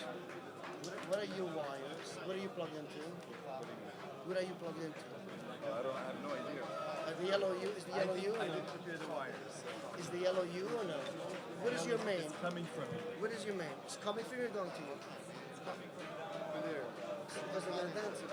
What are your wires? What are you plugged into? What are you plugged into? I have no idea. The yellow U is the yellow U or I no? didn't prepare the wires. Is the yellow U or no? What is your main? It's coming from me. What is your main? It's coming from you or going to you? Over there. Because they're gonna dance it.